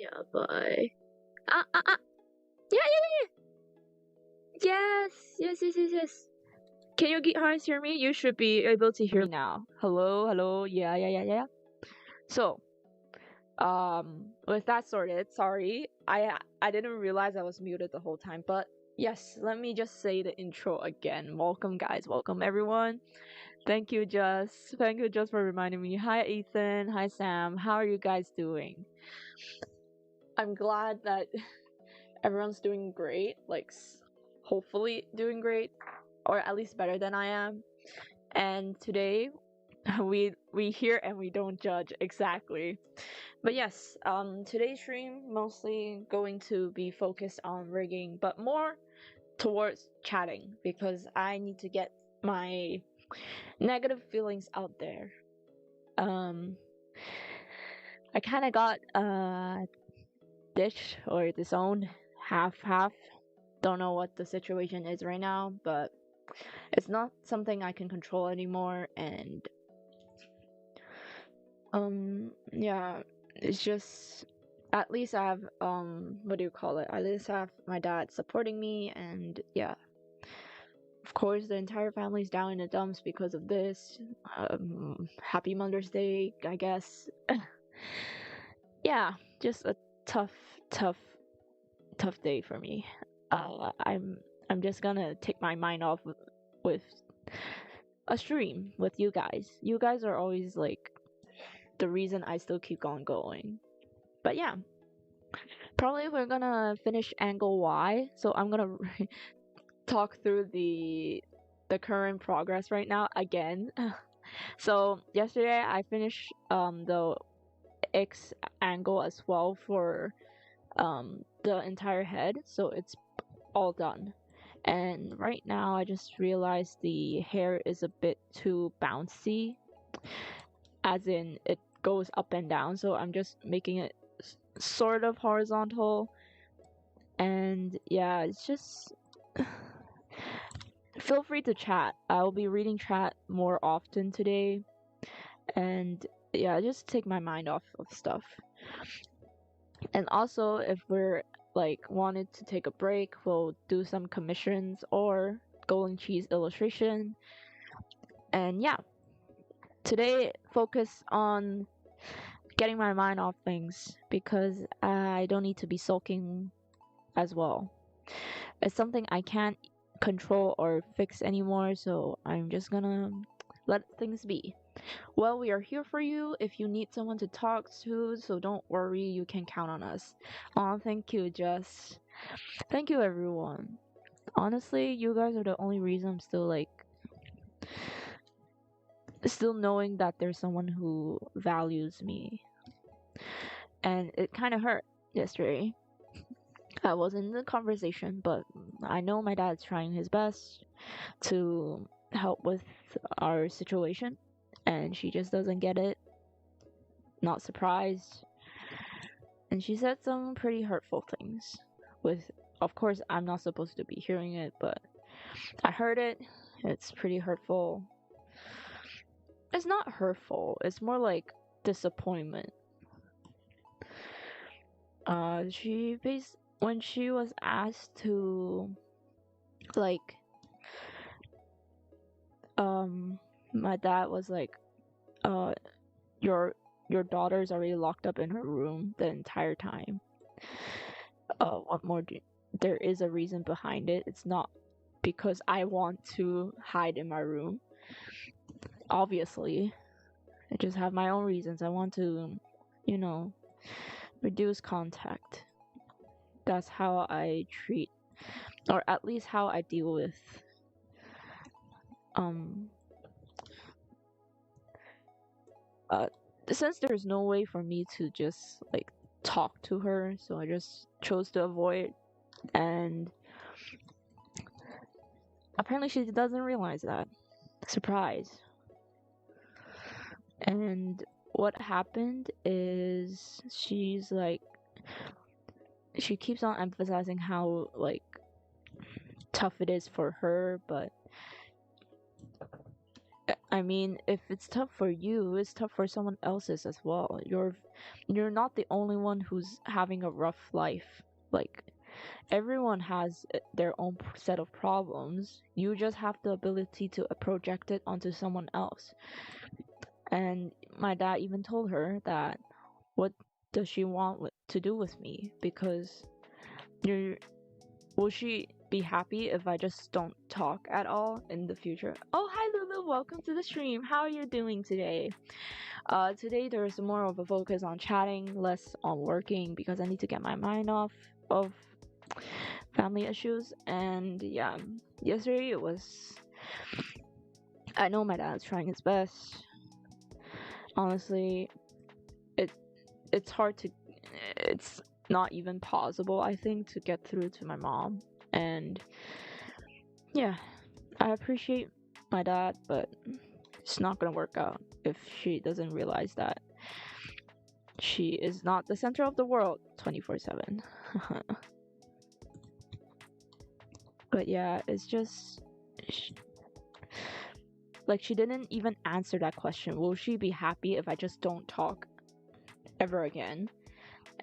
Yeah, bye. Ah, ah, ah. Yeah, yeah, yeah. Yes. Can you guys hear me? You should be able to hear me now. Hello. Yeah. So, with that sorted, sorry, I didn't realize I was muted the whole time. But yes, let me just say the intro again. Welcome, guys. Welcome, everyone. Thank you, Just. Thank you, Just, for reminding me. Hi, Ethan. Hi, Sam. How are you guys doing? I'm glad that everyone's doing great. Like, hopefully doing great, or at least better than I am. And today, we hear and we don't judge exactly. But yes, today's stream mostly going to be focused on rigging, but more towards chatting because I need to get my negative feelings out there. I kind of got ditched or disowned half. Don't know what the situation is right now, but it's not something I can control anymore. And yeah, it's just at least I have what do you call it? At least I have my dad supporting me, and yeah. Of course, the entire family's down in the dumps because of this. Happy Mother's Day, I guess. Yeah, just a tough day for me. I'm just gonna take my mind off with a stream with you guys. You guys are always like the reason I still keep on going. But yeah, probably we're gonna finish angle Y. So I'm gonna talk through the current progress right now again. So yesterday I finished the X angle as well for the entire head, so it's all done. And right now I just realized the hair is a bit too bouncy, as in it goes up and down, so I'm just making it sort of horizontal. And yeah, it's just feel free to chat. I'll be reading chat more often today, and yeah, just take my mind off of stuff. And also, if we're like wanted to take a break, we'll do some commissions or golden cheese illustration. And yeah, today focus on getting my mind off things because I don't need to be sulking as well. It's something I can't control or fix anymore, so I'm just gonna let things be. Well, we are here for you if you need someone to talk to, so don't worry, you can count on us. Aw, thank you, Jess. Thank you, everyone. Honestly, you guys are the only reason I'm still like, still knowing that there's someone who values me. And it kind of hurt yesterday. I was in the conversation, but I know my dad's trying his best to help with our situation, and she just doesn't get it. Not surprised. And she said some pretty hurtful things. Of course, I'm not supposed to be hearing it, but I heard it. It's pretty hurtful. It's not hurtful. It's more like disappointment. When she was asked to, like, my dad was like, your daughter's already locked up in her room the entire time. What more there is a reason behind it. It's not because I want to hide in my room. Obviously, I just have my own reasons. I want to, reduce contact. That's how I treat, or at least how I deal with since there's no way for me to just like talk to her, so I just chose to avoid. And apparently she doesn't realize that. Surprise. And what happened is she keeps on emphasizing how like tough it is for her, but I mean, if it's tough for you, it's tough for someone else's as well. You're not the only one who's having a rough life. Like everyone has their own set of problems. You just have the ability to project it onto someone else. And my dad even told her that what does she want to do with me? Because you're will she be happy if I just don't talk at all in the future? Oh, hi Lulu, welcome to the stream. How are you doing today? Today there's more of a focus on chatting, less on working because I need to get my mind off of family issues. And yeah, yesterday it was. I know my dad's trying his best. Honestly, it it's hard to. It's not even possible, I think, to get through to my mom. And yeah, I appreciate my dad, but it's not gonna work out if she doesn't realize that she is not the center of the world 24/7. But yeah, it's just like she didn't even answer that question. Will she be happy if I just don't talk ever again?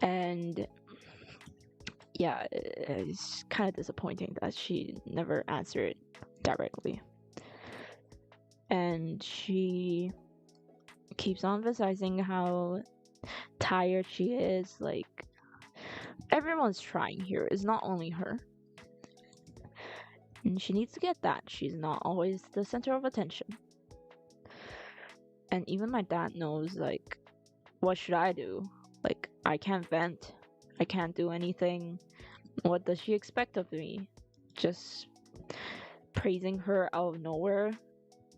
And yeah, it's kind of disappointing that she never answered directly. And she keeps on emphasizing how tired she is. Like, everyone's trying here, it's not only her. And she needs to get that. She's not always the center of attention. And even my dad knows, like, what should I do? Like, I can't vent. I can't do anything. What does she expect of me? Just praising her out of nowhere.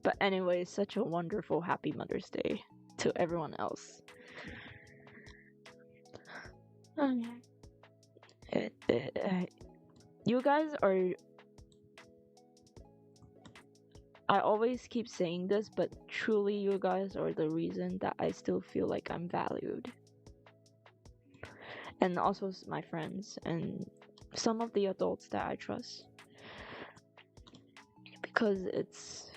But anyway, such a wonderful happy Mother's Day to everyone else. You guys are... I always keep saying this, but truly you guys are the reason that I still feel like I'm valued. And also my friends and some of the adults that I trust. Because it's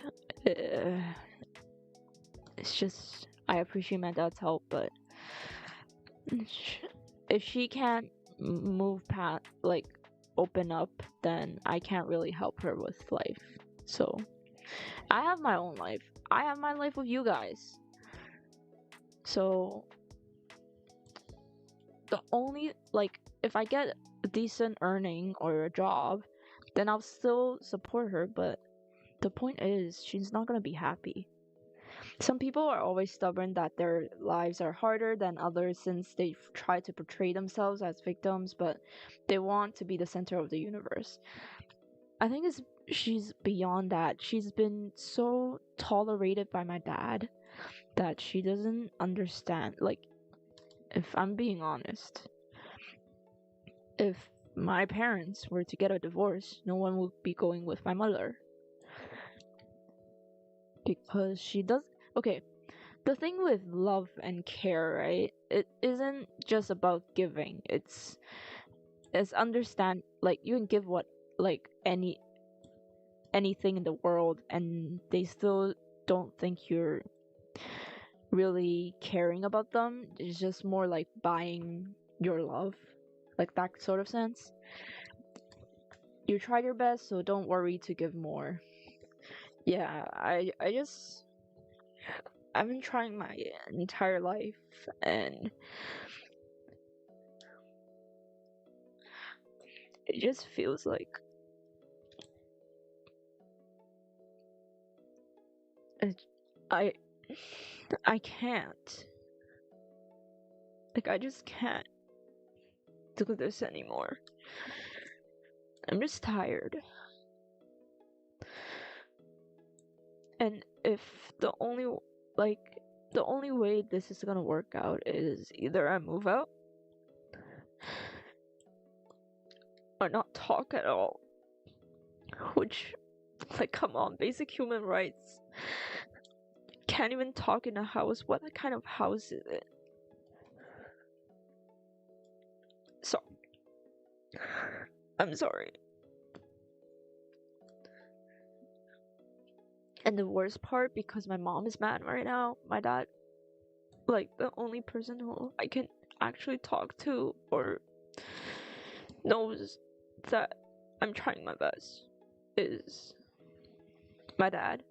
just, I appreciate my dad's help, but if she can't move past, like, open up, then I can't really help her with life. So I have my own life. I have my life with you guys. So the only, like, if I get a decent earning or a job, then I'll still support her, but the point is, she's not gonna be happy. Some people are always stubborn that their lives are harder than others since they try to portray themselves as victims, but they want to be the center of the universe. I think she's beyond that. She's been so tolerated by my dad that she doesn't understand. Like, if I'm being honest, if my parents were to get a divorce, no one would be going with my mother. Because she does. Okay, the thing with love and care, right? It isn't just about giving. It's understand, like, you can give what, like, anything in the world and they still don't think you're really caring about them. It's just more like buying your love, like that sort of sense. You tried your best, so don't worry to give more. Yeah, I've been trying my entire life, and it just feels like I can't. Like, I just can't do this anymore. I'm just tired. And if the only way this is gonna work out is either I move out or not talk at all. Which, like, come on, basic human rights. Can't even talk in a house. What kind of house is it? So, I'm sorry. And the worst part, because my mom is mad right now, my dad, like the only person who I can actually talk to or knows that I'm trying my best is my dad.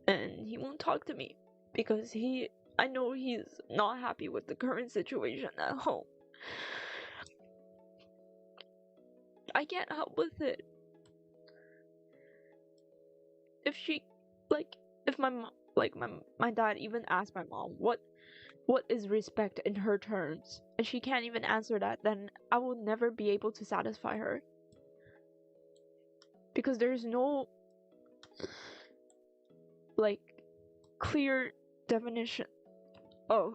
And he won't talk to me because I know he's not happy with the current situation at home. I can't help with it. If she, like, if my mom, like my dad even asked my mom what is respect in her terms, and she can't even answer that, then I will never be able to satisfy her. Because there's no, like, clear definition of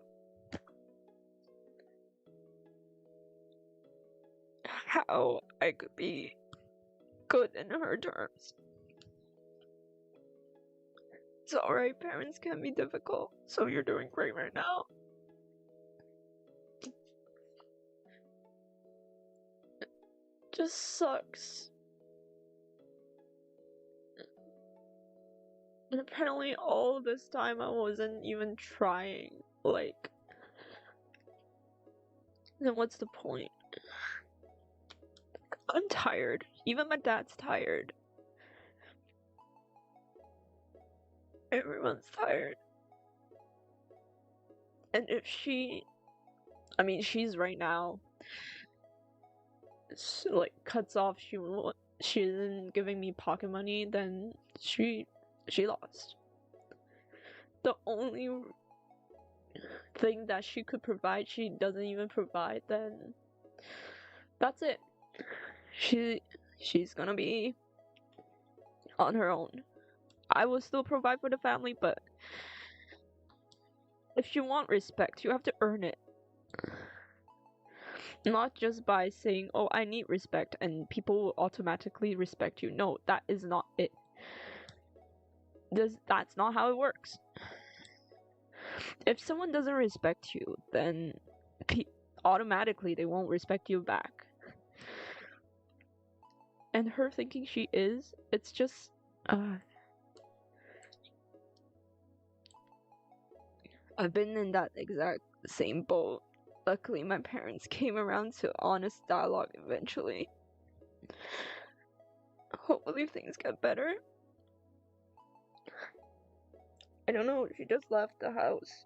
how I could be good in her terms. It's alright, parents can be difficult, so you're doing great right now. It just sucks. And apparently all this time I wasn't even trying, like, then what's the point? I'm tired. Even my dad's tired. Everyone's tired. And if she's right now, like, cuts off, she isn't giving me pocket money, then she lost. The only thing that she could provide, she doesn't even provide, then that's it. She's gonna be on her own. I will still provide for the family, but if you want respect, you have to earn it. Not just by saying, oh, I need respect, and people will automatically respect you. No, that is not it. That's not how it works. If someone doesn't respect you, then automatically they won't respect you back. And her thinking she is, it's just, I've been in that exact same boat. Luckily, my parents came around to honest dialogue eventually. Hopefully things get better. I don't know, she just left the house.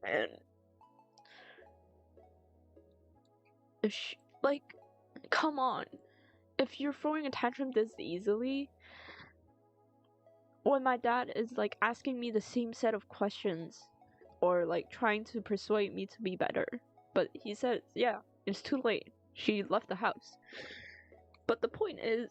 And if she, like, come on. If you're throwing a tantrum this easily, when my dad is, like, asking me the same set of questions, or, like, trying to persuade me to be better, but he said, yeah, it's too late. She left the house. But the point is,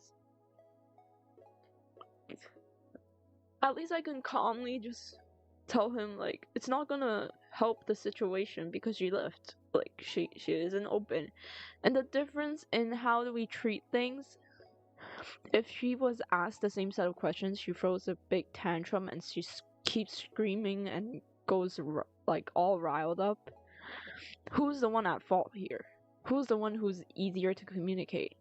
at least I can calmly just tell him, like, it's not gonna help the situation because she left. Like, she isn't open. And the difference in how we treat things, if she was asked the same set of questions, she throws a big tantrum and she keeps screaming and goes, like, all riled up. Who's the one at fault here? Who's the one who's easier to communicate?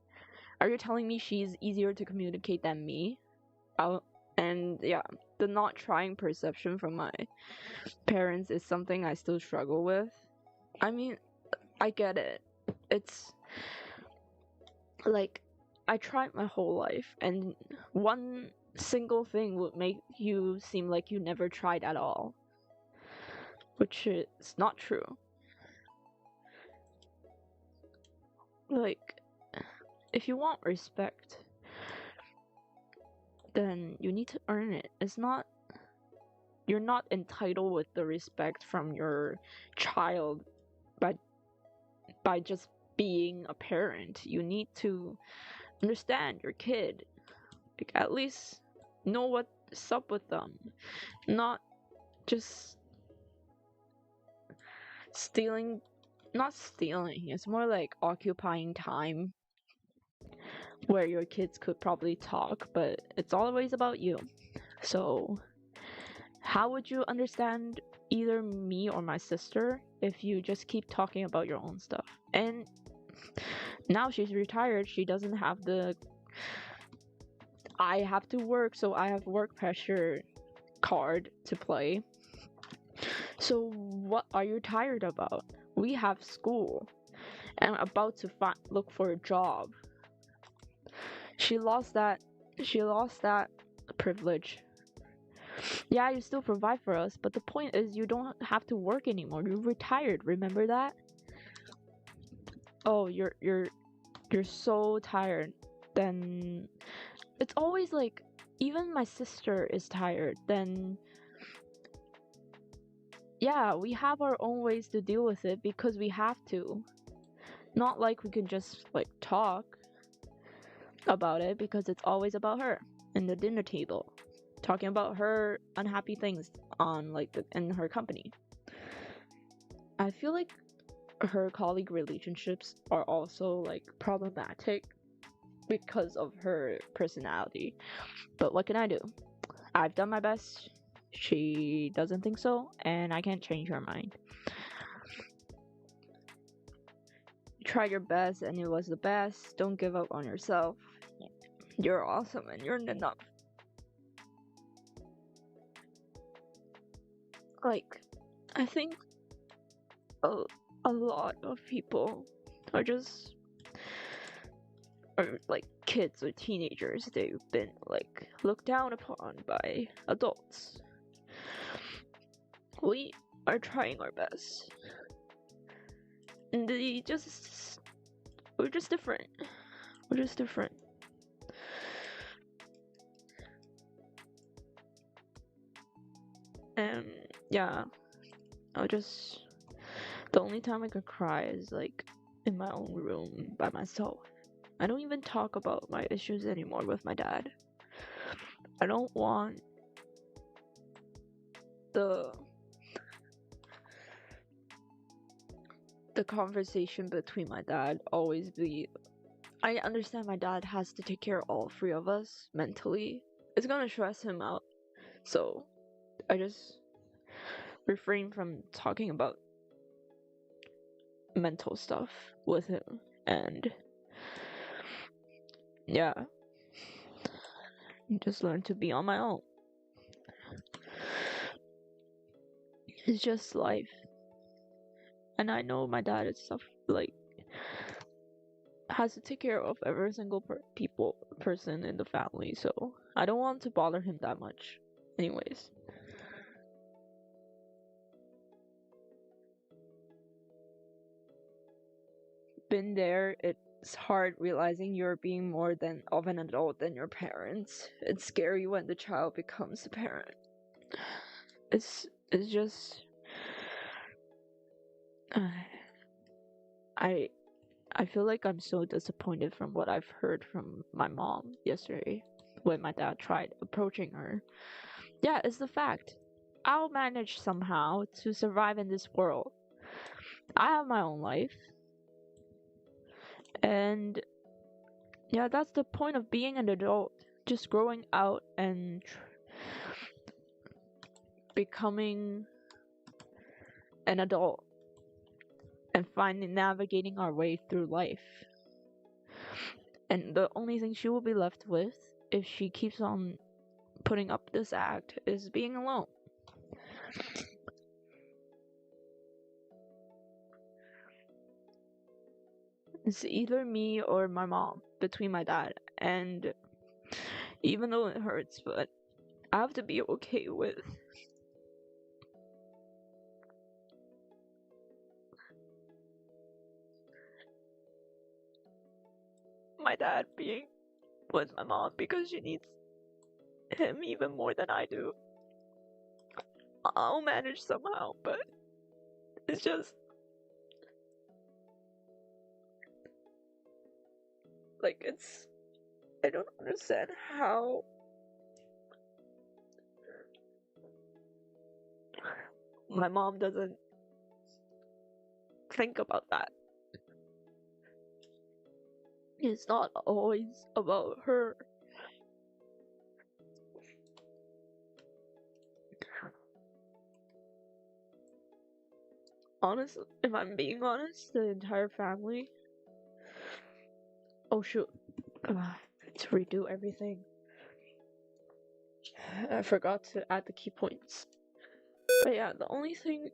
Are you telling me she's easier to communicate than me? And yeah, the not trying perception from my parents is something I still struggle with. I mean, I get it. It's like, I tried my whole life, and one single thing would make you seem like you never tried at all, which is not true. Like, if you want respect, then you need to earn it. You're not entitled with the respect from your child by just being a parent. You need to understand your kid. Like, at least know what's up with them. Not just stealing. Not stealing. It's more like occupying time where your kids could probably talk, but it's always about you. So, how would you understand either me or my sister if you just keep talking about your own stuff? And now she's retired, she doesn't have the I have to work, so I have work pressure card to play. So what are you tired about? We have school and about to look for a job. She lost that privilege. Yeah, you still provide for us, but the point is you don't have to work anymore. You're retired, remember that? Oh, you're so tired. Then it's always like even my sister is tired. Then yeah, we have our own ways to deal with it because we have to. Not like we can just like talk about it because it's always about her in the dinner table, talking about her unhappy things on like in her company. I feel like her colleague relationships are also like problematic because of her personality. But what can I do? I've done my best. She doesn't think so, and I can't change her mind. You tried your best, and it was the best. Don't give up on yourself. You're awesome, and you're enough. Like, I think a lot of people are just like kids or teenagers. They've been like looked down upon by adults. We are trying our best. And we're just different. We're just different. And yeah, the only time I could cry is like in my own room by myself. I don't even talk about my issues anymore with my dad. I don't want the conversation between my dad always be. I understand my dad has to take care of all three of us mentally. It's gonna stress him out. So I just refrain from talking about mental stuff with him. And yeah, just learn to be on my own. It's just life. And I know my dad is has to take care of every single person in the family, so I don't want to bother him that much. Anyways. Been there. It's hard realizing you're being more of an adult than your parents. It's scary when the child becomes a parent. It's just I feel like I'm so disappointed from what I've heard from my mom yesterday when my dad tried approaching her. Yeah, it's the fact. I'll manage somehow to survive in this world. I have my own life. And yeah, that's the point of being an adult. Just growing out and becoming an adult and navigating our way through life. And the only thing she will be left with if she keeps on putting up this act is being alone. It's either me or my mom between my dad, and even though it hurts, but I have to be okay with my dad being with my mom because she needs him even more than I do. I'll manage somehow, but it's just like I don't understand how my mom doesn't think about that. It's not always about her. Honestly, if I'm being honest, the entire family. Oh shoot. To redo everything. I forgot to add the key points. But yeah, the only thing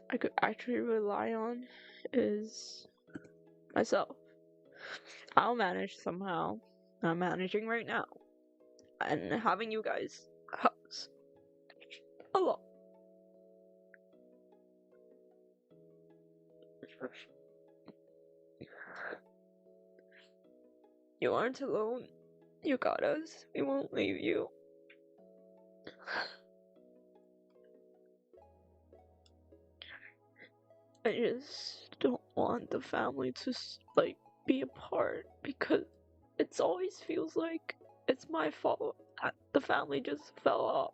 I could actually rely on is myself. I'll manage somehow. I'm managing right now. And having you guys helps a lot. You aren't alone. You got us. We won't leave you. I just don't want the family to like be apart because it always feels like it's my fault that the family just fell off.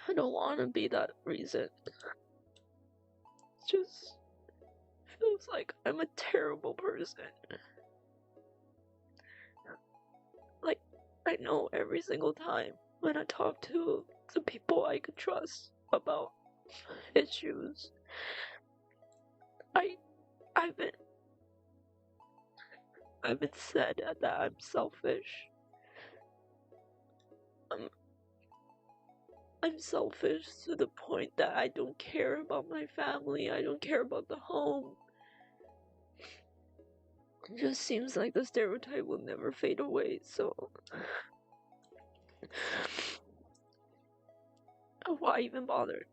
I don't want to be that reason. It just feels like I'm a terrible person. Like, I know every single time when I talk to the people I could trust about issues, I've been said that I'm selfish. I'm selfish to the point that I don't care about my family, I don't care about the home. It just seems like the stereotype will never fade away, so why even bother?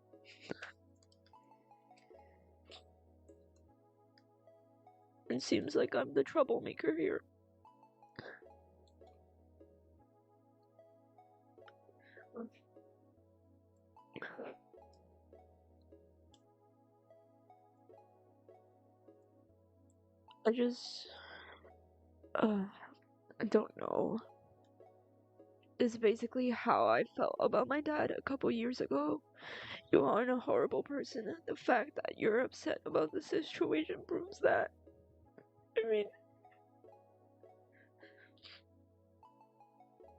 It seems like I'm the troublemaker here. I don't know. It's basically how I felt about my dad a couple years ago. You aren't a horrible person, and the fact that you're upset about the situation proves that. I mean,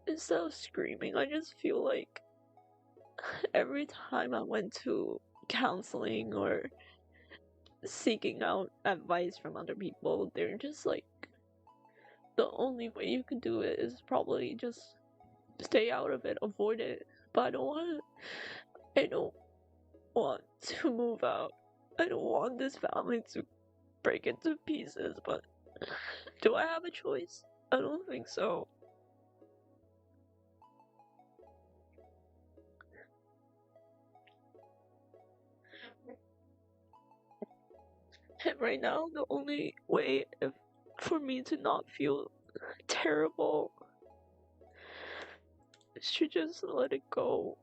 instead of screaming, I just feel like every time I went to counseling or seeking out advice from other people, they're just like, the only way you can do it is probably just stay out of it, avoid it. But I don't want to move out. I don't want this family to break into pieces, but do I have a choice? I don't think so. And right now, the only way for me to not feel terrible is to just let it go.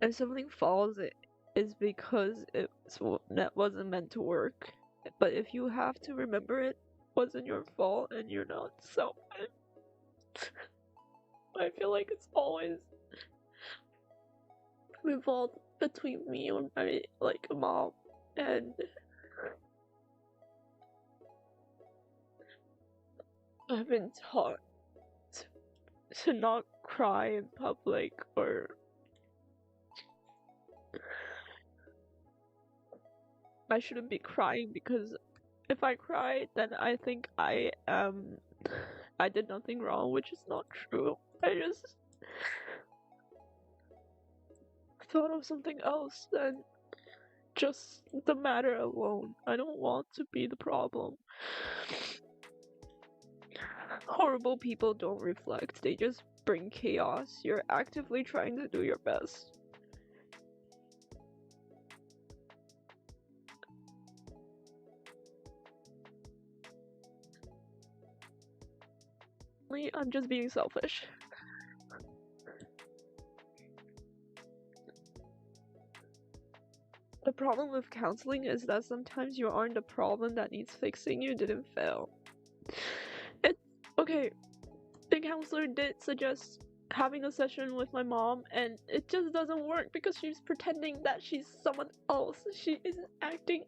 If something falls, it is because that wasn't meant to work. But if you have to remember it wasn't your fault and you're not selfish, I feel like it's always revolved between me and my mom, and I've been taught to not cry in public, or I shouldn't be crying because if I cry, then I think I did nothing wrong, which is not true. I just thought of something else than just the matter alone. I don't want to be the problem. Horrible people don't reflect, they just bring chaos. You're actively trying to do your best. I'm just being selfish. The problem with counseling is that sometimes you aren't the problem that needs fixing, you didn't fail. Okay, the counselor did suggest having a session with my mom, and it just doesn't work because she's pretending that she's someone else. She isn't acting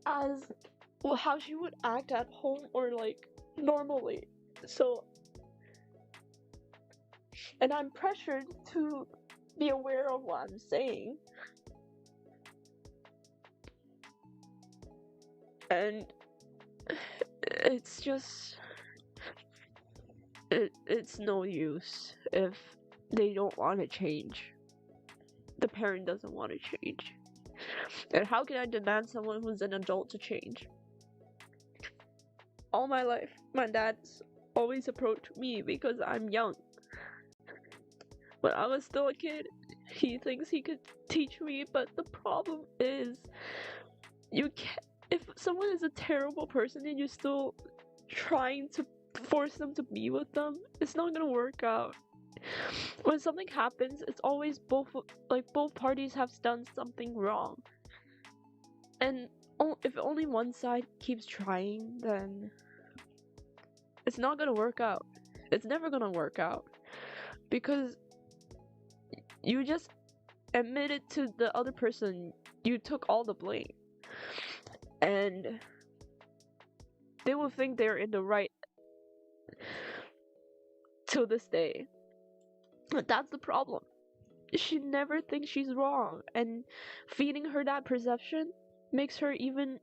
as how she would act at home or normally. So, and I'm pressured to be aware of what I'm saying. And it's just it's no use if they don't want to change. The parent doesn't want to change. And how can I demand someone who's an adult to change? All my life, my dad's always approached me because I'm young. When I was still a kid, he thinks he could teach me, but the problem is, you can't. If someone is a terrible person and you're still trying to force them to be with them, it's not gonna work out. When something happens, it's always both parties have done something wrong, and if only one side keeps trying, then it's not gonna work out. It's never gonna work out because you just admitted to the other person you took all the blame, and they will think they're in the right till this day. But that's the problem. She never thinks she's wrong, and feeding her that perception makes her even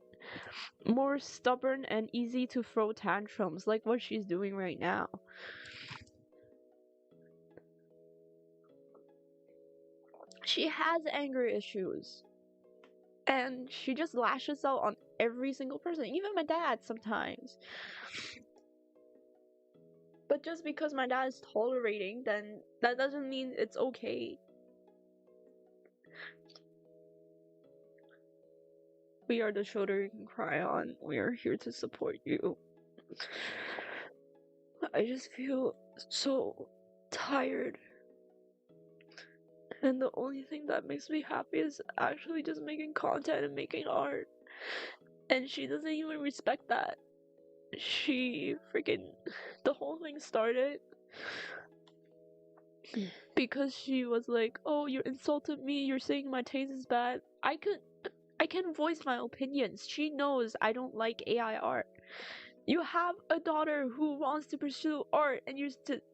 more stubborn and easy to throw tantrums like what she's doing right now. She has anger issues, and she just lashes out on every single person, even my dad sometimes. But just because my dad is tolerating, then that doesn't mean it's okay. We are the shoulder you can cry on. We are here to support you. I just feel so tired. And the only thing that makes me happy is actually just making content and making art. And she doesn't even respect that. She freaking... The whole thing started because she was like, oh, you insulted me, you're saying my taste is bad. I can voice my opinions. She knows I don't like AI art. You have a daughter who wants to pursue art and you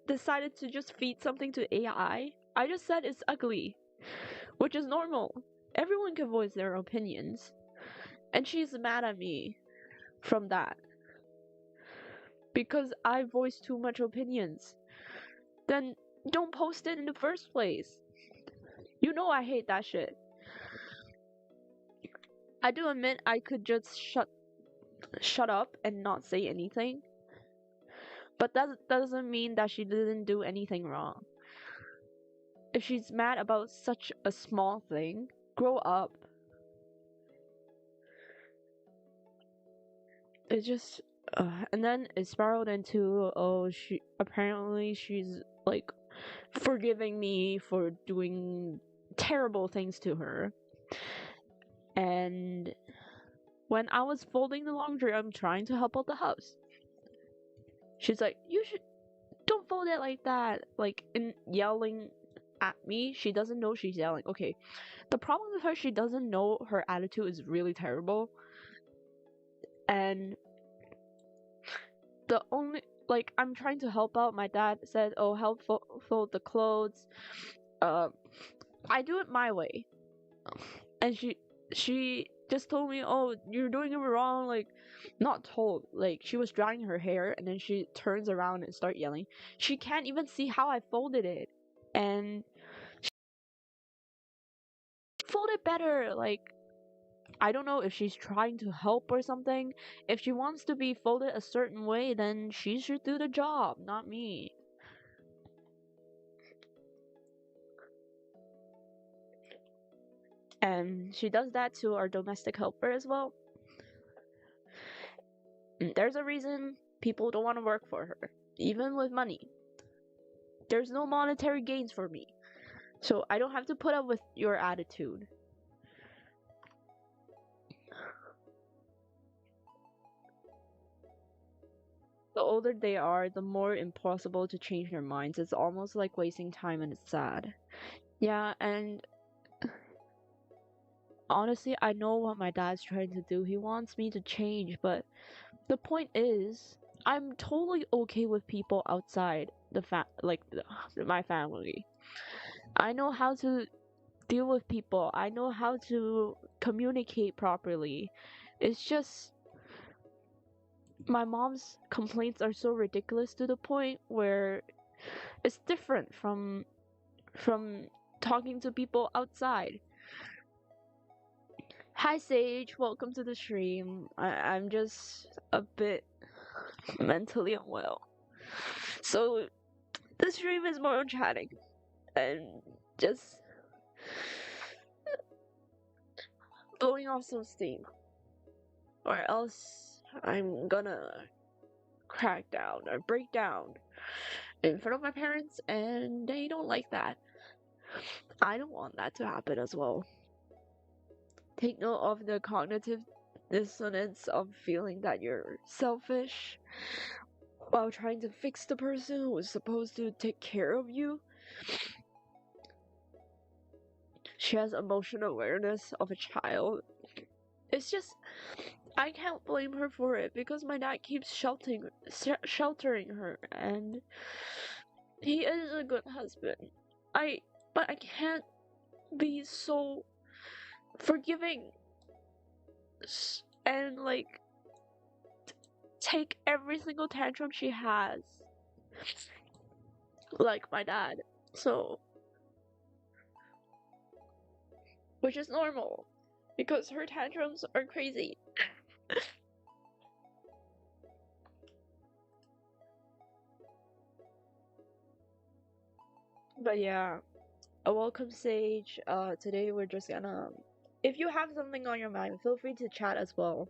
decided to just feed something to AI? I just said it's ugly, which is normal. Everyone can voice their opinions. And she's mad at me from that. Because I voice too much opinions. Then don't post it in the first place. You know I hate that shit. I do admit I could just shut up and not say anything. But that doesn't mean that she didn't do anything wrong. If she's mad about such a small thing, grow up. It just and then it spiraled into, oh, she's like forgiving me for doing terrible things to her. And when I was folding the laundry, I'm trying to help out the house. She's like, don't fold it like that, like, in yelling at me. She doesn't know she's yelling. Okay, the problem with her, she doesn't know her attitude is really terrible. And the only, like, I'm trying to help out. My dad said, oh, help fold the clothes. I do it my way. And she just told me, oh, you're doing it wrong. Like, not told, like, she was drying her hair and then she turns around and start yelling. She can't even see how I folded it. And fold it better. Like, I don't know if she's trying to help or something. If she wants to be folded a certain way, then she should do the job, not me. And she does that to our domestic helper as well. And there's a reason people don't want to work for her, even with money. There's no monetary gains for me, so I don't have to put up with your attitude. The older they are, the more impossible to change their minds. It's almost like wasting time, and it's sad. Yeah, and honestly, I know what my dad's trying to do. He wants me to change, but the point is, I'm totally okay with people outside my family. I know how to deal with people. I know how to communicate properly. It's just my mom's complaints are so ridiculous to the point where it's different from talking to people outside. Hi Sage, welcome to the stream. I'm just a bit mentally unwell. So the stream is more on chatting and just blowing off some steam. Or else I'm gonna crack down or break down in front of my parents, and they don't like that. I don't want that to happen as well. Take note of the cognitive dissonance of feeling that you're selfish while trying to fix the person who was supposed to take care of you. She has emotional awareness of a child. It's just, I can't blame her for it because my dad keeps sheltering her, and he is a good husband. But I can't be so forgiving and like take every single tantrum she has like my dad. So, which is normal because her tantrums are crazy. But yeah, a welcome Sage. Today we're just gonna, if you have something on your mind, feel free to chat as well.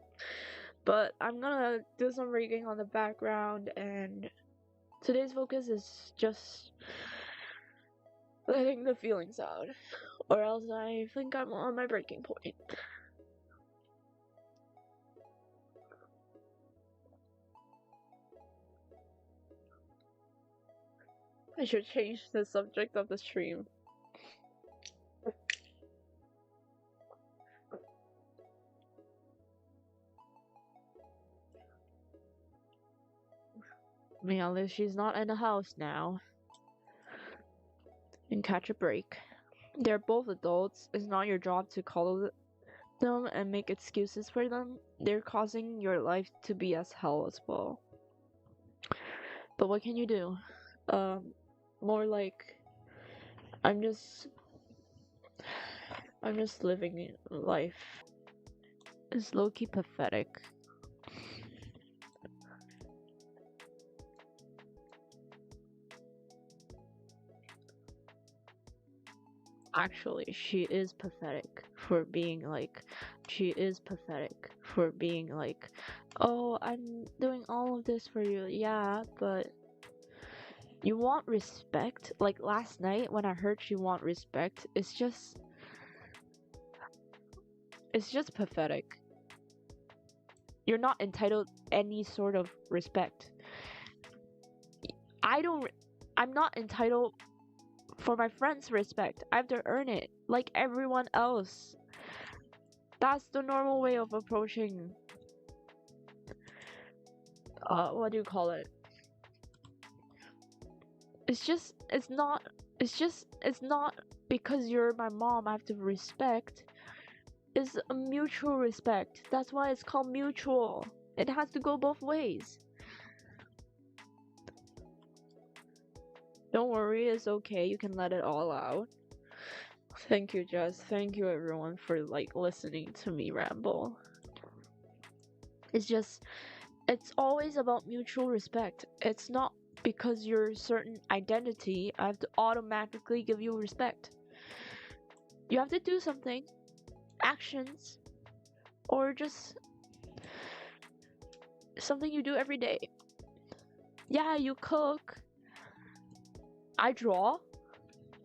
But I'm gonna do some rigging on the background, and today's focus is just letting the feelings out, or else I think I'm on my breaking point. I should change the subject of the stream. I mean, at least she's not in the house now. And catch a break. They're both adults. It's not your job to call them and make excuses for them. They're causing your life to be as hell as well. But what can you do? More like I'm just living life. It's low-key pathetic. Actually, she is pathetic for being like, oh, I'm doing all of this for you. Yeah, but you want respect? Like last night when I heard she want respect, it's just pathetic. You're not entitled any sort of respect. I'm not entitled for my friends' respect. I have to earn it like everyone else. That's the normal way of approaching what do you call it? It's not because you're my mom I have to respect. It's a mutual respect. That's why it's called mutual. It has to go both ways. Don't worry, it's okay. You can let it all out. Thank you, Jess. Thank you, everyone, for like listening to me ramble. It's always about mutual respect. It's not because you're a certain identity, I have to automatically give you respect. You have to do something, actions, or just something you do every day. Yeah, you cook. I draw.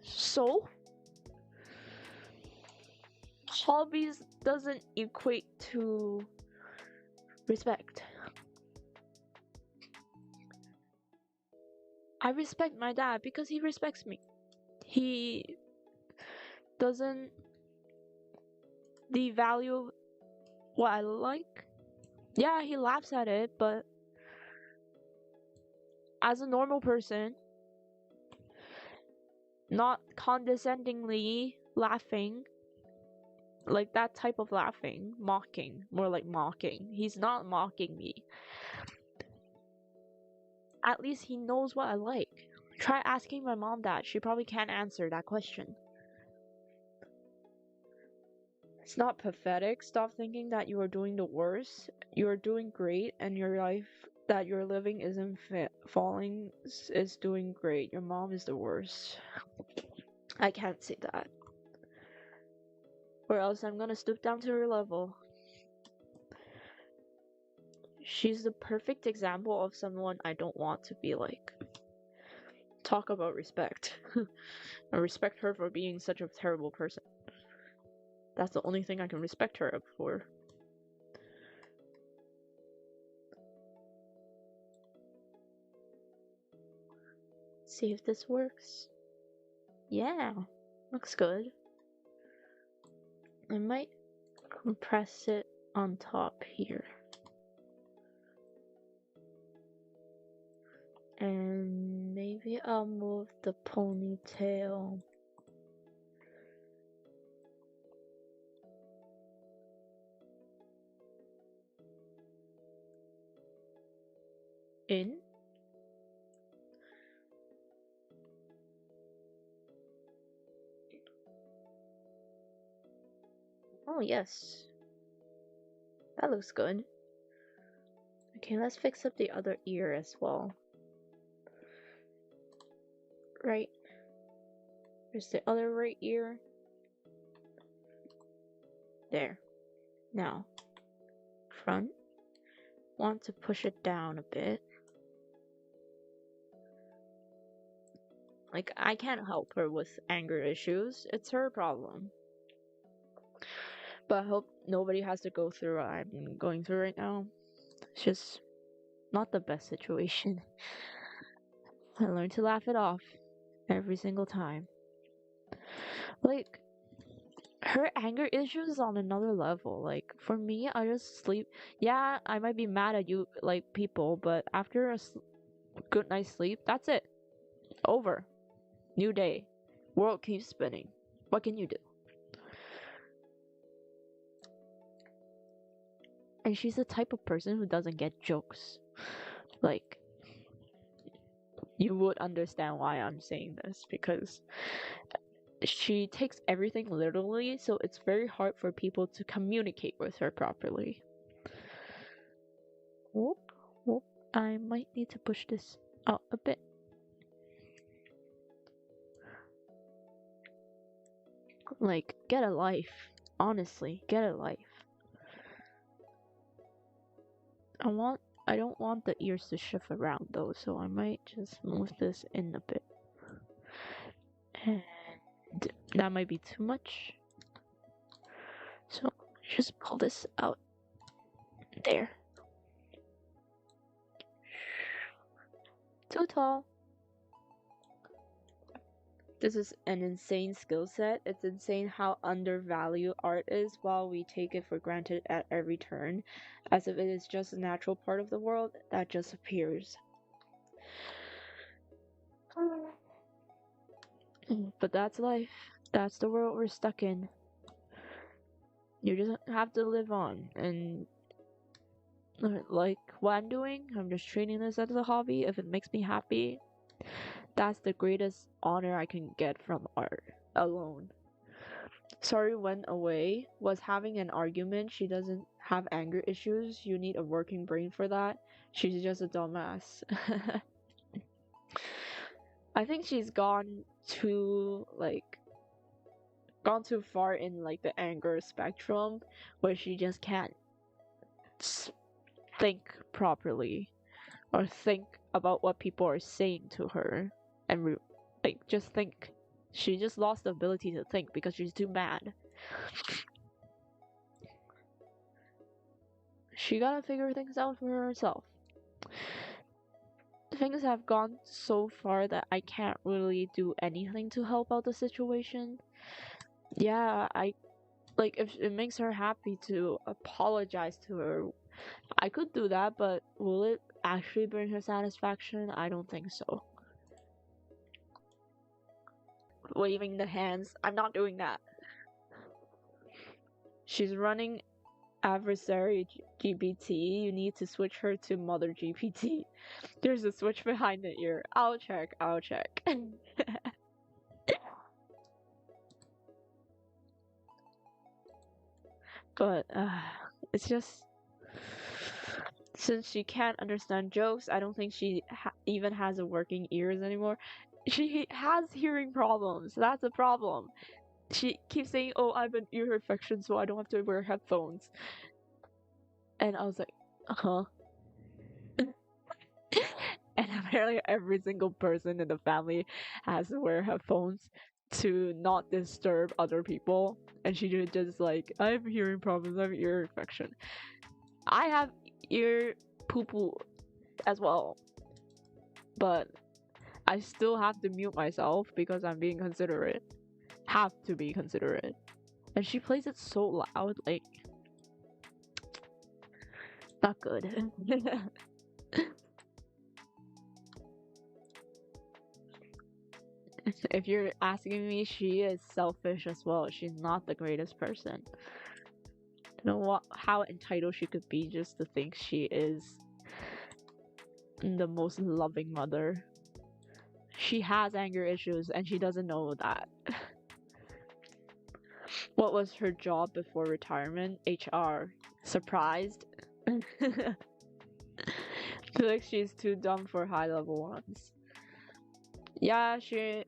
So, hobbies doesn't equate to respect. I respect my dad because he respects me. He doesn't devalue what I like. Yeah, he laughs at it, but as a normal person, not condescendingly laughing, Like that type of laughing, mocking, more like mocking. He's not mocking me. At least he knows what I like. Try asking my mom that. She probably can't answer that question. It's not pathetic. Stop thinking that you are doing the worst. You are doing great, and your life that you're living isn't falling is doing great. Your mom is the worst. I can't say that. Or else I'm gonna stoop down to her level. She's the perfect example of someone I don't want to be like. Talk about respect. I respect her for being such a terrible person. That's the only thing I can respect her for. See if this works. Yeah, looks good. I might compress it on top here. And maybe I'll move the ponytail in. Oh, yes. That looks good. Okay, let's fix up the other ear as well. Right. There's the other right ear. There. Now, front. Want to push it down a bit. Like, I can't help her with anger issues. It's her problem. But I hope nobody has to go through what I'm going through right now. It's just not the best situation. I learned to laugh it off every single time. Like, her anger issues is on another level. Like, for me, I just sleep. Yeah, I might be mad at you, like, people, but after a good night's sleep, that's it. Over. New day. World keeps spinning. What can you do? And she's the type of person who doesn't get jokes. Like, you would understand why I'm saying this, because she takes everything literally, so it's very hard for people to communicate with her properly. Whoop, whoop. I might need to push this out a bit. Like, get a life. Honestly, get a life. I don't want the ears to shift around though, so I might just move this in a bit. And that might be too much. So just pull this out. There. Too tall. This is an insane skill set. It's insane how undervalued art is while we take it for granted at every turn, as if it is just a natural part of the world that just appears. But that's life. That's the world we're stuck in. You just have to live on. And like what I'm doing, I'm just treating this as a hobby. If it makes me happy, that's the greatest honor I can get from art alone. Sorry went away, was having an argument. She doesn't have anger issues. You need a working brain for that. She's just a dumbass. I think she's gone too far in like the anger spectrum where she just can't think properly or think about what people are saying to her and just think. She just lost the ability to think because she's too mad. She gotta figure things out for herself. Things have gone so far that I can't really do anything to help out the situation. Yeah, if it makes her happy to apologize to her, I could do that, but will it actually bring her satisfaction? I don't think so. Waving the hands, I'm not doing that. She's running adversary GPT. You need to switch her to mother GPT. There's a switch behind the ear. I'll check. I'll check. But it's just since she can't understand jokes, I don't think she even has a working ears anymore. She has hearing problems. That's a problem. She keeps saying, "Oh, I have an ear infection, so I don't have to wear headphones." And I was like, "Huh?" And apparently, every single person in the family has to wear headphones to not disturb other people. And she just like, "I have hearing problems. I have ear infection. I have ear poo poo as well, but I still have to mute myself because I'm being considerate. Have to be considerate." And she plays it so loud, like, not good. If you're asking me, she is selfish as well. She's not the greatest person. You know what? How entitled she could be just to think she is the most loving mother. She has anger issues and she doesn't know that. What was her job before retirement? HR. Surprised? Feel like she's too dumb for high level ones. Yeah, she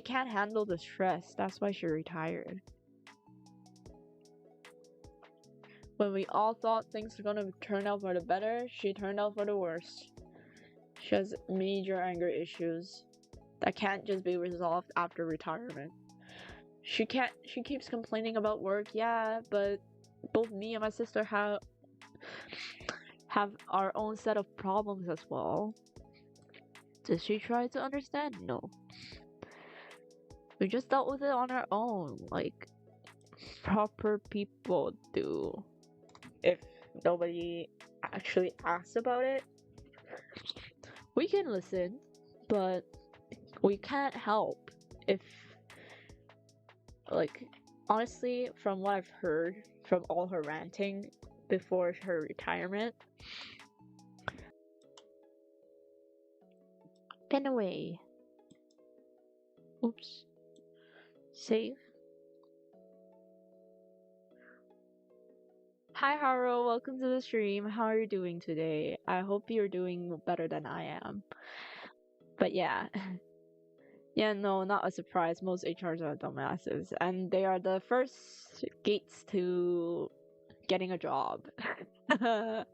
can't handle the stress. That's why she retired. When we all thought things were gonna turn out for the better, she turned out for the worst. She has major anger issues that can't just be resolved after retirement. She keeps complaining about work, yeah, but both me and my sister have our own set of problems as well. Does she try to understand? No. We just dealt with it on our own, like proper people do. If nobody actually asks about it, we can listen, but we can't help if, like, honestly, from what I've heard from all her ranting before her retirement, been away. Oops. Save. Hi Haro, welcome to the stream. How are you doing today? I hope you're doing better than I am. But yeah. Yeah, no, not a surprise. Most HRs are dumbasses, and they are the first gates to getting a job. Kind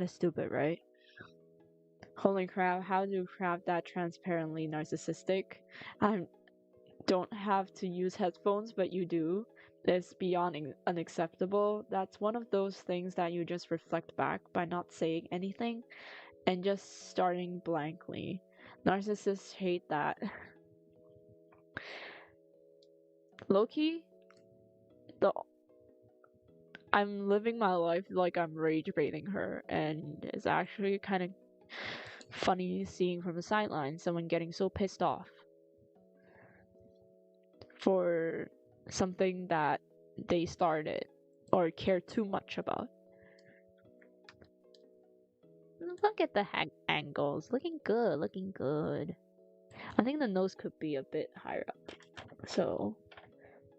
of stupid, right? Holy crap, how do you craft that transparently narcissistic? I don't have to use headphones, but you do. It's beyond unacceptable. That's one of those things that you just reflect back by not saying anything and just starting blankly. Narcissists hate that. Loki, I'm living my life like I'm rage baiting her, and it's actually kind of funny seeing from the sideline someone getting so pissed off for something that they started or care too much about. Look at the angles. Looking good, looking good. I think the nose could be a bit higher up. So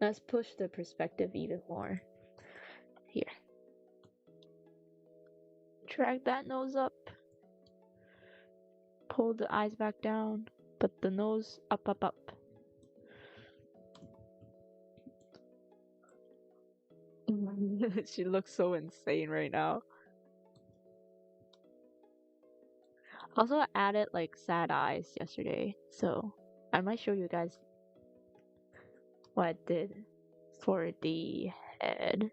let's push the perspective even more. Here. Drag that nose up. Pull the eyes back down. Put the nose up, up, up. She looks so insane right now. Also, I added like sad eyes yesterday, so I might show you guys what I did for the head.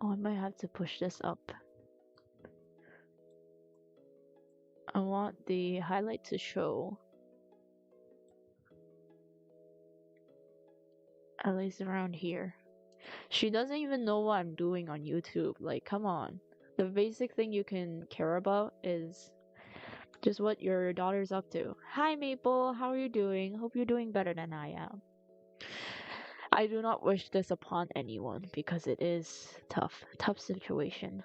Oh, I might have to push this up. I want the highlight to show at least around here. She doesn't even know what I'm doing on YouTube. Like, come on. The basic thing you can care about is just what your daughter's up to. Hi, Maple. How are you doing? Hope you're doing better than I am. I do not wish this upon anyone because it is tough situation.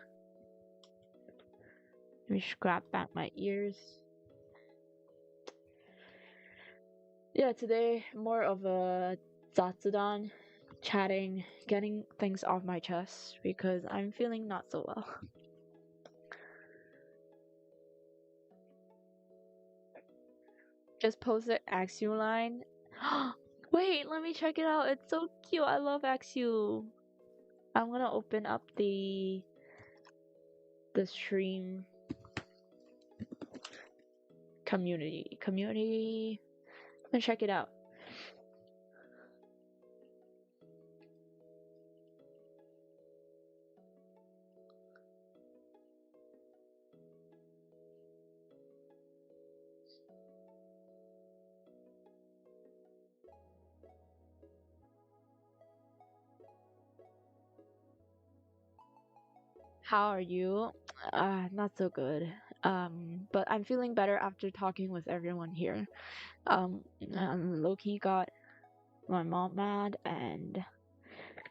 Let me scrap back my ears. Yeah, today more of a zatsudan, chatting, getting things off my chest because I'm feeling not so well. Just posted Axu line. Wait, let me check it out. It's so cute. I love Axu. I'm gonna open up the stream community. Let's check it out. How are you? Not so good. But I'm feeling better after talking with everyone here. Loki got my mom mad and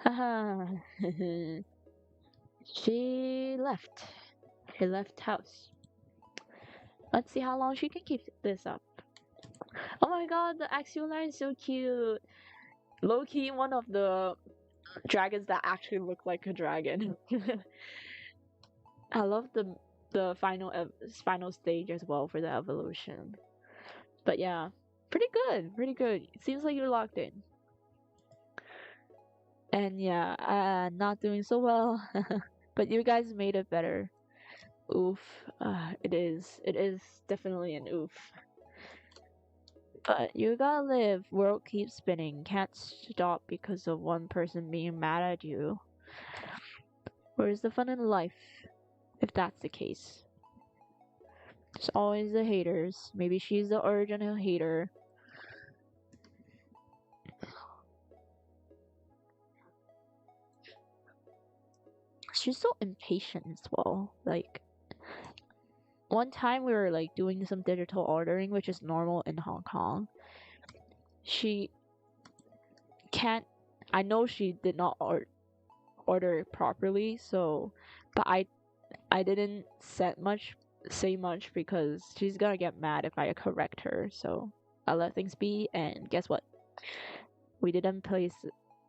haha, she left. She left house. Let's see how long she can keep this up. Oh my god, the Axial line is so cute. Loki, one of the dragons that actually look like a dragon. I love the final stage as well for the evolution. But yeah, pretty good, pretty good. Seems like you're locked in. And yeah, not doing so well, but you guys made it better. Oof, it is definitely an oof. But you gotta live. World keeps spinning. Can't stop because of one person being mad at you. Where's the fun in life? If that's the case. There's always the haters. Maybe she's the original hater. She's so impatient as well. Like, one time we were like doing some digital ordering, which is normal in Hong Kong. She can't. I know she did not order it properly, so, but I didn't say much because she's gonna get mad if I correct her. So I let things be, and guess what? We didn't place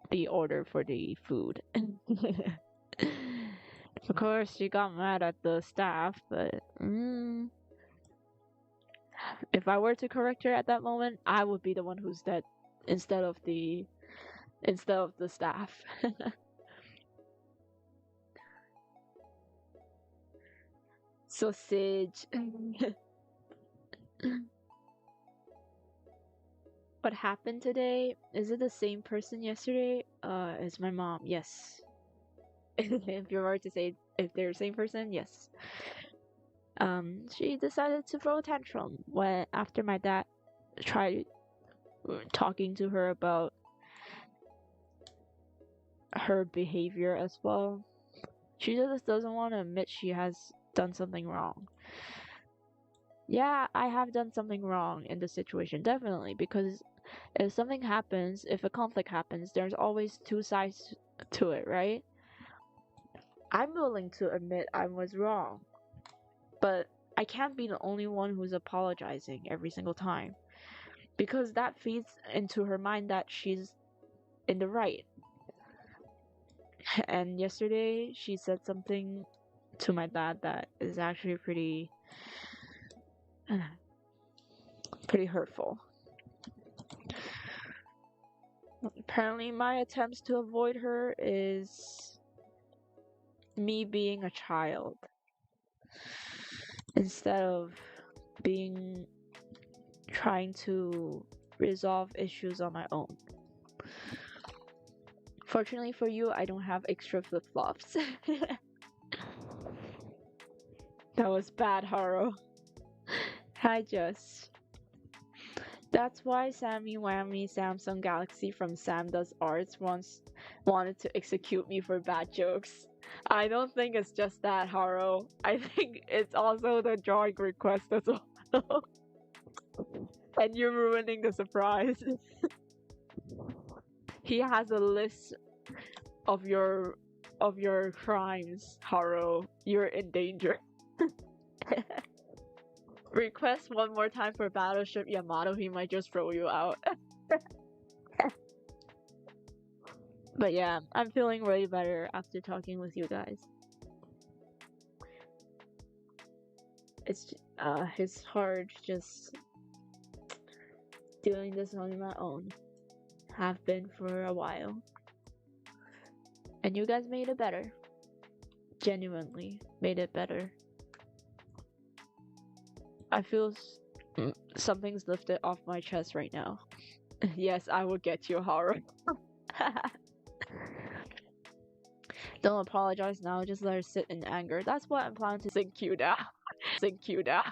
the order for the food. Of course, she got mad at the staff, but if I were to correct her at that moment, I would be the one who's dead instead of the staff. Sausage. What happened today? Is it the same person yesterday? It's my mom. Yes. If you were to say if they're the same person, yes. She decided to throw a tantrum when after my dad tried talking to her about her behavior as well. She just doesn't want to admit she has done something wrong. Yeah, I have done something wrong in this situation, definitely, because if something happens, if a conflict happens, there's always two sides to it, right? I'm willing to admit I was wrong, but I can't be the only one who's apologizing every single time, because that feeds into her mind that she's in the right. And yesterday she said something to my dad that is actually pretty hurtful. Apparently my attempts to avoid her is me being a child instead of trying to resolve issues on my own. Fortunately for you, I don't have extra flip-flops. That was bad, Haro. Hi, Jess. That's why Sammy Whammy Samsung Galaxy from Sam Does Arts once wanted to execute me for bad jokes. I don't think it's just that, Haro. I think it's also the drawing request as well. And you're ruining the surprise. He has a list of your crimes, Haru. You're in danger. Request one more time for Battleship Yamato, he might just throw you out. But yeah, I'm feeling way better after talking with you guys. It's hard just doing this on my own. Have been for a while. And you guys made it better. Genuinely made it better. I feel something's lifted off my chest right now. Yes, I will get you, Haru. Don't apologize now, just let her sit in anger. That's what I'm planning to sink you down. Sink you down.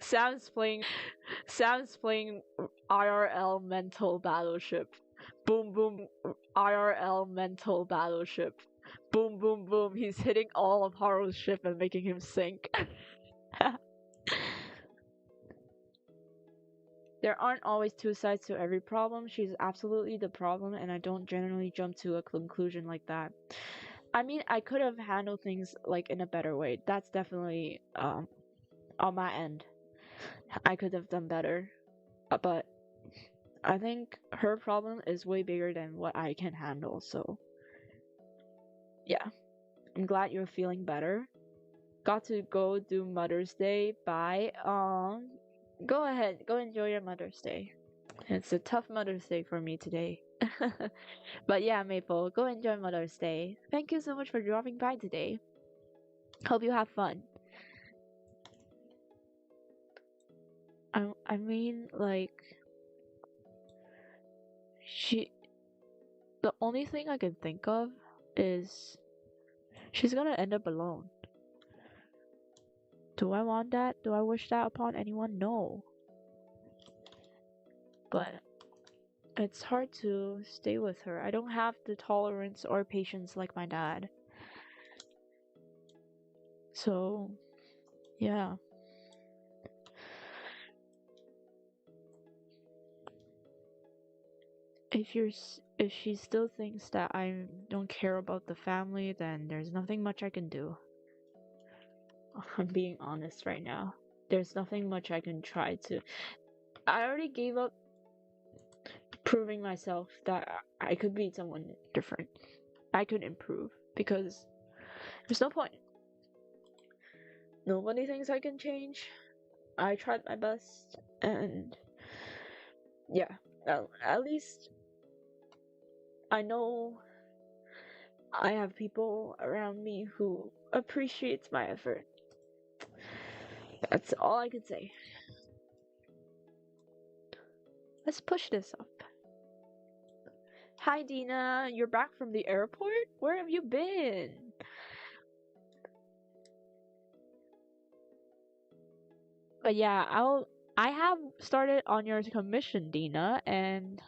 Sam's playing IRL mental battleship. Boom boom IRL mental battleship. Boom boom boom. He's hitting all of Haru's ship and making him sink. There aren't always two sides to every problem. She's absolutely the problem, and I don't generally jump to a conclusion like that. I mean, I could have handled things like in a better way. That's definitely on my end. I could have done better. But I think her problem is way bigger than what I can handle, so yeah. I'm glad you're feeling better. Got to go do Mother's Day. Bye. Go ahead, go enjoy your Mother's Day. It's a tough Mother's Day for me today. But yeah, Maple, go enjoy Mother's Day. Thank you so much for dropping by today. Hope you have fun. I mean, like, the only thing I can think of is she's gonna end up alone. Do I want that? Do I wish that upon anyone? No. But it's hard to stay with her. I don't have the tolerance or patience like my dad. So, yeah. If she still thinks that I don't care about the family, then there's nothing much I can do. I'm being honest right now. There's nothing much I can try to. I already gave up proving myself that I could be someone different. I could improve because there's no point. Nobody thinks I can change. I tried my best, and yeah, at least I know I have people around me who appreciates my effort. That's all I can say. Let's push this up. Hi Dina, you're back from the airport? Where have you been? But yeah, I have started on your commission, Dina, and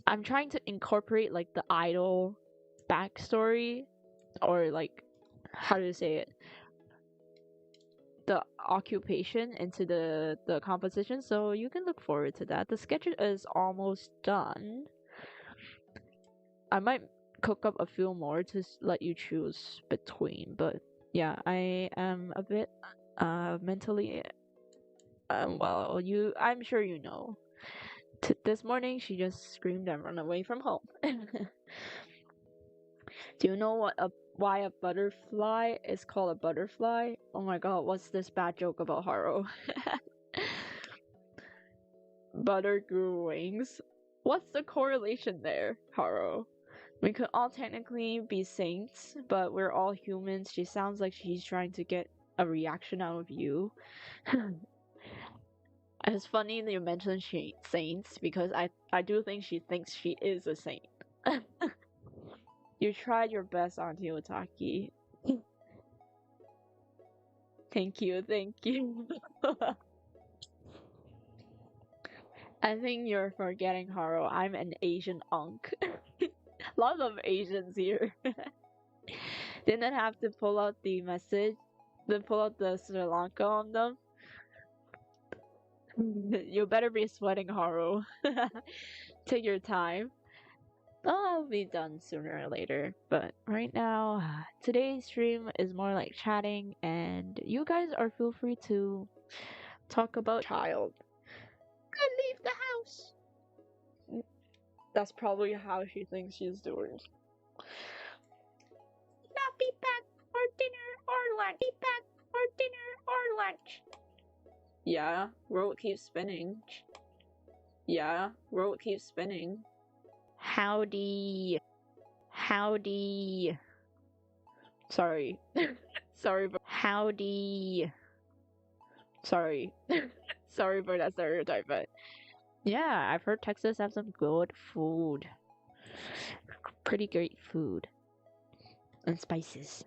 I'm trying to incorporate like the idol backstory, or like, how do you say it? The occupation into the composition, so you can look forward to that. The sketch is almost done. I might cook up a few more to let you choose between, but yeah, I am a bit mentally well, I'm sure you know. This morning she just screamed and ran away from home. Do you know why a butterfly is called a butterfly? Oh my god, what's this bad joke about Haru? Butter grew wings. What's the correlation there, Haru? We could all technically be saints, but we're all humans. She sounds like she's trying to get a reaction out of you. It's funny that you mentioned saints, because I do think she thinks she is a saint. You tried your best, Auntie Otaki. Thank you, thank you. I think you're forgetting, Haru. I'm an Asian unk. Lots of Asians here. Didn't have to pull out the message, then pull out the Sri Lanka on them. You better be sweating, Haru. Take your time. I'll be done sooner or later. But right now, today's stream is more like chatting, and you guys are feel free to talk about child. Could leave the house. That's probably how she thinks she's doing. Not be back for dinner or lunch. Be back for dinner or lunch. Yeah, world keeps spinning. Yeah, world keeps spinning. Howdy. Howdy. Sorry. Sorry, but howdy. Sorry. Sorry for that stereotype, but yeah, I've heard Texas have some good food. Pretty great food. And spices.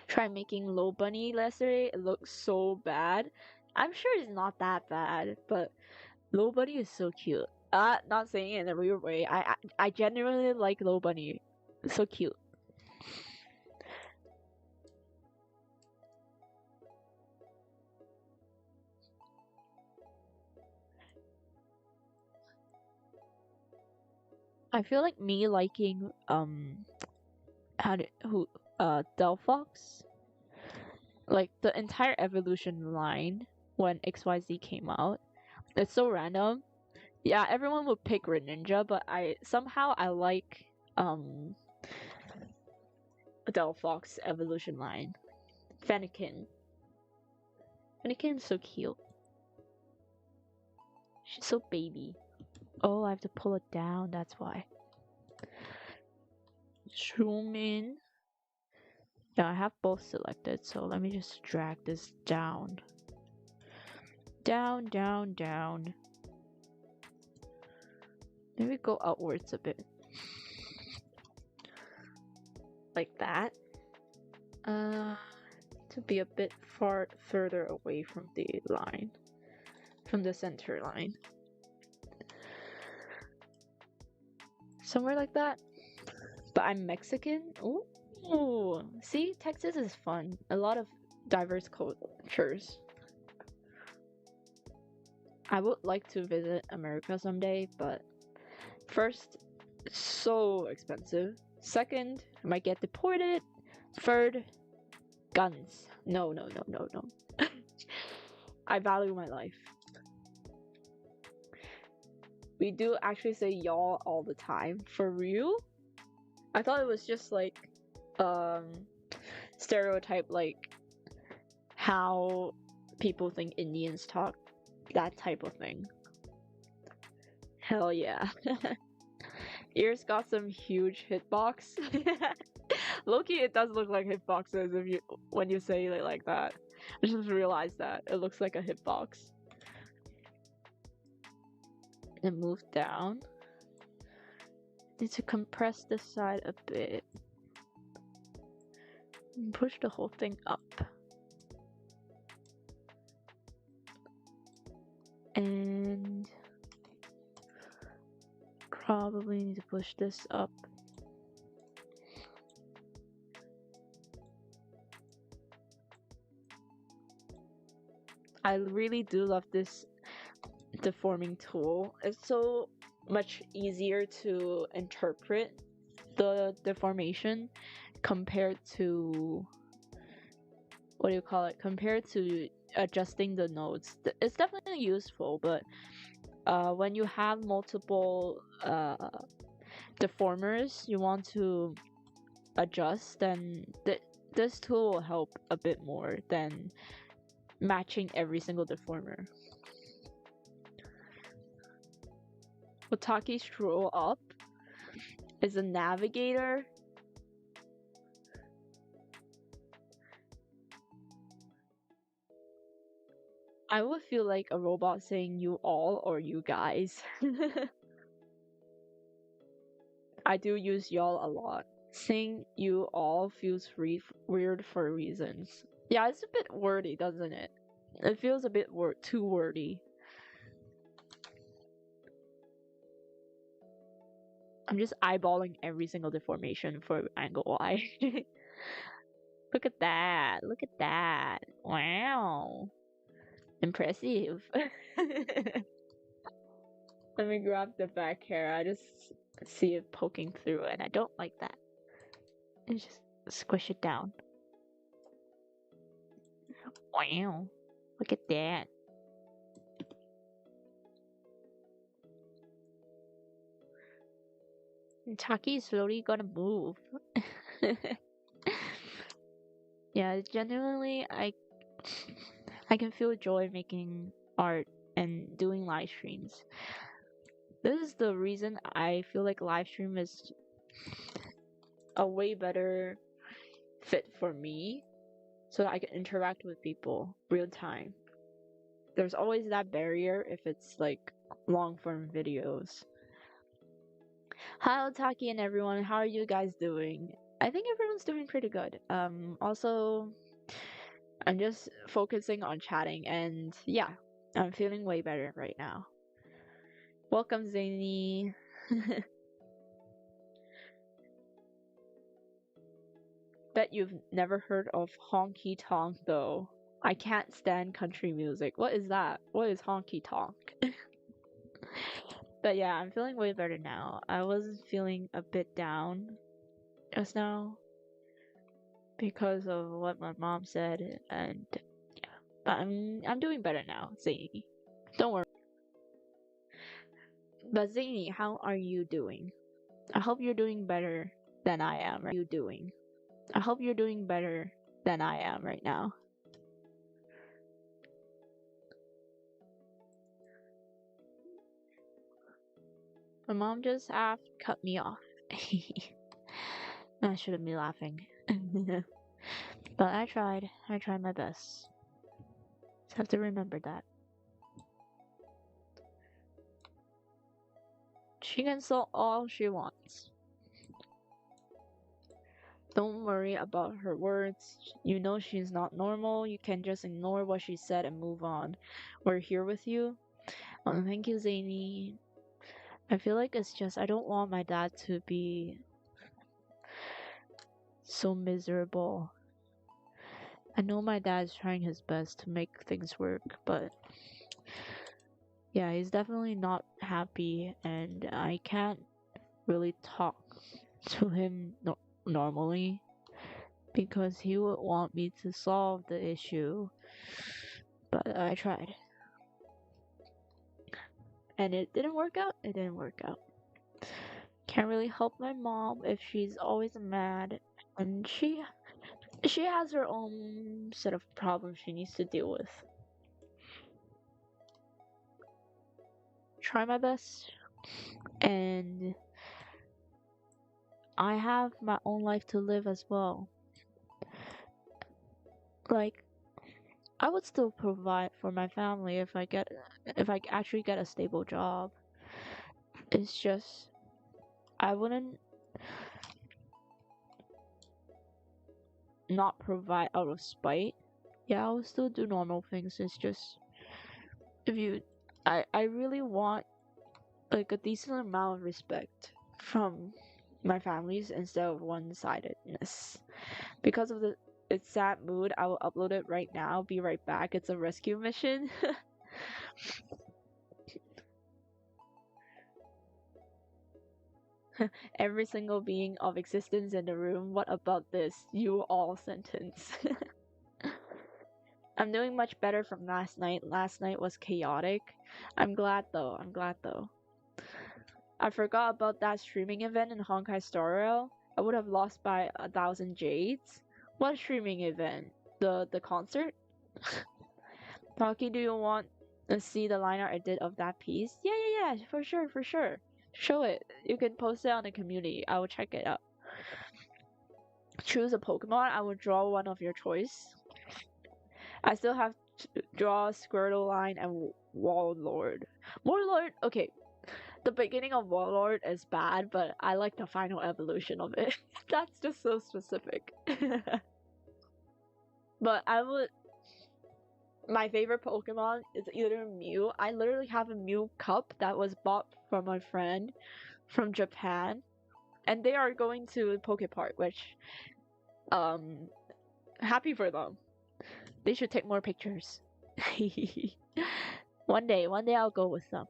Try making Low Bunny yesterday. It looks so bad. I'm sure it's not that bad, but Low Bunny is so cute. Not saying it in a weird way. I genuinely like Low Bunny. It's so cute. I feel like me liking Delphox, like the entire evolution line when XYZ came out. It's so random. Yeah, everyone would pick Greninja, but I like Delphox evolution line. Fennekin. Fennekin's so cute. She's so baby. Oh, I have to pull it down, that's why. Zoom in. Yeah, I have both selected, so let me just drag this down. Down, down, down. Maybe go outwards a bit. Like that. To be a bit further away from the line. From the center line. Somewhere like that. But I'm Mexican. Ooh. See, Texas is fun. A lot of diverse cultures. I would like to visit America someday, but first, so expensive. Second, I might get deported. Third, guns. No. I value my life. We do actually say y'all all the time. For real? I thought it was just like stereotype, like how people think Indians talk, that type of thing. Hell yeah. Ears got some huge hitbox. Low-key, it does look like hitboxes when you say it like that. I just realized that it looks like a hitbox. And move down. Need to compress this side a bit. And push the whole thing up. And probably need to push this up. I really do love this deforming tool. It's so much easier to interpret the deformation compared to compared to adjusting the nodes. It's definitely useful, but when you have multiple deformers you want to adjust, then this tool will help a bit more than matching every single deformer. OTAKI scroll up is a navigator. I would feel like a robot saying you all or you guys. I do use y'all a lot. Saying you all feels weird for reasons. Yeah, it's a bit wordy, doesn't it? It feels a bit too wordy. I'm just eyeballing every single deformation for angle Y. Look at that. Look at that. Wow. Impressive. Let me grab the back hair. I just see it poking through and I don't like that. And just squish it down. Wow. Look at that. And Taki is slowly gonna move. Yeah, genuinely, I can feel joy making art and doing live streams. This is the reason I feel like live stream is a way better fit for me, so that I can interact with people real time. There's always that barrier if it's like long form videos. Hi Otaki and everyone, how are you guys doing? I think everyone's doing pretty good. Also, I'm just focusing on chatting and yeah, I'm feeling way better right now. Welcome Zany. Bet you've never heard of honky tonk though. I can't stand country music. What is that? What is honky tonk? But yeah, I'm feeling way better now. I was feeling a bit down just now because of what my mom said, and yeah, but I'm doing better now, Zany. Don't worry. But Zany, how are you doing? I hope you're doing better than I am. You doing? I hope you're doing better than I am right now. My mom just cut me off. I shouldn't be laughing. But I tried. I tried my best. Just have to remember that. She can sell all she wants. Don't worry about her words. You know she's not normal. You can just ignore what she said and move on. We're here with you. Thank you, Zany. I feel like it's just I don't want my dad to be so miserable. I know my dad's trying his best to make things work, but yeah, he's definitely not happy, and I can't really talk to him normally because he would want me to solve the issue, but I tried. And it didn't work out. It didn't work out. Can't really help my mom if she's always mad, and she has her own set of problems she needs to deal with. Try my best, and I have my own life to live as well. Like, I would still provide for my family if I actually get a stable job. It's just I wouldn't not provide out of spite. Yeah, I will still do normal things. It's just if you I really want like a decent amount of respect from my families instead of one-sidedness. Because of the its sad mood, I will upload it right now. Be right back. It's a rescue mission. Every single being of existence in the room. What about this? You all sentence. I'm doing much better from last night. Last night was chaotic. I'm glad though. I'm glad though. I forgot about that streaming event in Honkai Star Rail. I would have lost by 1,000 jades. What streaming event? The concert? Taki, do you want to see the line art I did of that piece? Yeah, for sure, for sure. Show it. You can post it on the community. I will check it out. Choose a Pokemon. I will draw one of your choice. I still have to draw Squirtle line and Warlord. Warlord, okay. The beginning of Warlord is bad, but I like the final evolution of it. That's just so specific. But my favorite Pokemon is either Mew. I literally have a Mew cup that was bought from my friend from Japan. And they are going to Poke Park, which, happy for them. They should take more pictures. One day I'll go with them.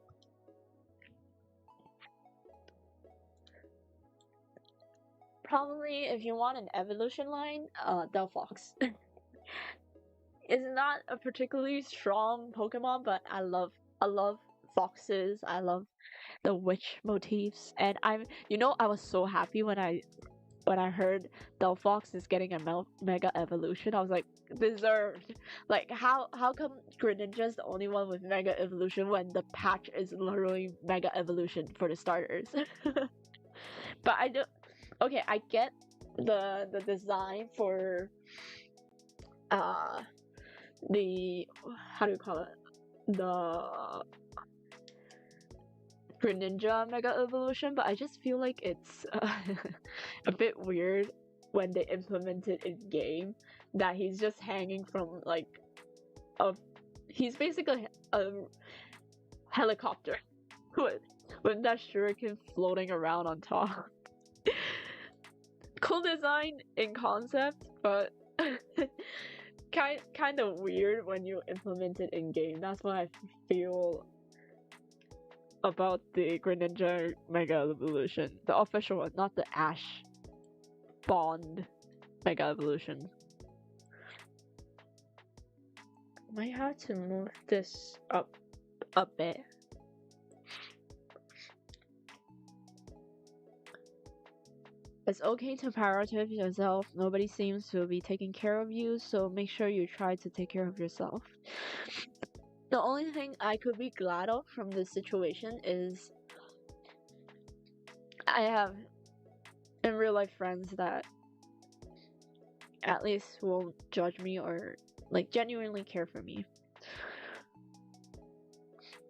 Probably if you want an evolution line, Delphox. It's not a particularly strong Pokemon, but I love foxes. I love the witch motifs, and I was so happy when I heard Delphox is getting a mega evolution. I was like, deserved. Like, how come Greninja's the only one with mega evolution when the patch is literally mega evolution for the starters? But I do. Okay, I get the design for uh the, how do you call it, the Greninja Mega Evolution, but I just feel like it's a bit weird when they implement it in game, that he's just hanging from like a he's basically a helicopter with that shuriken floating around on top. Cool design in concept, but kind of weird when you implement it in game. That's what I feel about the Greninja Mega Evolution, the official one, not the Ash Bond Mega Evolution. Might have to move this up a bit. It's okay to prioritize yourself. Nobody seems to be taking care of you, so make sure you try to take care of yourself. The only thing I could be glad of from this situation is I have in real life friends that at least won't judge me or like genuinely care for me.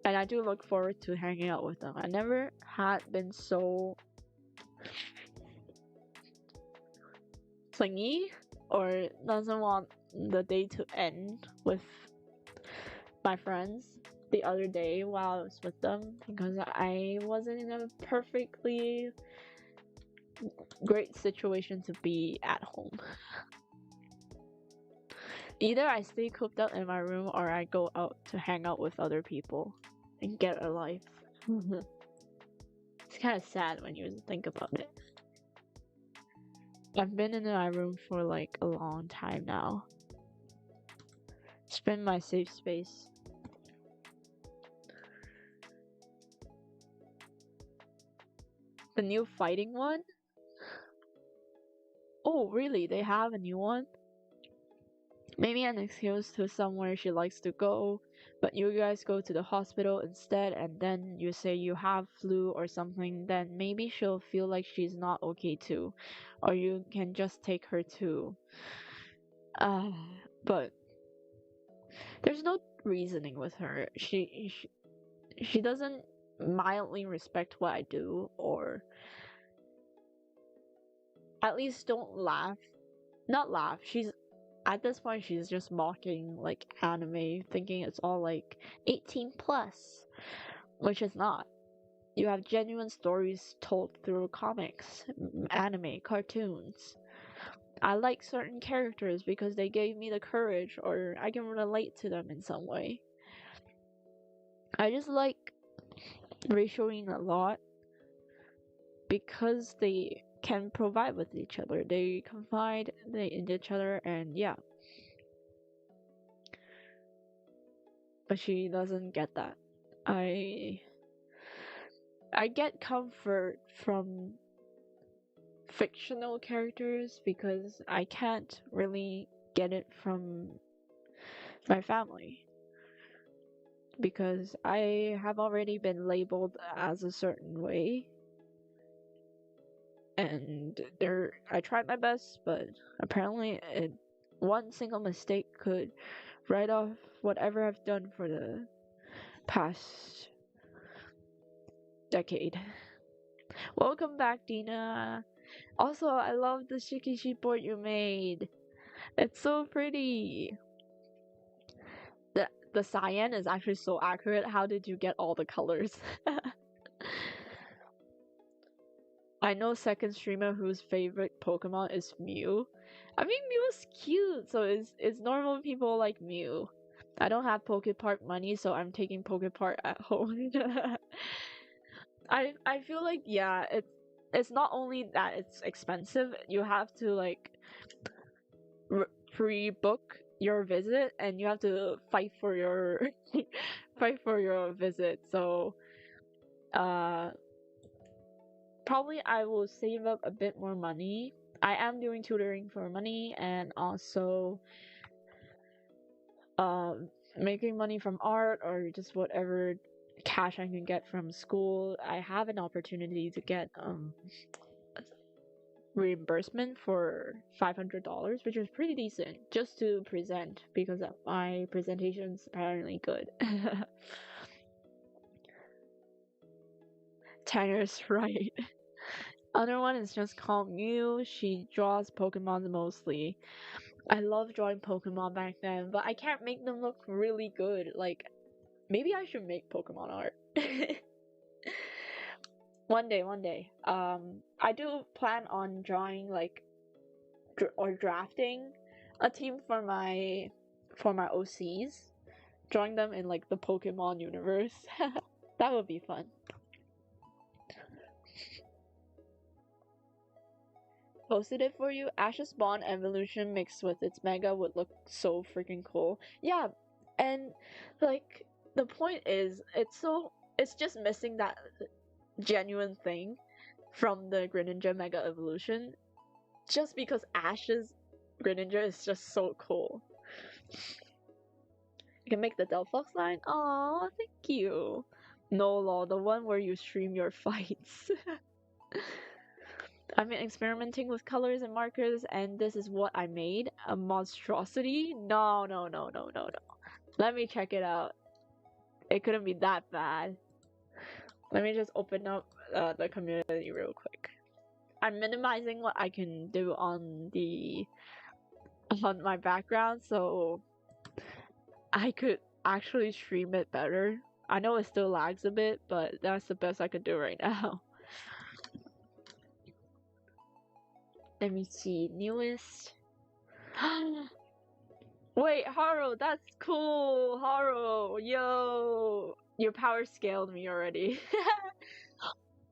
And I do look forward to hanging out with them. I never had been so clingy or doesn't want the day to end with my friends the other day while I was with them, because I wasn't in a perfectly great situation to be at home. Either I stay cooped up in my room or I go out to hang out with other people and get a life. It's kind of sad when you think about it. I've been in my room for like a long time now. It's been my safe space. The new fighting one? Oh, really? They have a new one? Maybe an excuse to somewhere she likes to go, but you guys go to the hospital instead, and then you say you have flu or something, then maybe she'll feel like she's not okay too. Or you can just take her too. But there's no reasoning with her. She doesn't mildly respect what I do, or at least don't laugh. Not laugh. She's at this point she's just mocking like anime, thinking it's all like 18 plus, which is not. You have genuine stories told through comics, anime, cartoons. I like certain characters because they gave me the courage, or I can relate to them in some way. I just like Reishoing a lot because they can provide with each other. They confide in each other, and yeah. But she doesn't get that. I get comfort from fictional characters because I can't really get it from my family. Because I have already been labeled as a certain way. And I tried my best, but apparently one single mistake could write off whatever I've done for the past decade. Welcome back, Dina. Also, I love the Shikishi board you made. It's so pretty. The cyan is actually so accurate. How did you get all the colors? I know second streamer whose favorite Pokemon is Mew. I mean, Mew is cute, so it's normal people like Mew. I don't have Pokepark money, so I'm taking Pokepark at home. I feel like, yeah, it's not only that it's expensive, you have to like pre-book your visit, and you have to fight for your fight for your visit. So probably I will save up a bit more money. I am doing tutoring for money, and also making money from art or just whatever cash I can get from school. I have an opportunity to get reimbursement for $500, which is pretty decent just to present because my presentation's apparently good. Tanner's right. Other one is just called Mew. She draws Pokemon mostly. I love drawing Pokemon back then, but I can't make them look really good. Like, maybe I should make Pokemon art. One day. I do plan on drawing like or drafting a team for my OCs, drawing them in like the Pokemon universe. That would be fun. Posted it for you. Ash's Spawn evolution mixed with its Mega would look so freaking cool. Yeah, and like the point is, it's just missing that genuine thing from the Greninja Mega evolution, just because Ash's Greninja is just so cool. You can make the Delphox line. Aw, thank you. No law, the one where you stream your fights. I've been experimenting with colors and markers, and this is what I made. A monstrosity? No. Let me check it out. It couldn't be that bad. Let me just open up the community real quick. I'm minimizing what I can do on my background, so I could actually stream it better. I know it still lags a bit, but that's the best I could do right now. Let me see. Newest. Wait, Haro, that's cool. Haro, yo. Your power scaled me already.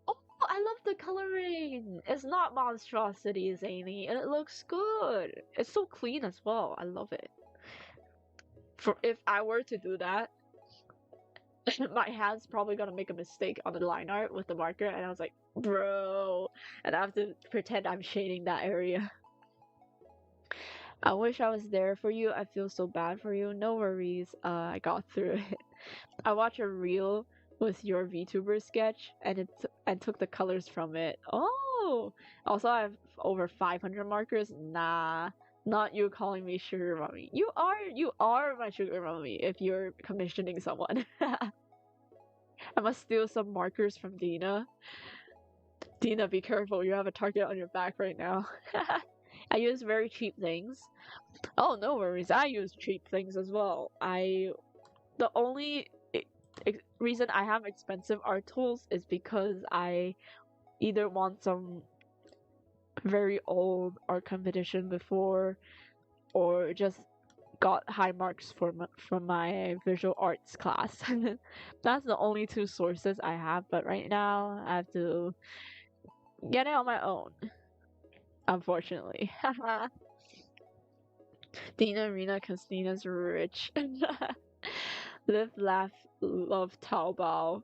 Oh, I love the coloring. It's not monstrosity, Zany, and it looks good. It's so clean as well. I love it. If I were to do that, my hand's probably gonna make a mistake on the line art with the marker, and I was like, bro, and I have to pretend I'm shading that area. I wish I was there for you. I feel so bad for you. No worries. I got through it. I watched a reel with your VTuber sketch, and took the colors from it. Oh, also I have over 500 markers. Nah, not you calling me sugar mommy. You are my sugar mommy if you're commissioning someone. I must steal some markers from Dina. Dina, be careful. You have a target on your back right now. I use very cheap things. Oh, no worries. I use cheap things as well. The only reason I have expensive art tools is because I either want some very old art competition before, or just got high marks from my visual arts class. That's the only two sources I have, but right now I have to get it on my own, unfortunately. Dina Arena, cause Dina's rich. Live, laugh, love Taobao.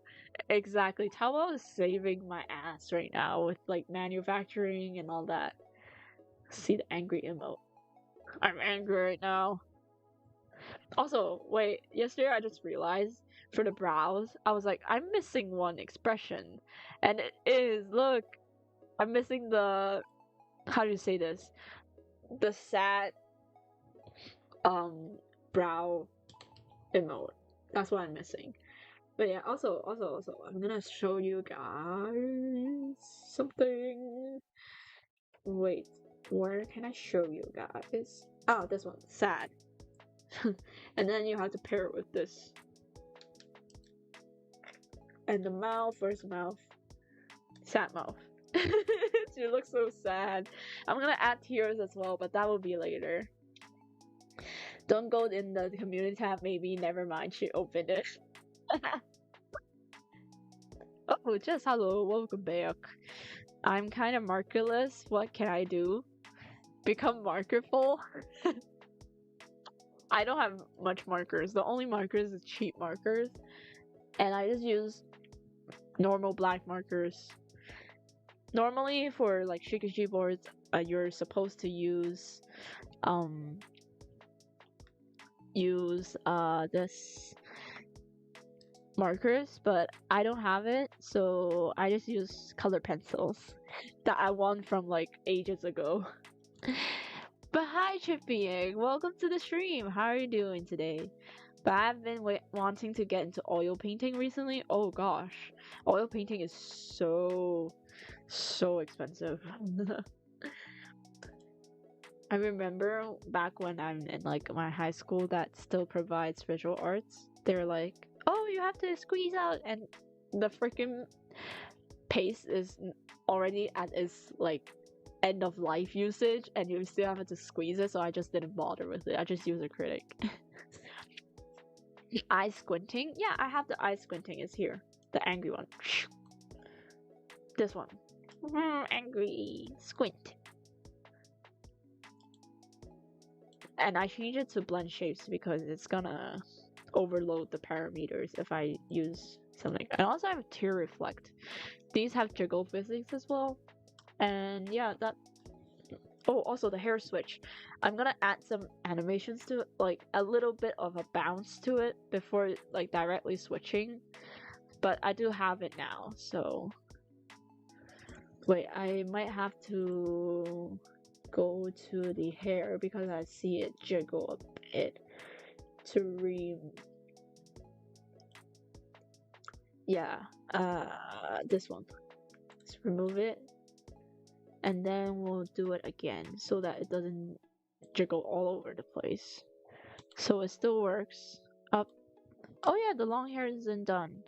Exactly. Taobao is saving my ass right now with like manufacturing and all that. See the angry emote. I'm angry right now. Also, wait, yesterday I just realized for the brows, I was like, I'm missing one expression. And it is, look, I'm missing the, how do you say this? The sad brow emote. That's what I'm missing. But yeah, also, I'm gonna show you guys something. Wait, where can I show you guys? Oh, this one, sad. And then you have to pair it with this. And the mouth, where's the mouth? Sad mouth. She looks so sad. I'm gonna add tears as well, but that will be later. Don't go in the community tab, maybe. Never mind, she opened it. Oh, Oh, just hello, welcome back. I'm kind of markerless. What can I do? Become markerful? I don't have much markers. The only markers is cheap markers, and I just use normal black markers. Normally, for like Shikashi boards, you're supposed to um use this markers, but I don't have it, so I just use color pencils that I won from like ages ago. But hi, Chippy, welcome to the stream. How are you doing today? But I've been wanting to get into oil painting recently. Oh gosh, oil painting is so expensive. I remember back when I'm in like my high school that still provides visual arts. They're like, oh, you have to squeeze out, and the freaking paste is already at its like end of life usage, and you still have to squeeze it. So I just didn't bother with it. I just use acrylic. Eye squinting, yeah, I have the eye squinting. Is here, the angry one. This one, angry squint. And I change it to blend shapes because it's gonna overload the parameters if I use something. And also I have tear reflect. These have jiggle physics as well. And yeah, that. Oh, also the hair switch. I'm gonna add some animations to it, like a little bit of a bounce to it before like directly switching. But I do have it now, so wait, I might have to go to the hair because I see it jiggle a bit to this one. Let's remove it, and then we'll do it again so that it doesn't jiggle all over the place. So it still works. Up. Oh yeah, the long hair isn't done.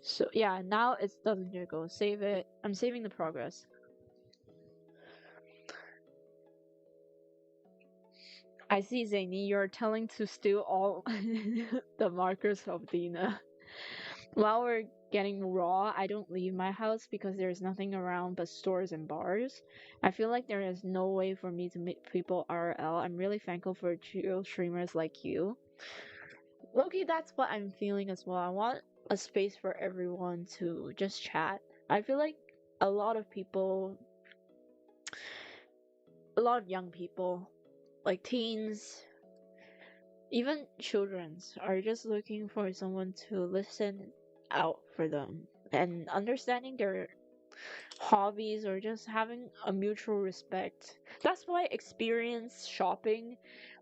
So yeah, now it doesn't jiggle. Save it. I'm saving the progress. I see, Zaini, you're telling to steal all the markers of Dina. While we're getting raw, I don't leave my house because there's nothing around but stores and bars. I feel like there is no way for me to meet people IRL. I'm really thankful for chill streamers like you. Loki, that's what I'm feeling as well. I want a space for everyone to just chat. I feel like a lot of people, a lot of young people, like teens, even childrens, are just looking for someone to listen out for them and understanding their hobbies or just having a mutual respect. That's why experience shopping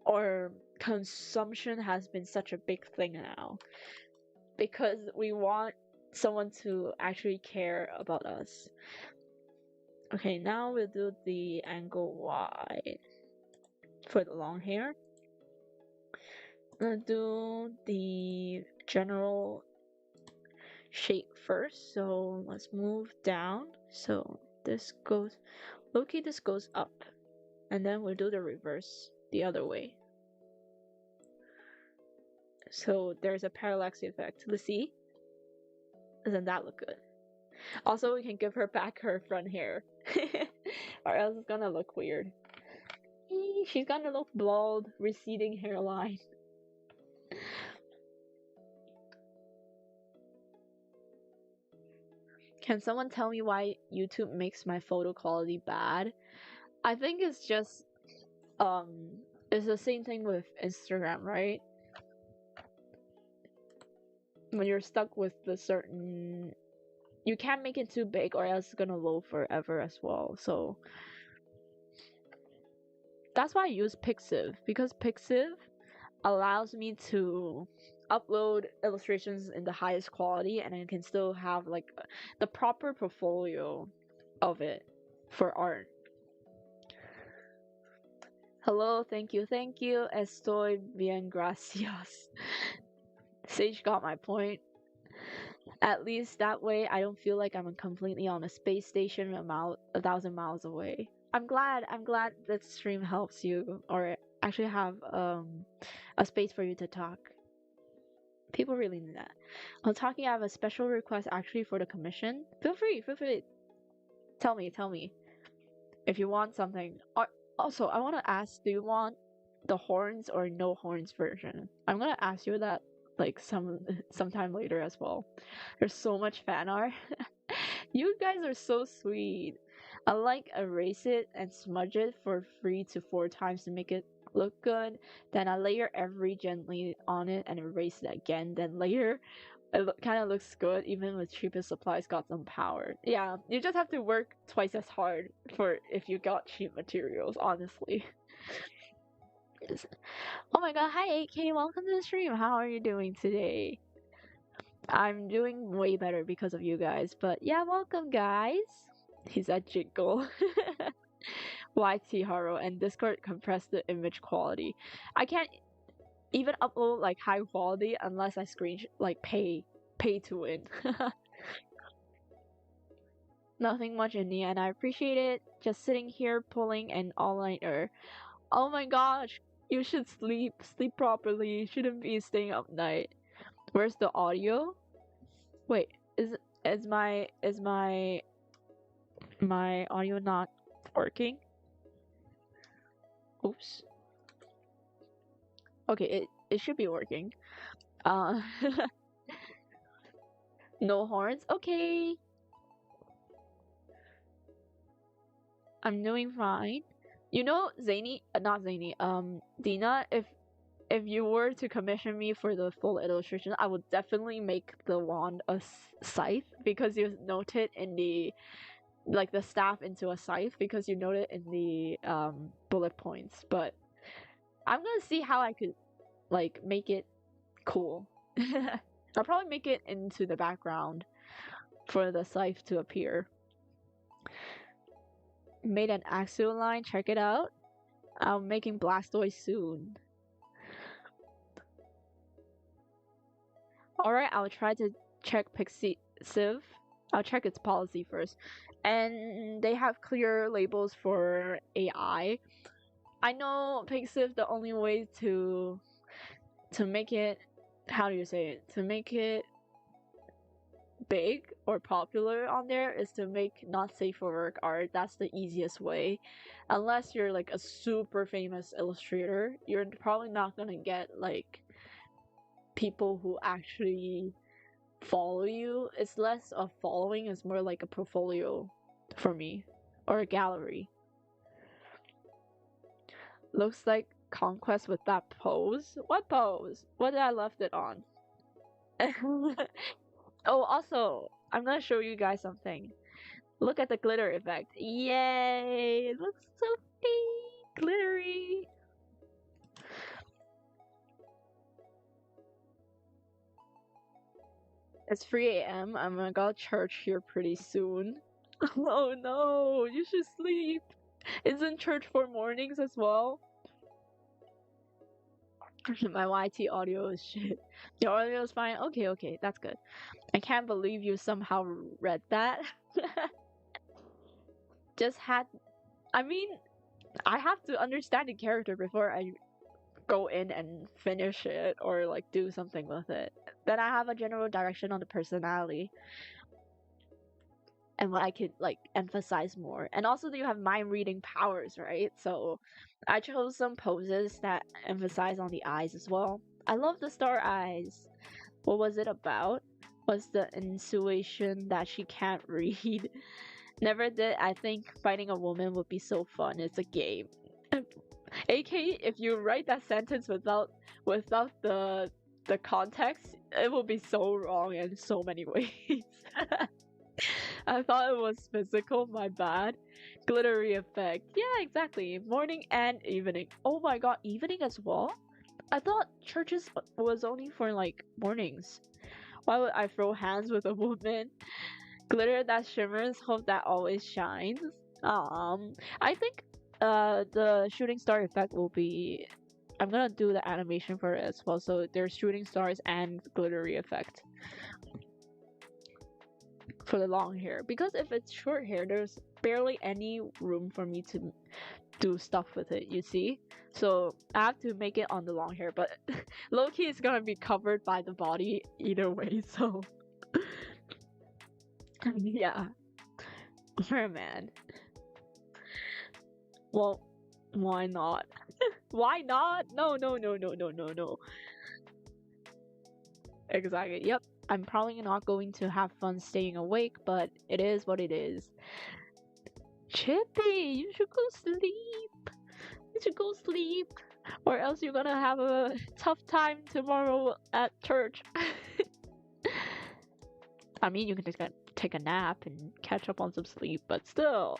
or consumption has been such a big thing now, because we want someone to actually care about us. Okay, now we'll do the angle wide for the long hair. I'm gonna do the general shape first, so let's move down. So this goes, okay, this goes up, and then we'll do the reverse the other way. So there's a parallax effect. Let's see. Doesn't that look good? Also, we can give her back her front hair, or else it's gonna look weird. She's gonna look bald, receding hairline. Can someone tell me why YouTube makes my photo quality bad? I think it's just it's the same thing with Instagram, right? When you're stuck with the certain, you can't make it too big or else it's gonna load forever as well. So that's why I use Pixiv, because Pixiv allows me to upload illustrations in the highest quality, and I can still have like the proper portfolio of it for art. Hello, thank you, estoy bien, gracias. Sage got my point. At least that way I don't feel like I'm completely on a space station 1,000 miles away. I'm glad that stream helps you, or actually have a space for you to talk. People really need that. Otaki, I have a special request actually for the commission. Feel free, feel free. Tell me. If you want something. Also, I want to ask, do you want the horns or no horns version? I'm gonna ask you that like sometime later as well. There's so much fan art. You guys are so sweet. I like erase it and smudge it for 3 to 4 times to make it look good. Then I layer every gently on it and erase it again. Then layer. It kind of looks good even with cheapest supplies got some power. Yeah, you just have to work twice as hard for if you got cheap materials, honestly. Oh my god, hi 8K, welcome to the stream. How are you doing today? I'm doing way better because of you guys, but yeah, welcome guys. He's at Jiggle. YT Haro and Discord compressed the image quality. I can't even upload like high quality unless I pay to win. Nothing much in the end. I appreciate it. Just sitting here pulling an all-nighter. Oh my gosh, you should sleep. Sleep properly. You shouldn't be staying up night. Where's the audio? Wait, is my audio not working? Oops. Okay, it should be working. No horns. Okay. I'm doing fine. You know, not Zany, Dina, if you were to commission me for the full illustration, I would definitely make the wand a scythe because you note it in the the staff into a scythe because you note it in the bullet points. But I'm gonna see how I could make it cool. I'll probably make it into the background for the scythe to appear. Made an axial line, check it out. I'm making Blastoise soon. Alright, I'll try to check Pixiv. I'll check its policy first. And they have clear labels for AI. I know Pixiv, the only way to make it, how do you say it? To make it big or popular on there is to make not safe for work art. That's the easiest way. Unless you're like a super famous illustrator, you're probably not gonna get like people who actually follow you. It's less of following, it's more like a portfolio for me, or a gallery. Looks like Conquest with that pose. What pose? What did I left it on? Oh, also, I'm gonna show you guys something. Look at the glitter effect. Yay! It looks so pink, glittery. It's 3 a.m. I'm gonna go to church here pretty soon. Oh no, you should sleep. Isn't church for mornings as well? My YT audio is shit. Your audio is fine? Okay, that's good. I can't believe you somehow read that. I mean, I have to understand the character before I go in and finish it or do something with it. Then I have a general direction on the personality and what I could emphasize more. And also you have mind reading powers, right? So I chose some poses that emphasize on the eyes as well. I love the star eyes. What was it about? Was the insinuation that she can't read. Never did. I think fighting a woman would be so fun. It's a game. AK, if you write that sentence without the context, it will be so wrong in so many ways. I thought it was physical, my bad. Glittery effect. Yeah, exactly. Morning and evening. Oh my god, evening as well? I thought churches was only for mornings. Why would I throw hands with a woman? Glitter that shimmers, hope that always shines. I think the shooting star effect will be, I'm gonna do the animation for it as well, so there's shooting stars and glittery effect. for the long hair, because if it's short hair, there's barely any room for me to do stuff with it, you see? So I have to make it on the long hair, but low-key it's gonna be covered by the body either way, so yeah. For man. Well, why not? Why not? No, no, no, no, no, no, no. Exactly. Yep. I'm probably not going to have fun staying awake, but it is what it is. Chippy, you should go sleep. You should go sleep. Or else you're gonna have a tough time tomorrow at church. I mean, you can just take a nap and catch up on some sleep, but still.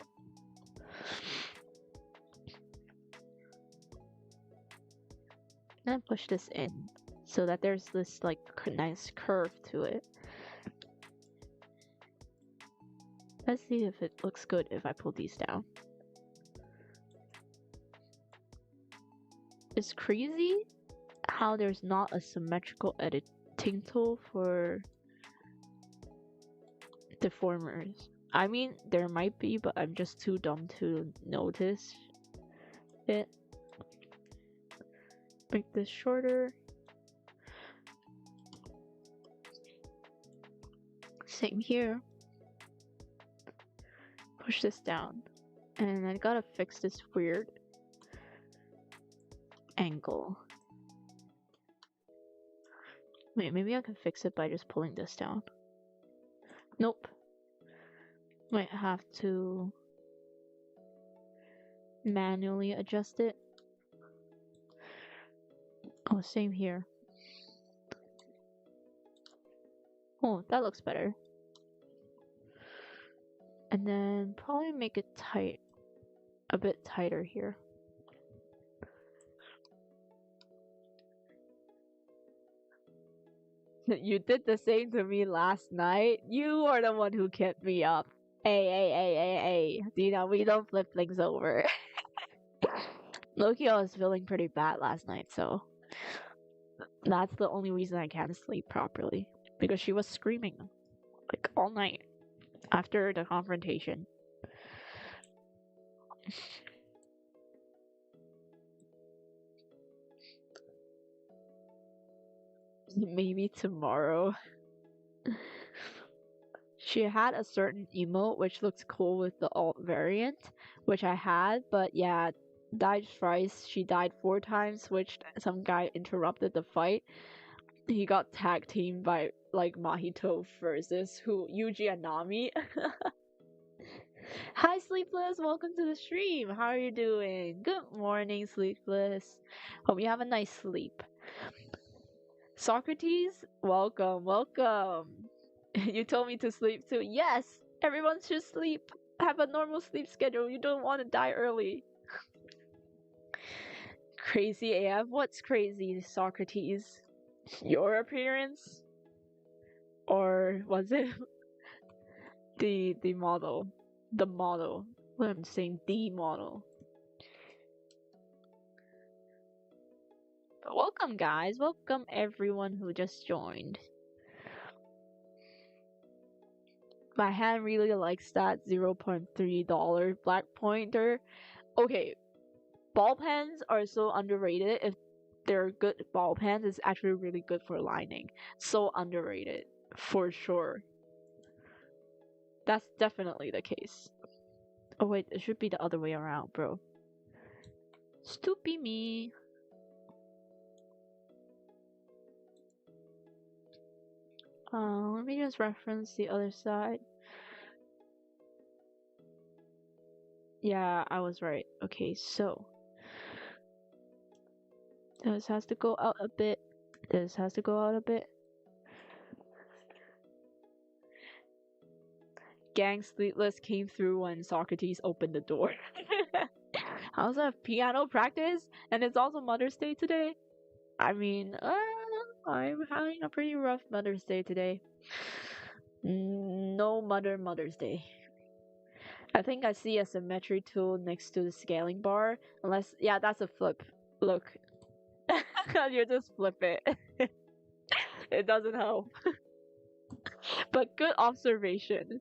And push this in so that there's this like nice curve to it. Let's see if it looks good if I pull these down. It's crazy how there's not a symmetrical editing tool for deformers. I mean, there might be, but I'm just too dumb to notice it. Make this shorter. Same here. Push this down. And I gotta fix this weird angle. Wait, maybe I can fix it by just pulling this down. Nope. Might have to manually adjust it. Oh, same here. Oh, that looks better. And then probably make it tight. A bit tighter here. You did the same to me last night. You are the one who kept me up. Hey. Dina, we don't flip things over. Loki, I was feeling pretty bad last night, so that's the only reason I can't sleep properly. Because she was screaming like all night after the confrontation. Maybe tomorrow. She had a certain emote which looks cool with the alt variant, which I had, but yeah, died thrice. She died 4 times, which some guy interrupted the fight. He got tag teamed by like Mahito versus Yuji and Nami. Hi Sleepless, welcome to the stream. How are you doing? Good morning, Sleepless. Hope you have a nice sleep. Socrates, welcome. You told me to sleep too. Yes, everyone should sleep. Have a normal sleep schedule. You don't want to die early. Crazy AF? What's crazy, Socrates? Your appearance? Or was it the model? The model. What I'm saying, the model. But welcome, guys. Welcome everyone who just joined. My hand really likes that $0.3 black pointer. Okay, ball pens are so underrated. If they're good ball pens, it's actually really good for lining. So underrated, for sure. That's definitely the case. Oh wait, it should be the other way around, bro. Stupid me. Let me just reference the other side. Yeah, I was right. Okay, so this has to go out a bit. This has to go out a bit. Gang Sleepless came through when Socrates opened the door. How's that piano practice? And it's also Mother's Day today. I mean, I'm having a pretty rough Mother's Day today. No Mother's Day. I think I see a symmetry tool next to the scaling bar. Unless, yeah, that's a flip. Look. You just flip it. It doesn't help. But good observation.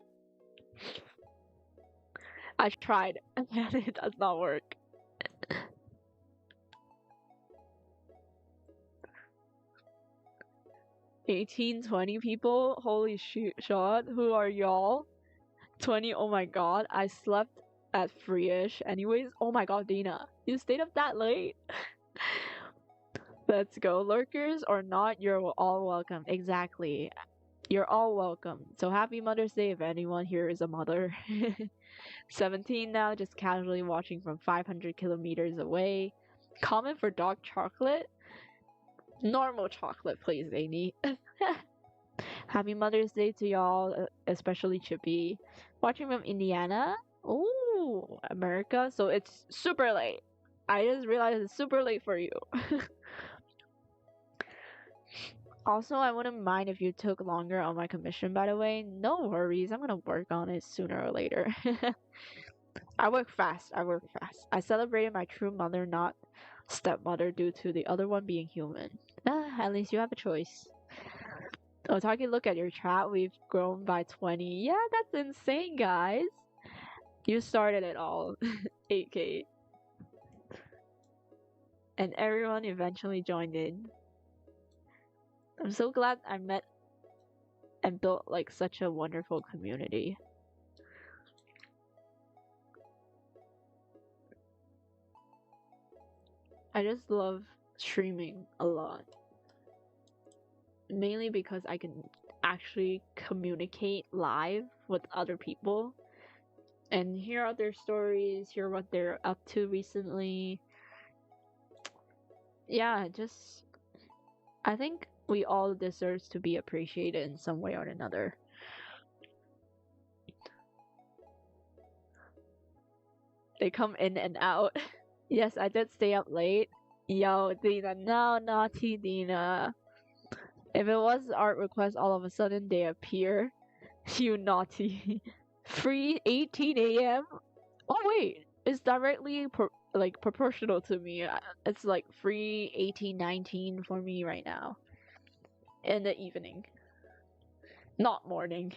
I tried and it does not work. 18, 20 people? Holy shoot, shot. Who are y'all? 20, oh my god. I slept at 3ish. Anyways, oh my god, Dina. You stayed up that late? Let's go. Lurkers or not, you're all welcome. Exactly. You're all welcome. So happy Mother's Day if anyone here is a mother. 17 now, just casually watching from 500 kilometers away. Comment for dark chocolate? Normal chocolate, please, Amy. Happy Mother's Day to y'all, especially Chippy. Watching from Indiana. Ooh, America. So it's super late. I just realized it's super late for you. Also, I wouldn't mind if you took longer on my commission, by the way. No worries. I'm gonna work on it sooner or later. I work fast. I work fast. I celebrated my true mother, not stepmother, due to the other one being human. At least you have a choice. Otaki, look at your chat. We've grown by 20. Yeah, that's insane, guys. You started it all. 8K. And everyone eventually joined in. I'm so glad I met and built like such a wonderful community. I just love streaming a lot. Mainly because I can actually communicate live with other people and hear their stories, hear what they're up to recently. Yeah, just I think we all deserve to be appreciated in some way or another. They come in and out. Yes, I did stay up late. Yo, Dina, no, naughty Dina. If it was art request, all of a sudden they appear. You naughty. Free 18 a.m. Oh wait, it's directly proportional to me. It's like free 18, 19 for me right now. In the evening. Not morning.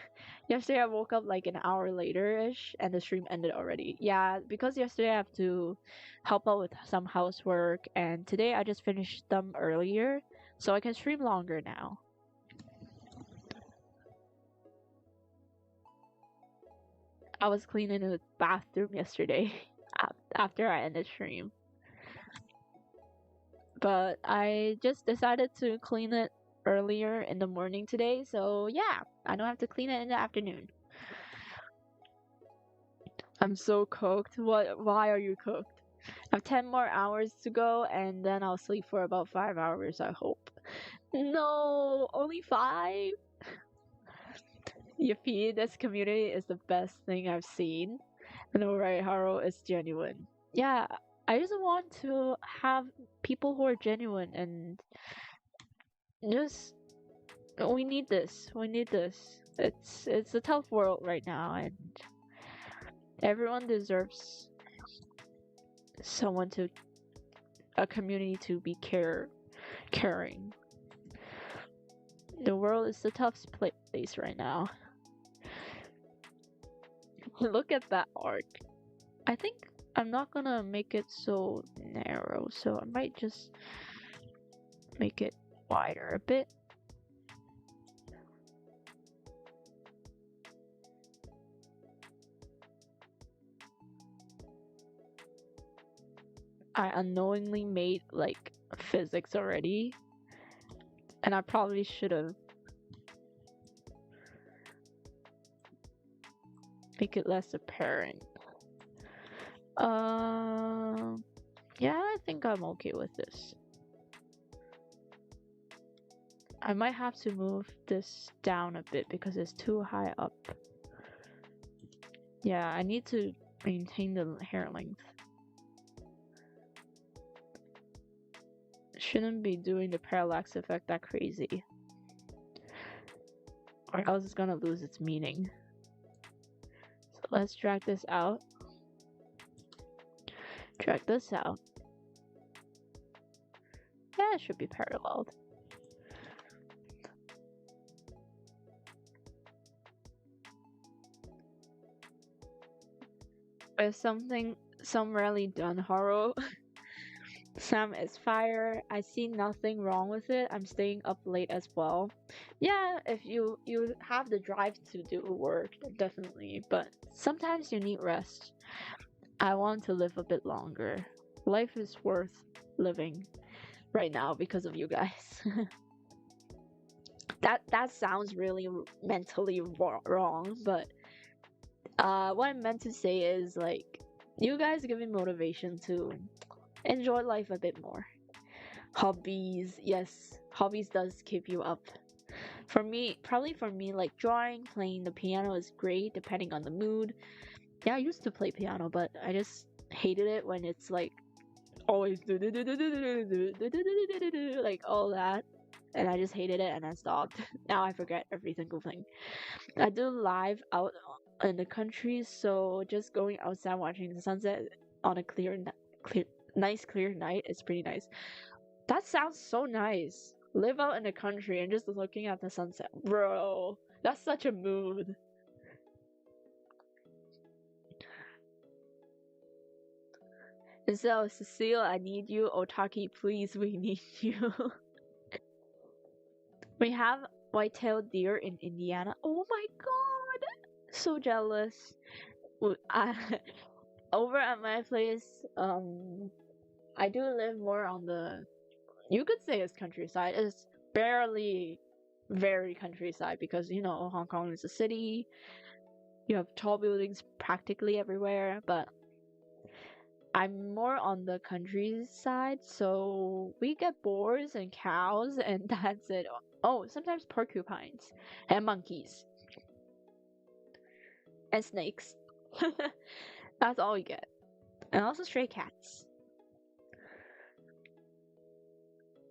Yesterday I woke up like an hour later-ish and the stream ended already. Yeah, because yesterday I have to help out with some housework and today I just finished them earlier so I can stream longer now. I was cleaning the bathroom yesterday after I ended stream. But I just decided to clean it earlier in the morning today, so yeah, I don't have to clean it in the afternoon. I'm so cooked. Why are you cooked? I have 10 more hours to go and then I'll sleep for about 5 hours, I hope. No, only 5? Yippee, this community is the best thing I've seen. I know, right, Haro? It's genuine. Yeah, I just want to have people who are genuine and just we need this. We need this. It's a tough world right now and everyone deserves someone to a community to be caring. The world is the toughest place right now. Look at that arc. I think I'm not gonna make it so narrow, so I might just make it wider a bit. I unknowingly made like physics already, and I probably should have make it less apparent. Yeah, I think I'm okay with this. I might have to move this down a bit because it's too high up. Yeah, I need to maintain the hair length. Shouldn't be doing the parallax effect that crazy, or else it's gonna lose its meaning. So let's drag this out. Drag this out. Yeah, it should be paralleled. If some rarely done horror, Sam is fire. I see nothing wrong with it. I'm staying up late as well. Yeah, if you have the drive to do work, then definitely. But sometimes you need rest. I want to live a bit longer. Life is worth living right now because of you guys. That sounds really mentally wrong, but what I meant to say is like you guys give me motivation to enjoy life a bit more. Hobbies, yes, hobbies does keep you up. For me, probably for me, like drawing, playing the piano is great depending on the mood. Yeah, I used to play piano, but I just hated it when it's like always like all that. And I just hated it and I stopped. Now I forget every single thing. I do live out in the country, so just going outside watching the sunset on a nice clear night is pretty nice. That sounds so nice. Live out in the country and just looking at the sunset. Bro, that's such a mood. So, Cecile, I need you. Otaki, please, we need you. We have white-tailed deer in Indiana. Oh my god! So jealous. Over at my place, I do live more on the, you could say it's countryside. It's barely very countryside because, you know, Hong Kong is a city. You have tall buildings practically everywhere, but I'm more on the countryside, so we get boars and cows, and that's it. Oh, sometimes porcupines and monkeys and snakes. That's all we get. And also stray cats.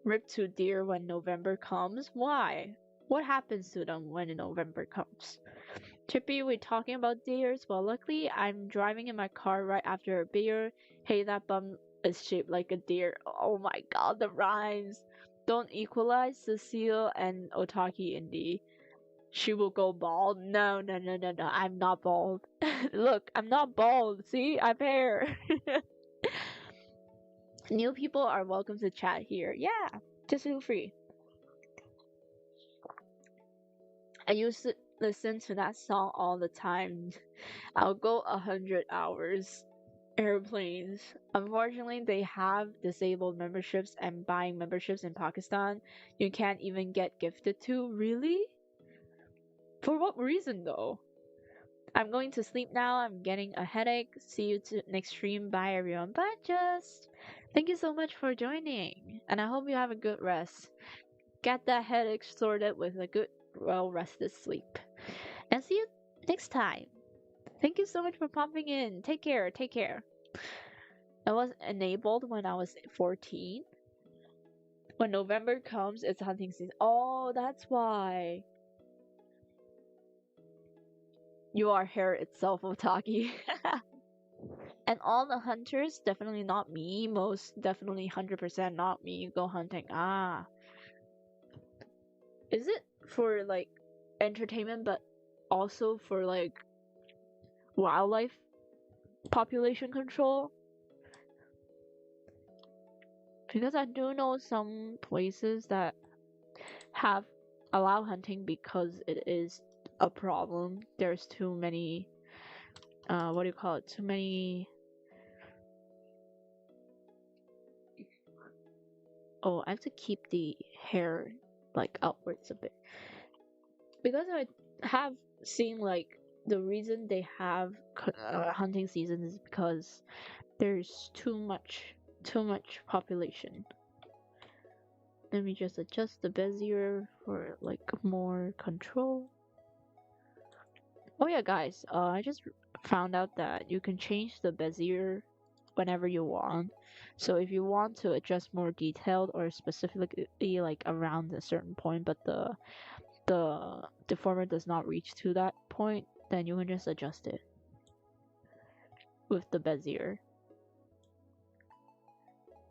Rip to deer when November comes. Why? What happens to them when November comes? Chippy, we're talking about deers. Well, luckily, I'm driving in my car right after a beer. Hey, that bum is shaped like a deer. Oh my god, the rhymes. Don't equalize Cecile and Otaki Indie. She will go bald. No, no, no, no, no. I'm not bald. Look, I'm not bald. See, I have hair. New people are welcome to chat here. Yeah, just feel free. I used to listen to that song all the time. I'll go 100 hours. Airplanes. Unfortunately, they have disabled memberships, and buying memberships in Pakistan, you can't even get gifted to. Really? For what reason, though? I'm going to sleep now. I'm getting a headache. See you next stream. Bye, everyone. Bye, Just. Thank you so much for joining, and I hope you have a good rest. Get that headache sorted with a good, well-rested sleep. And see you next time. Thank you so much for popping in. Take care. Take care. I was enabled when I was 14. When November comes, it's hunting season. Oh, that's why. You are hair itself, Otaki. And all the hunters, definitely not me. Most definitely 100% not me. Go hunting. Ah. Is it for like entertainment, but also for like wildlife population control? Because I do know some places that have allow hunting because it is a problem. There's too many what do you call it? Too many. Oh, I have to keep the hair like upwards a bit. Because I have seen like the reason they have hunting season is because there's too much population. Let me just adjust the bezier for like more control. Oh yeah, guys, I just found out that you can change the bezier whenever you want. So if you want to adjust more detailed or specifically like around a certain point, but the deformer does not reach to that point, then you can just adjust it with the bezier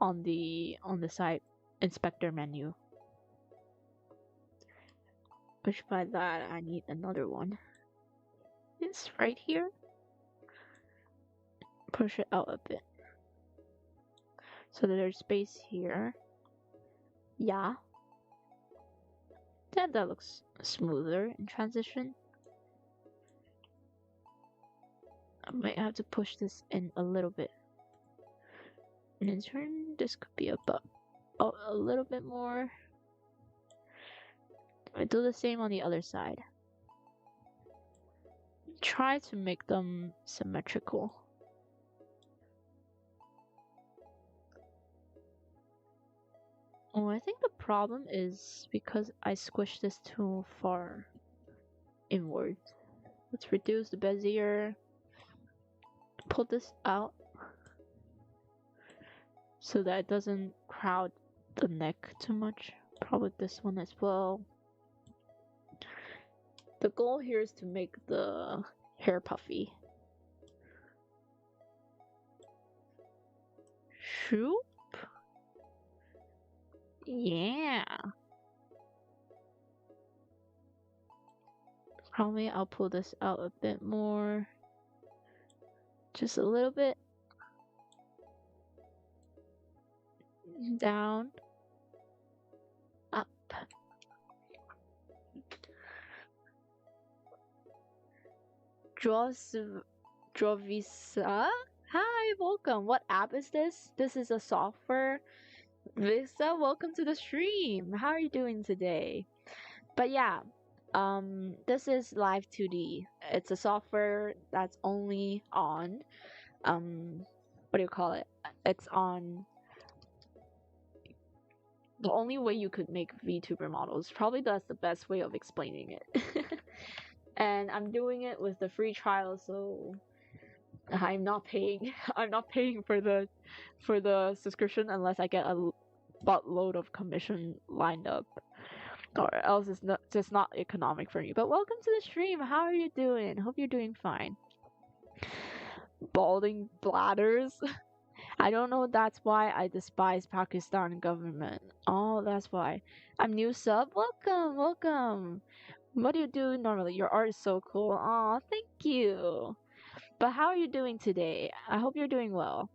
on the side inspector menu. Which by that I need another one. It's right here. push it out a bit so that there's space here. Yeah. Then that looks smoother in transition. I might have to push this in a little bit. And in turn, this could be about a little bit more. I do the same on the other side. Try to make them symmetrical. Oh, I think the problem is because I squished this too far inward. Let's reduce the bezier. Pull this out so that it doesn't crowd the neck too much. Probably this one as well. The goal here is to make the hair puffy. Shoop. Yeah. Probably I'll pull this out a bit more. Just a little bit. Down. Up. Drovisa? Hi, welcome. What app is this? This is a software. Vista, welcome to the stream. How are you doing today? But yeah, this is Live 2D. It's a software that's only on, what do you call it? It's on. The only way you could make VTuber models. Probably that's the best way of explaining it. And I'm doing it with the free trial, so I'm not paying. I'm not paying for the subscription unless I get a buttload of commission lined up, or else it's just not economic for me. But welcome to the stream. How are you doing? Hope you're doing fine. Balding bladders. I don't know. That's why I despise Pakistan government. Oh, that's why. I'm new sub. Welcome, welcome. What do you do normally? Your art is so cool. Oh, thank you. But how are you doing today? I hope you're doing well.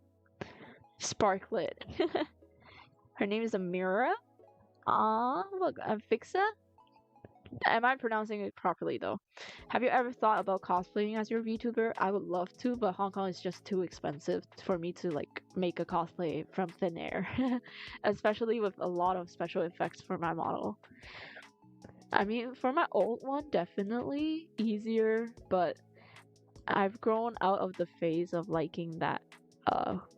Sparklet. Her name is Amira. Aw, look, I'm Fixa. Am I pronouncing it properly though? Have you ever thought about cosplaying as your VTuber? I would love to, but Hong Kong is just too expensive for me to like make a cosplay from thin air. Especially with a lot of special effects for my model. I mean, for my old one, definitely easier, but I've grown out of the phase of liking that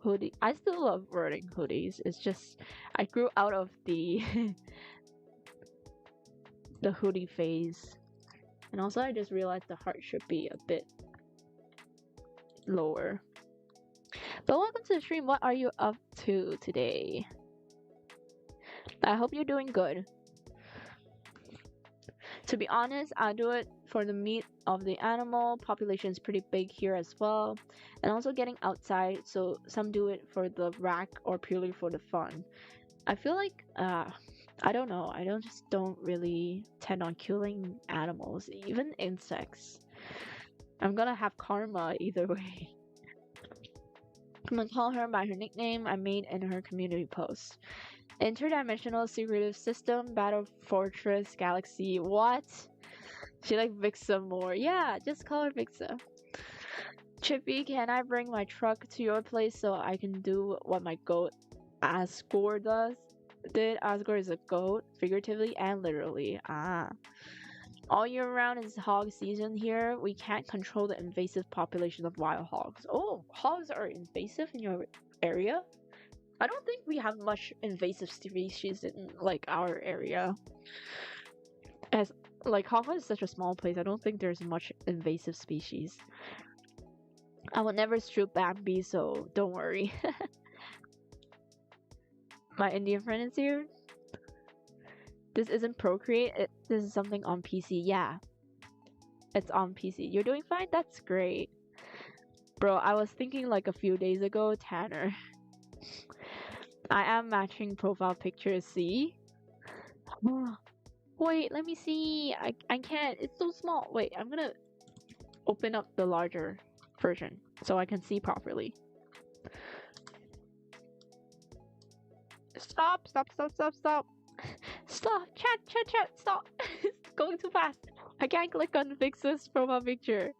hoodie. I still love wearing hoodies. It's just I grew out of the the hoodie phase. And also I just realized the heart should be a bit lower. But welcome to the stream. What are you up to today? I hope you're doing good. To be honest, I do it for the meat of the animal. Population is pretty big here as well. And also getting outside, so some do it for the rack or purely for the fun. I feel like, I don't know, I don't really tend on killing animals, even insects. I'm gonna have karma either way. I'm gonna call her by her nickname I made in her community post. Interdimensional secretive system, battle fortress, galaxy. What? She like Vixa more. Yeah, just call her Vixa. Chippy, can I bring my truck to your place so I can do what my goat Asgore did? Asgore is a goat, figuratively and literally. Ah. All year round is hog season here. We can't control the invasive population of wild hogs. Oh, hogs are invasive in your area? I don't think we have much invasive species in like our area. As like Hong Kong is such a small place, I don't think there's much invasive species. I will never shoot Bambi, so don't worry. My Indian friend is here. This isn't Procreate. This is something on PC. Yeah, it's on PC. You're doing fine. That's great, bro. I was thinking like a few days ago, Tanner. I am matching profile pictures, see? Wait, let me see. I can't. It's so small. Wait, I'm gonna open up the larger version so I can see properly. Stop, stop, stop, stop, stop. Stop, chat, stop. It's going too fast. I can't click on Vix's profile picture.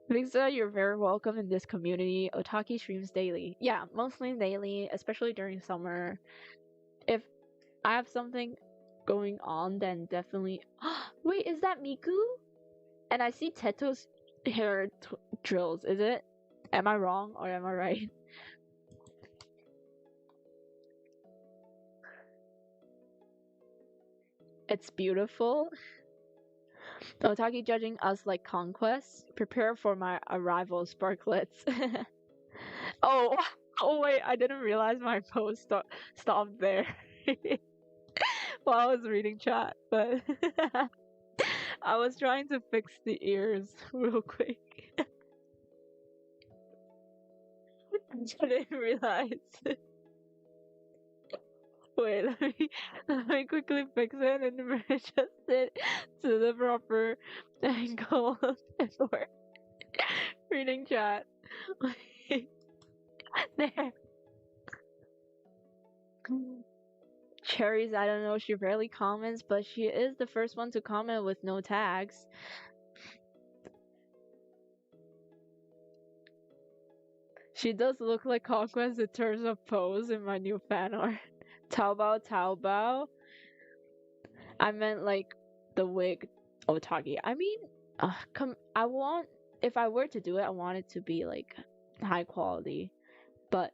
Vixa, you're very welcome in this community. Otaki streams daily. Yeah, mostly daily, especially during summer. If I have something going on, then definitely. Wait, is that Miku? And I see Teto's hair drills. Is it? Am I wrong or am I right? It's beautiful. Otaki judging us like conquests. Prepare for my arrival, Sparklets. Oh, oh wait, I didn't realize my post stopped there while I was reading chat, but I was trying to fix the ears real quick. I didn't realize. Wait, let me quickly fix it and adjust it to the proper angle before reading chat. There. Cherries, I don't know, she rarely comments, but she is the first one to comment with no tags. She does look like Conquest in terms of pose in my new fan art. Taobao. I meant like the wig Otaki. I mean, if I were to do it, I want it to be like high quality. But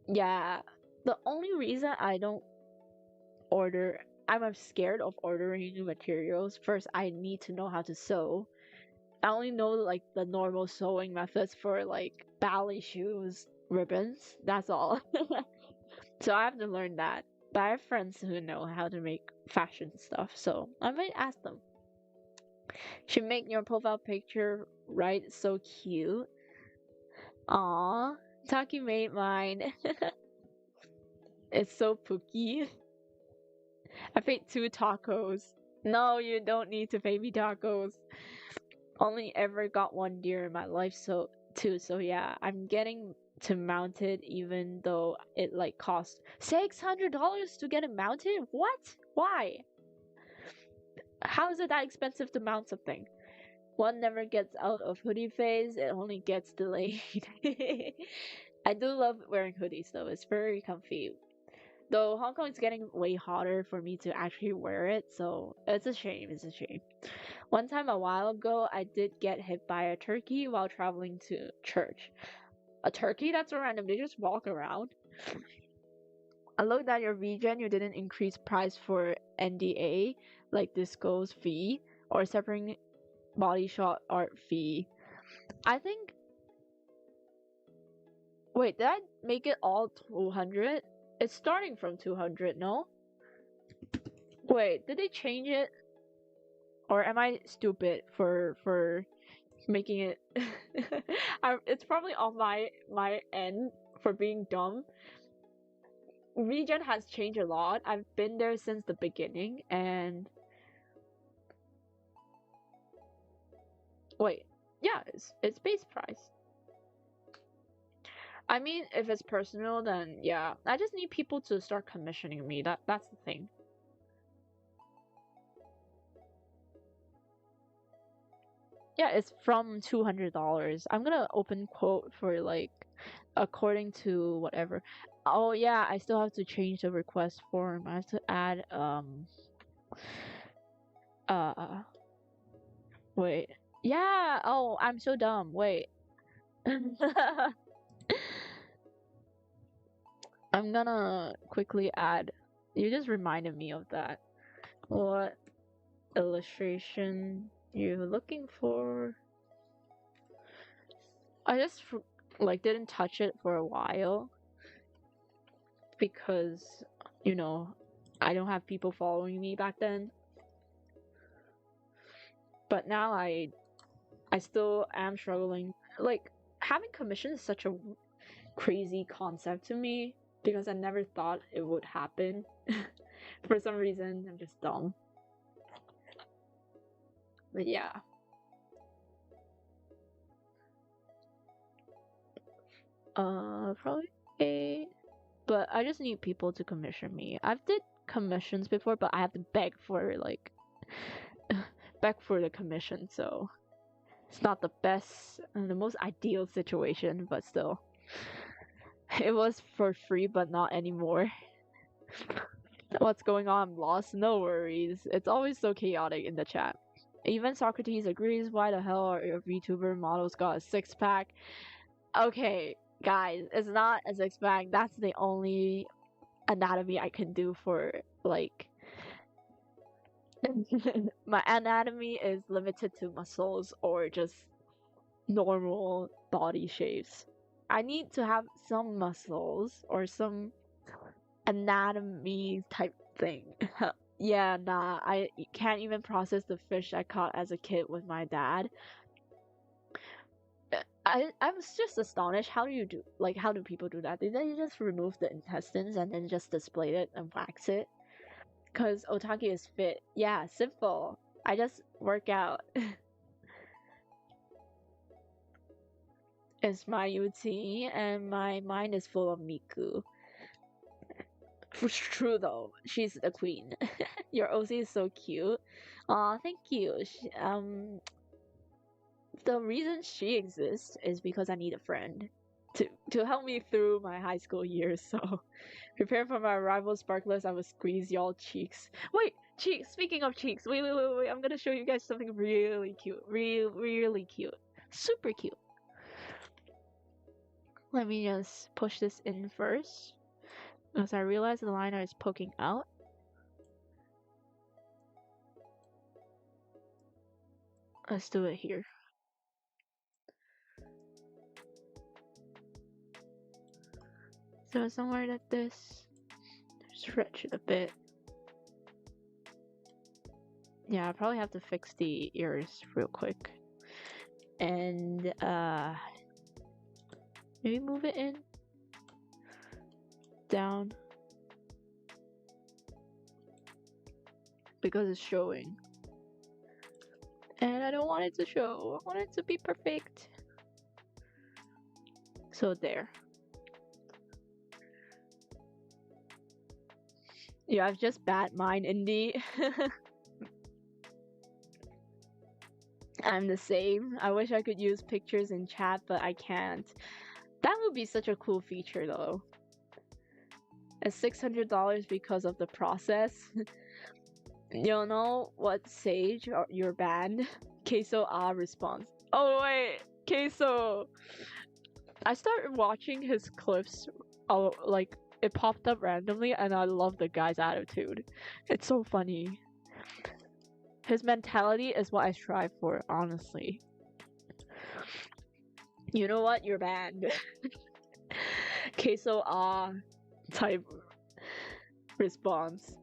yeah, the only reason I don't I'm scared of ordering new materials. First, I need to know how to sew. I only know like the normal sewing methods for like ballet shoes, ribbons. That's all. So I have to learn that. But I have friends who know how to make fashion stuff, so I might ask them. Should make your profile picture right so cute. Aw, Taki made mine. It's so pooky. I paid 2 tacos. No, you don't need to pay me tacos. Only ever got one deer in my life, so yeah, I'm getting to mount it even though it like cost $600 to get it mounted. What? Why? How is it that expensive to mount something? One never gets out of hoodie phase, it only gets delayed. I do love wearing hoodies though, it's very comfy. Though Hong Kong is getting way hotter for me to actually wear it, so it's a shame. One time a while ago, I did get hit by a turkey while traveling to church. A turkey? That's so random. They just walk around. I looked at your Vgen, you didn't increase price for NDA, like Disco's fee, or separating body shot art fee. I think. Wait, did I make it all 200? It's starting from 200, no? Wait, did they change it? Or am I stupid for making it? It's probably on my end for being dumb. Regen has changed a lot. I've been there since the beginning, and wait, yeah, it's base price. I mean, if it's personal, then yeah. I just need people to start commissioning me. That's the thing. Yeah, it's from $200. I'm gonna open quote for like according to whatever. Oh yeah, I still have to change the request form. I have to add uh wait. Yeah, oh, I'm so dumb. Wait. I'm gonna quickly add. You just reminded me of that. What illustration you looking for? I just like didn't touch it for a while because you know I don't have people following me back then. But now I still am struggling. Like having commission is such a crazy concept to me because I never thought it would happen. For some reason, I'm just dumb. But yeah. Probably but I just need people to commission me. I've did commissions before, but I have to beg for like beg for the commission, so it's not the best and the most ideal situation, but still. It was for free, but not anymore. What's going on? I'm lost. No worries. It's always so chaotic in the chat. Even Socrates agrees. Why the hell are your VTuber models got a six pack? Okay, guys, it's not a six pack. That's the only anatomy I can do for like. My anatomy is limited to muscles or just normal body shapes. I need to have some muscles or some anatomy type thing. Yeah, nah, I can't even process the fish I caught as a kid with my dad. I was just astonished. How do people do that? Did they just remove the intestines and then just display it and wax it? Cause Otaki is fit. Yeah, simple. I just work out. It's my UT and my mind is full of Miku. It's true though, she's the queen. Your OC is so cute. Aw, thank you. The reason she exists is because I need a friend to help me through my high school years. So, prepare for my arrival, Sparklets. I will squeeze y'all cheeks. Wait, cheeks. Speaking of cheeks, wait. I'm gonna show you guys something really cute, really cute, super cute. Let me just push this in first, because I realize the liner is poking out. Let's do it here. So somewhere like this, stretch it a bit. Yeah, I probably have to fix the ears real quick. And maybe move it in, down, because it's showing. And I don't want it to show. I want it to be perfect. So there. You have just bad mind, Indy. I'm the same. I wish I could use pictures in chat, but I can't. That would be such a cool feature though. It's $600 because of the process. You know what, Sage, your band? Queso response. Oh wait, Queso. I started watching his clips. Like it popped up randomly, and I love the guy's attitude. It's so funny. His mentality is what I strive for, honestly. You know what? You're banned. Queso type response.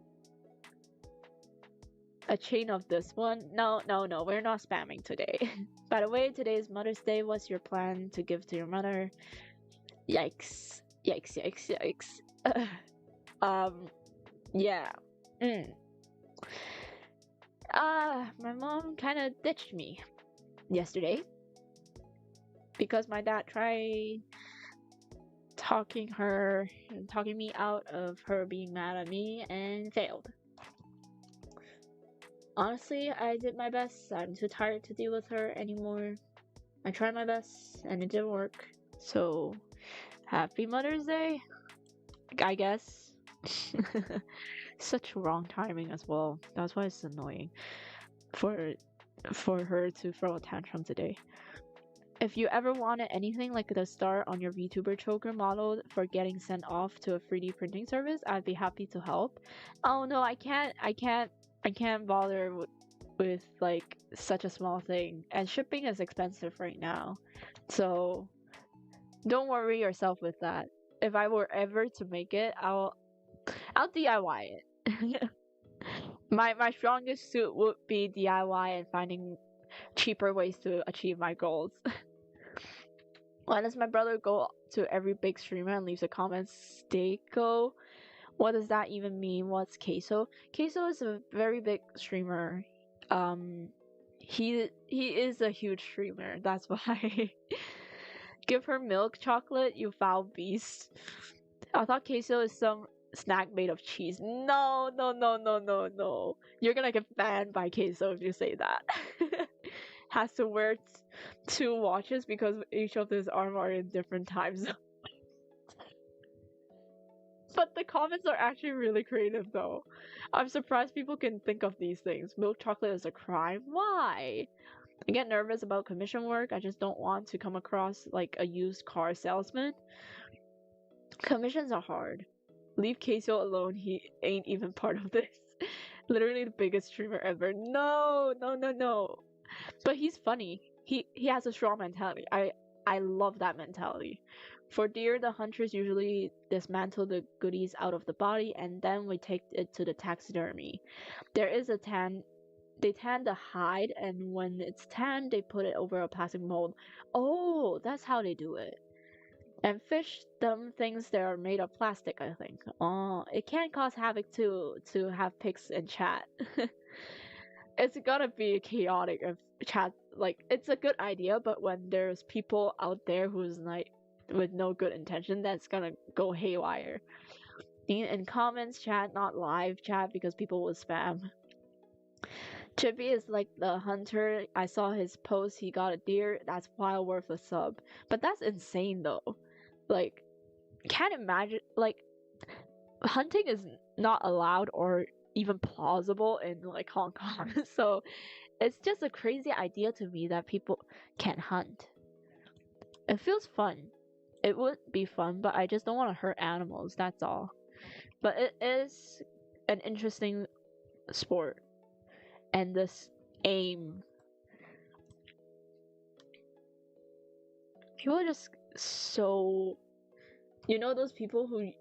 A chain of this one? No, we're not spamming today. By the way, today is Mother's Day. What's your plan to give to your mother? Yikes. Yeah. My mom kind of ditched me yesterday because my dad tried talking me out of her being mad at me and failed. Honestly, I did my best. I'm too tired to deal with her anymore. I tried my best and it didn't work. So, happy Mother's Day, I guess. Such wrong timing as well. That's why it's annoying for her to throw a tantrum today. If you ever wanted anything like the star on your VTuber choker model for getting sent off to a 3D printing service, I'd be happy to help. Oh no, I can't bother with like such a small thing, and shipping is expensive right now. So don't worry yourself with that. If I were ever to make it, I'll DIY it. My strongest suit would be DIY and finding cheaper ways to achieve my goals. Why does my brother go to every big streamer and leaves a comment? Steako? What does that even mean? What's Queso? Queso is a very big streamer. He is a huge streamer. That's why. Give her milk chocolate, you foul beast. I thought queso is some snack made of cheese. No, no, no, no, no, no. You're gonna get banned by queso if you say that. Has to wear two watches because each of his arm are in different time zones. But the comments are actually really creative though. I'm surprised people can think of these things. Milk chocolate is a crime. Why? I get nervous about commission work. I just don't want to come across like a used car salesman. Commissions are hard. Leave Casio alone. He ain't even part of this. Literally the biggest streamer ever. No, no, no, no. But he's funny. He has a strong mentality. I love that mentality. For deer, the hunters usually dismantle the goodies out of the body and then we take it to the taxidermy. There is a tan. They tan the hide, and when it's tanned, they put it over a plastic mold. Oh, that's how they do it. And fish, them things that are made of plastic, I think. Oh, it can cause havoc to have pigs in chat. It's gotta be chaotic if chat like it's a good idea, but when there's people out there who's like with no good intention, that's gonna go haywire. In comments chat, not live chat because people will spam. Chippy is like the hunter. I saw his post. He got a deer. That's wild worth a sub. But that's insane though. Like, can't imagine. Like, hunting is not allowed or even plausible in like Hong Kong. So it's just a crazy idea to me that people can't hunt. It feels fun. It would be fun, but I just don't want to hurt animals. That's all. But it is an interesting sport. And this aim. People are just so. You know those people who.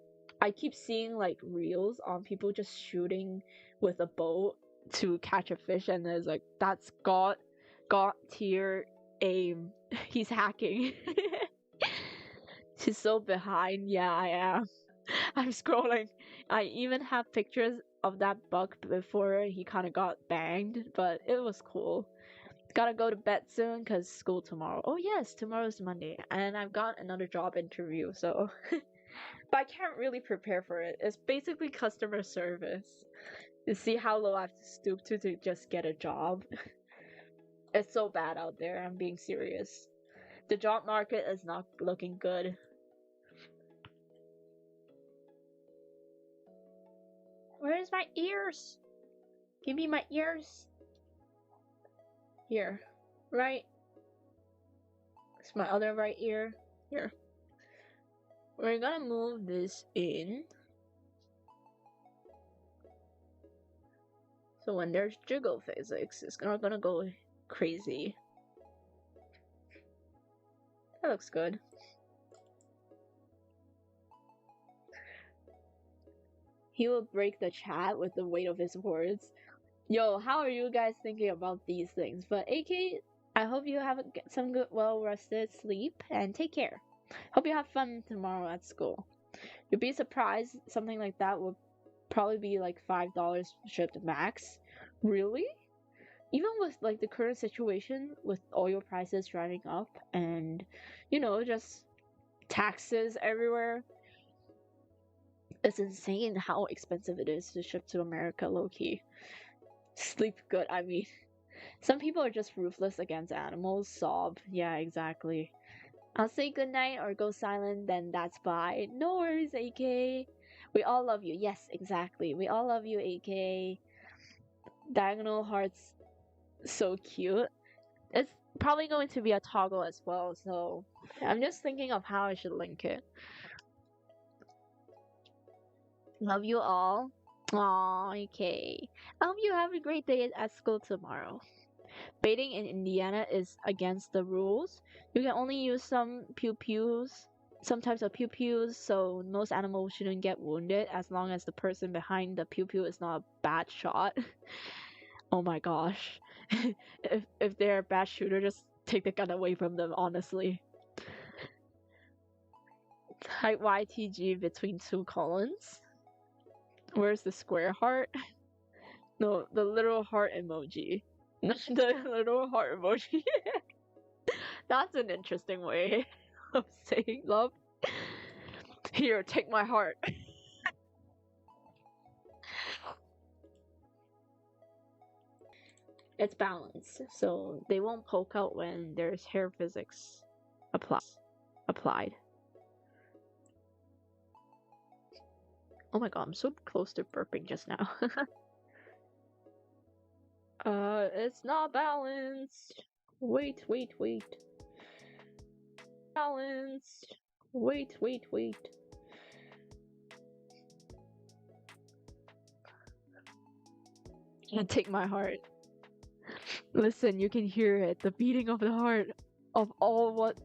I keep seeing like reels on people just shooting with a bow to catch a fish, and there's like, that's God tier aim. He's hacking. She's so behind. Yeah, I am. I'm scrolling. I even have pictures of that buck before he kind of got banged, but it was cool. Gotta go to bed soon because school tomorrow. Oh yes, tomorrow's Monday, and I've got another job interview, so. But I can't really prepare for it. It's basically customer service. You see how low I have to stoop to just get a job. It's so bad out there. I'm being serious. The job market is not looking good. Where's my ears? Give me my ears. Here. Right. It's my other right ear. Here. We're gonna move this in. So when there's jiggle physics, it's not gonna go crazy. That looks good. He will break the chat with the weight of his words. Yo, how are you guys thinking about these things? But AK, I hope you have some good, well-rested sleep, and take care. Hope you have fun tomorrow at school. You'd be surprised something like that would probably be like $5 shipped max. Really? Even with like the current situation with oil prices driving up and, you know, just taxes everywhere. It's insane how expensive it is to ship to America, low-key. Sleep good, I mean. Some people are just ruthless against animals. Sob. Yeah, exactly. I'll say goodnight or go silent, then that's bye. No worries, AK. We all love you. Yes, exactly. We all love you, AK. Diagonal hearts. So cute. It's probably going to be a toggle as well, so I'm just thinking of how I should link it. Love you all. Aww, okay. I hope you have a great day at school tomorrow. Baiting in Indiana is against the rules. You can only use some types of pew-pews, so most animals shouldn't get wounded as long as the person behind the pew-pew is not a bad shot. Oh my gosh. if they're a bad shooter, just take the gun away from them, honestly. Type YTG between two colons. Where's the square heart? No, the little heart emoji. The little heart emoji. That's an interesting way of saying love. Here, take my heart. It's balanced, so they won't poke out when there's hair physics applied. Oh my god, I'm so close to burping just now. It's not balanced. Wait. Balanced. Wait. Take my heart. Listen, you can hear it, the beating of the heart of what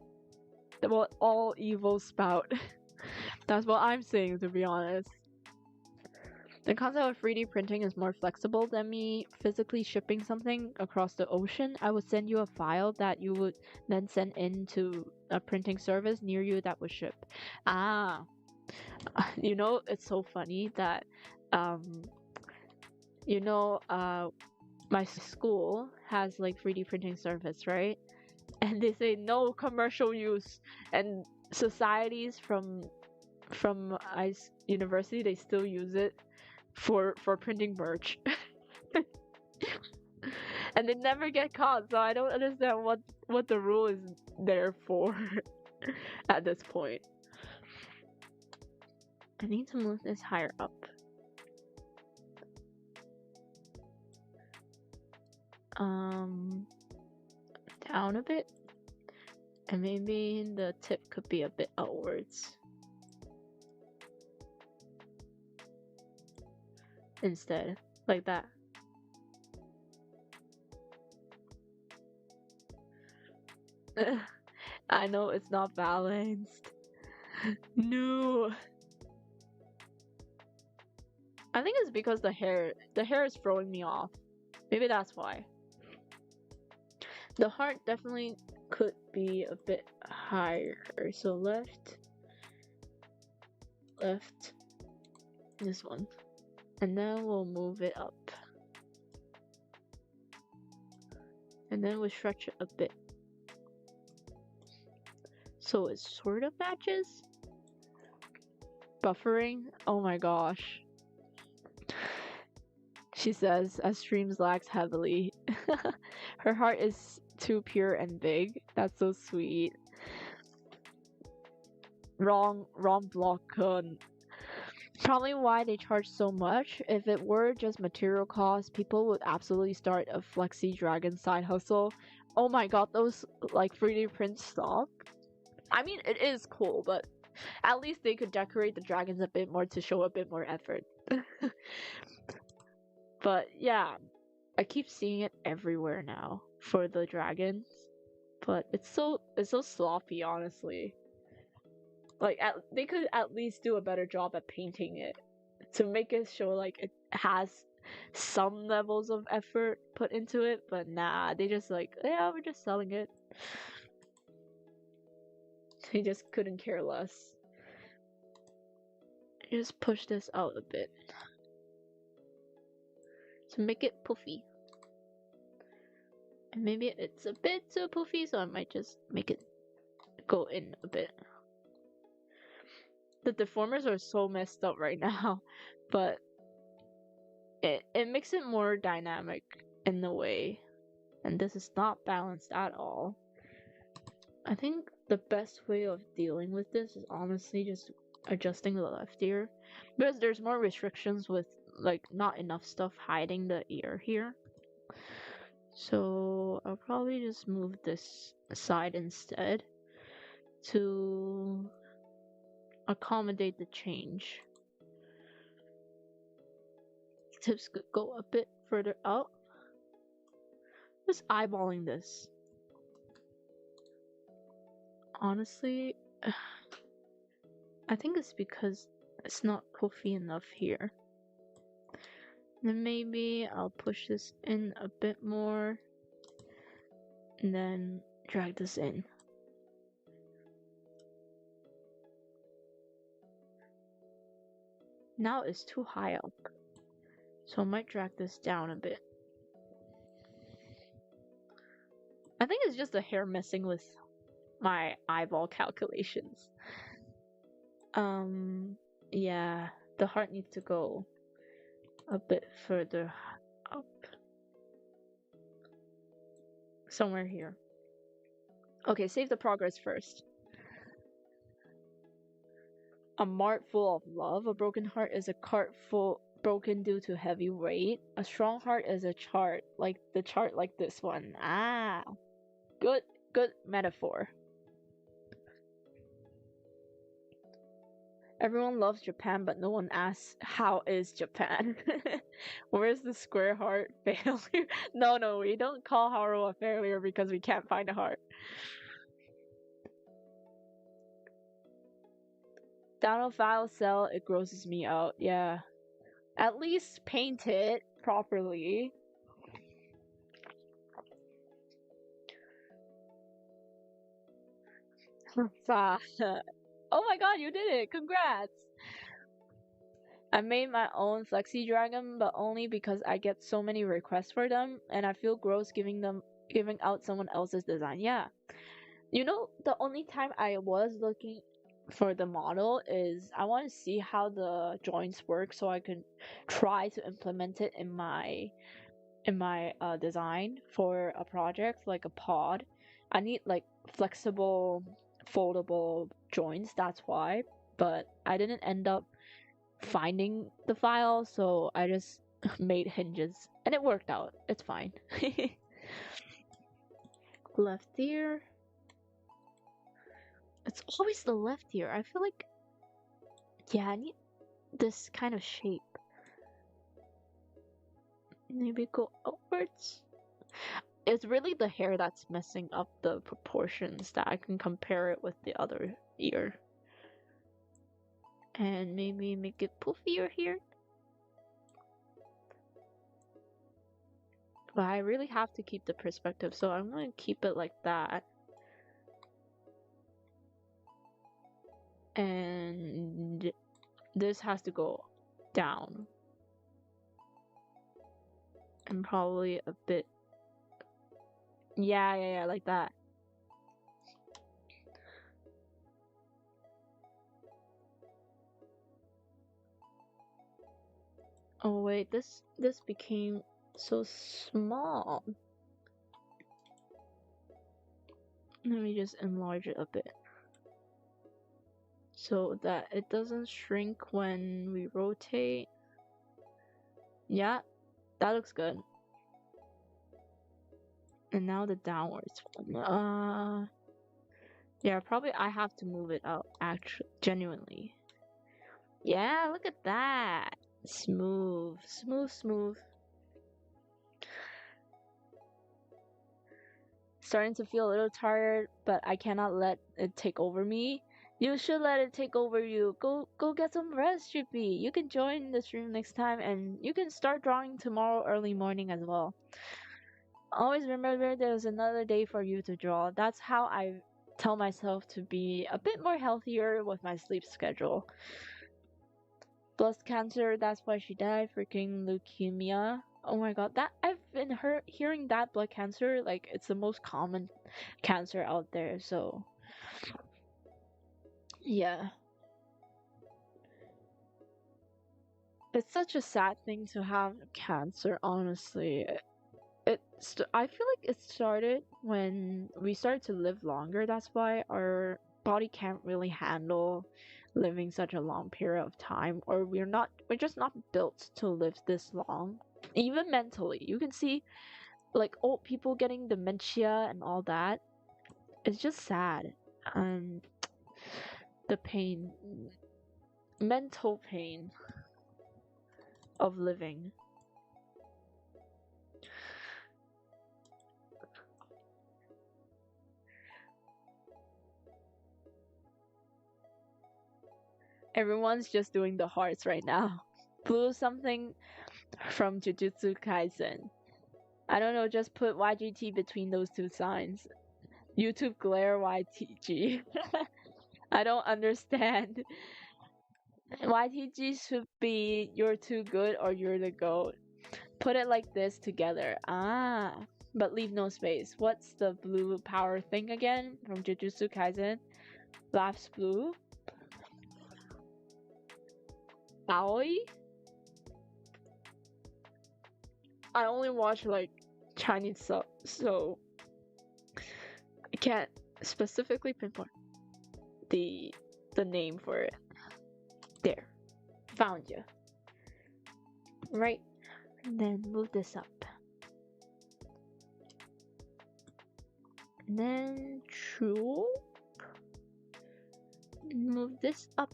all evil spout. That's what I'm saying, to be honest. The concept of 3D printing is more flexible than me physically shipping something across the ocean. I would send you a file that you would then send into a printing service near you that would ship. Ah, you know, it's so funny that, you know, my school has like 3D printing service, right? And they say no commercial use, and societies from ICE university, they still use it for printing merch. And they never get caught, so I don't understand what the rule is there for at this point. I need to move this higher up. Down a bit, and maybe the tip could be a bit outwards instead, like that. I know it's not balanced. No. I think it's because the hair is throwing me off. Maybe that's why. The heart definitely could be a bit higher. So left, this one. And then we'll move it up. And then we'll stretch it a bit. So it sort of matches. Buffering? Oh my gosh. She says, as streams lags heavily. Her heart is too pure and big. That's so sweet. Wrong block. Probably why they charge so much. If it were just material costs, people would absolutely start a Flexi Dragon side hustle. Oh my god, those like 3D print stuff. I mean, it is cool, but at least they could decorate the dragons a bit more to show a bit more effort. But yeah, I keep seeing it everywhere now for the dragons, but it's so sloppy, honestly. Like they could at least do a better job at painting it to make it show like it has some levels of effort put into it, but nah, they just like, yeah, we're just selling it. They just couldn't care less. Just push this out a bit to make it poofy. And maybe it's a bit too poofy, so I might just make it go in a bit. The deformers are so messed up right now, but it makes it more dynamic in the way. And this is not balanced at all. I think the best way of dealing with this is honestly just adjusting the left ear, because there's more restrictions with like not enough stuff hiding the ear here. So I'll probably just move this aside instead to accommodate the change. Tips could go a bit further out. Just eyeballing this. Honestly, I think it's because it's not poofy enough here. Then maybe I'll push this in a bit more and then drag this in. Now it's too high up, so I might drag this down a bit. I think it's just the hair messing with my eyeball calculations. Yeah, the heart needs to go a bit further up. Somewhere here. Okay, save the progress first. A mart full of love. A broken heart is a cart full broken due to heavy weight. A strong heart is a chart, like the chart like this one. Ah, good metaphor. Everyone loves Japan, but no one asks, how is Japan? Where's the square heart failure? No, we don't call Haru a failure because we can't find a heart. Down a file cell, it grosses me out. Yeah. At least paint it properly. Oh my god, you did it! Congrats! I made my own Flexi Dragon, but only because I get so many requests for them, and I feel gross giving out someone else's design. Yeah. You know, the only time I was looking for the model is I want to see how the joints work so I can try to implement it in my design for a project like a pod. I need like flexible foldable joints, that's why, but I didn't end up finding the file, so I just made hinges and it worked out. It's fine. Left ear. It's always the left ear. I feel like, yeah, I need this kind of shape. Maybe go upwards. It's really the hair that's messing up the proportions that I can compare it with the other ear. And maybe make it poofier here. But I really have to keep the perspective, so I'm gonna keep it like that. And this has to go down. And probably a bit. Yeah, like that. Oh wait, this became so small. Let me just enlarge it a bit so that it doesn't shrink when we rotate. Yeah, that looks good. And now the downwards one. Yeah, probably I have to move it out, actually, genuinely. Yeah, look at that. Smooth. Starting to feel a little tired, but I cannot let it take over me. You should let it take over you. Go get some rest, Chippy. You can join the stream next time and you can start drawing tomorrow early morning as well. Always remember there's another day for you to draw. That's how I tell myself to be a bit more healthier with my sleep schedule. Breast cancer, that's why she died. Freaking leukemia. Oh my god, that I've been hearing that blood cancer, like it's the most common cancer out there, so yeah. It's such a sad thing to have cancer, honestly. I feel like it started when we started to live longer. That's why our body can't really handle living such a long period of time, or we're just not built to live this long. Even mentally, you can see like old people getting dementia and all that. It's just sad. Um, the pain, mental pain of living. Everyone's just doing the hearts right now. Blue something from Jujutsu Kaisen. I don't know, just put YGT between those two signs. YouTube glare YTG. I don't understand. YTG should be you're too good or you're the goat. Put it like this together. Ah, but leave no space. What's the blue power thing again from Jujutsu Kaisen? Laughs blue? Aoi? I only watch like Chinese subs, so I can't specifically pinpoint the name for it. There, found you. Right, and then move this up. And then move this up.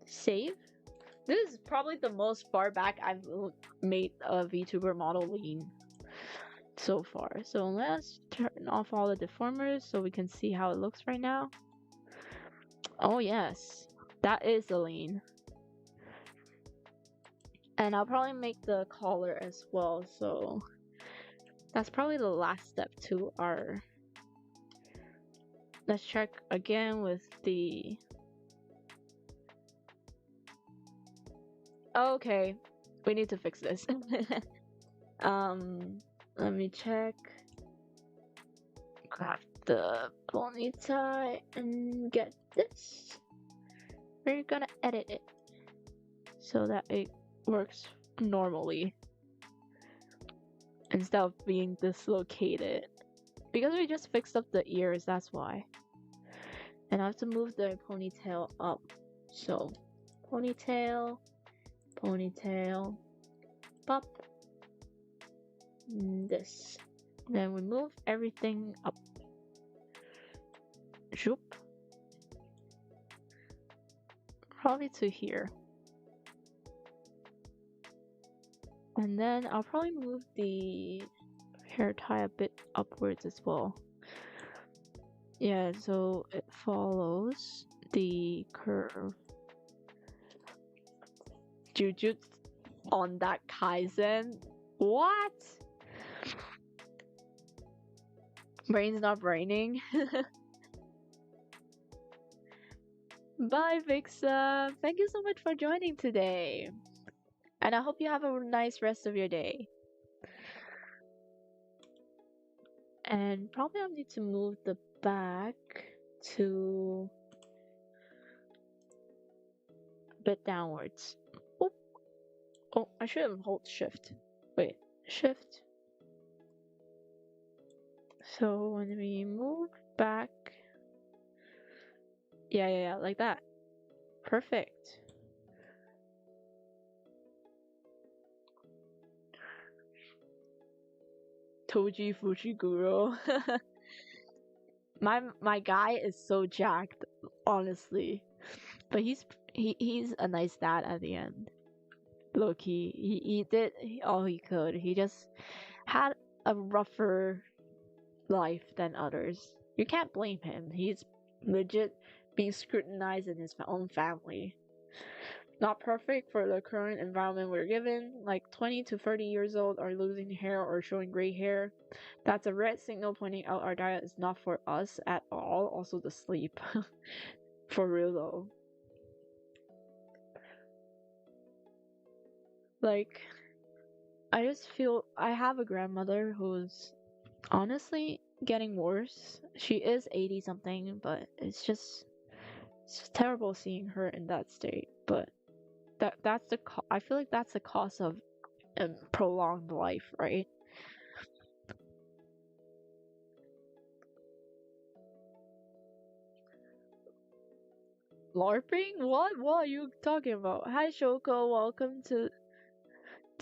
Save. This is probably the most far back I've made a VTuber model lean so far. So let's turn off all the deformers so we can see how it looks right now. Oh yes, that is a lean. And I'll probably make the collar as well, so that's probably the last step to our... Let's check again with the... Okay, we need to fix this. Let me check. Grab the pony tie and get this. We're gonna edit it so that it works normally instead of being dislocated. Because we just fixed up the ears, that's why. And I have to move the ponytail up. So, ponytail, ponytail, pop, this. Then we move everything up. Zoop. Probably to here. And then I'll probably move the hair tie a bit upwards as well. Yeah, so it follows the curve. Jujutsu on that Kaizen? What? Brain's not braining. Bye, Vixa. Thank you so much for joining today. And I hope you have a nice rest of your day. And probably I'll need to move the back to a bit downwards. Oop. Oh, I should have hold shift. Wait, shift. So when we move back, yeah, like that. Perfect. Toji Fushiguro. my guy is so jacked, honestly. But he's a nice dad at the end. Low key, he did all he could. He just had a rougher life than others. You can't blame him. He's legit being scrutinized in his own family. Not perfect for the current environment we're given. Like 20 to 30 years old are losing hair or showing gray hair. That's a red signal pointing out our diet is not for us at all. Also the sleep. For real though. Like, I just feel I have a grandmother who's honestly getting worse. She is 80 something, but it's just terrible seeing her in that state. But that's the I feel like that's the cost of prolonged life, right? LARPing? What are you talking about? Hi Shoko, welcome to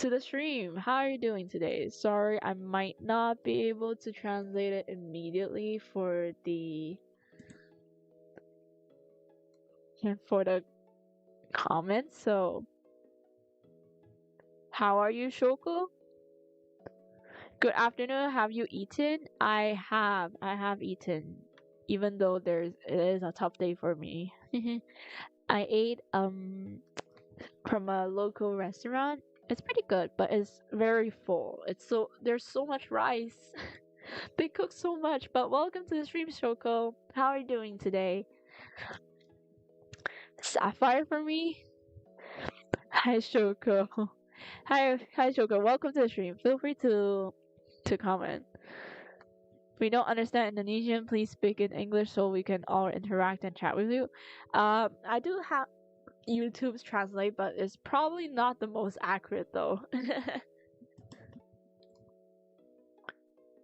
the stream. How are you doing today? Sorry, I might not be able to translate it immediately for the comments. So, how are you, Shoko? Good afternoon. Have you eaten? I have eaten, even though it is a tough day for me. I ate from a local restaurant. It's pretty good, but it's very full. There's so much rice. They cook so much. But welcome to the stream, Shoko. How are you doing today? Sapphire for me? Hi, Shoko. Hi, Shoko. Welcome to the stream. Feel free to comment. If we don't understand Indonesian, please speak in English so we can all interact and chat with you. I do have, YouTube's translate, but it's probably not the most accurate though.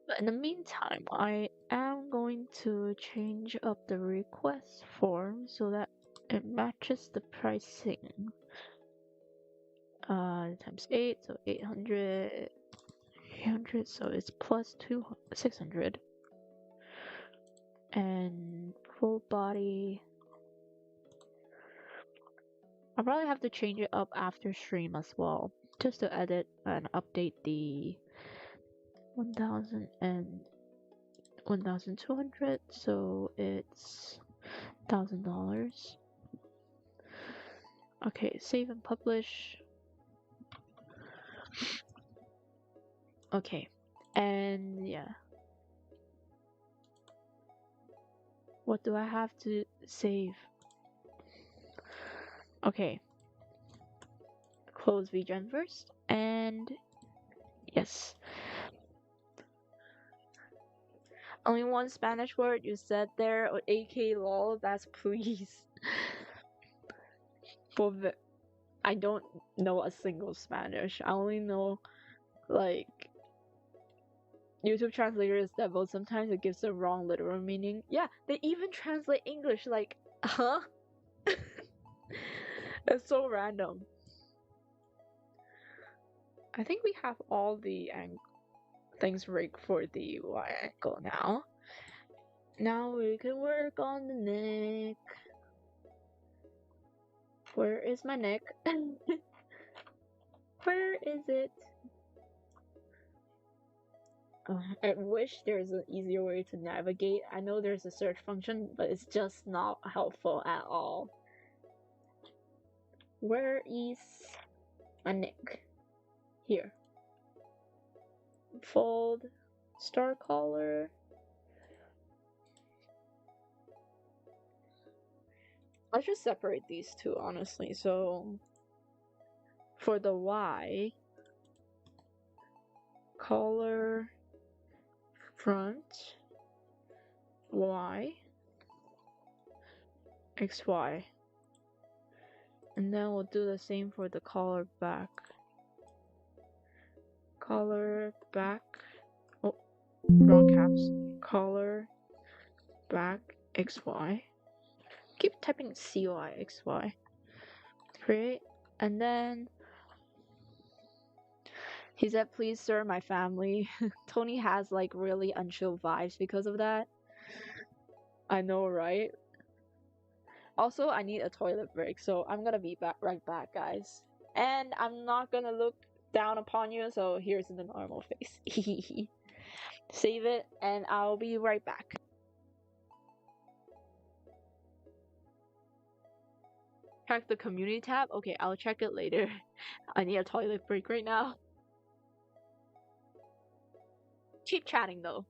But in the meantime, I am going to change up the request form so that it matches the pricing. Times 8, so 800, 800, so it's plus 600. And full body. I'll probably have to change it up after stream as well, just to edit and update the 1000 and 1200, so it's $1,000. Okay, save and publish. Okay, and yeah. What do I have to save? Okay. Close Vgen first, and yes. Only one Spanish word you said there, or AK lol, that's please. I don't know a single Spanish. I only know, like, YouTube translator is devil. Sometimes it gives the wrong literal meaning. Yeah, they even translate English, like, huh? It's so random. I think we have all the things rigged for the Y angle now. Now we can work on the neck. Where is my neck? Where is it? I wish there's an easier way to navigate. I know there's a search function, but it's just not helpful at all. Where is my neck? Here. Fold. Star collar. Let's just separate these two, honestly. So, for the Y, collar, front, Y, XY. And then we'll do the same for the collar back. Collar back. Oh, wrong caps. Collar back XY. Keep typing CY XY. Create. And then he said, please sir, my family. Tony has like really unchill vibes because of that. I know, right? Also, I need a toilet break, so I'm gonna be right back, guys. And I'm not gonna look down upon you, so here's the normal face. Save it, and I'll be right back. Check the community tab? Okay, I'll check it later. I need a toilet break right now. Keep chatting though.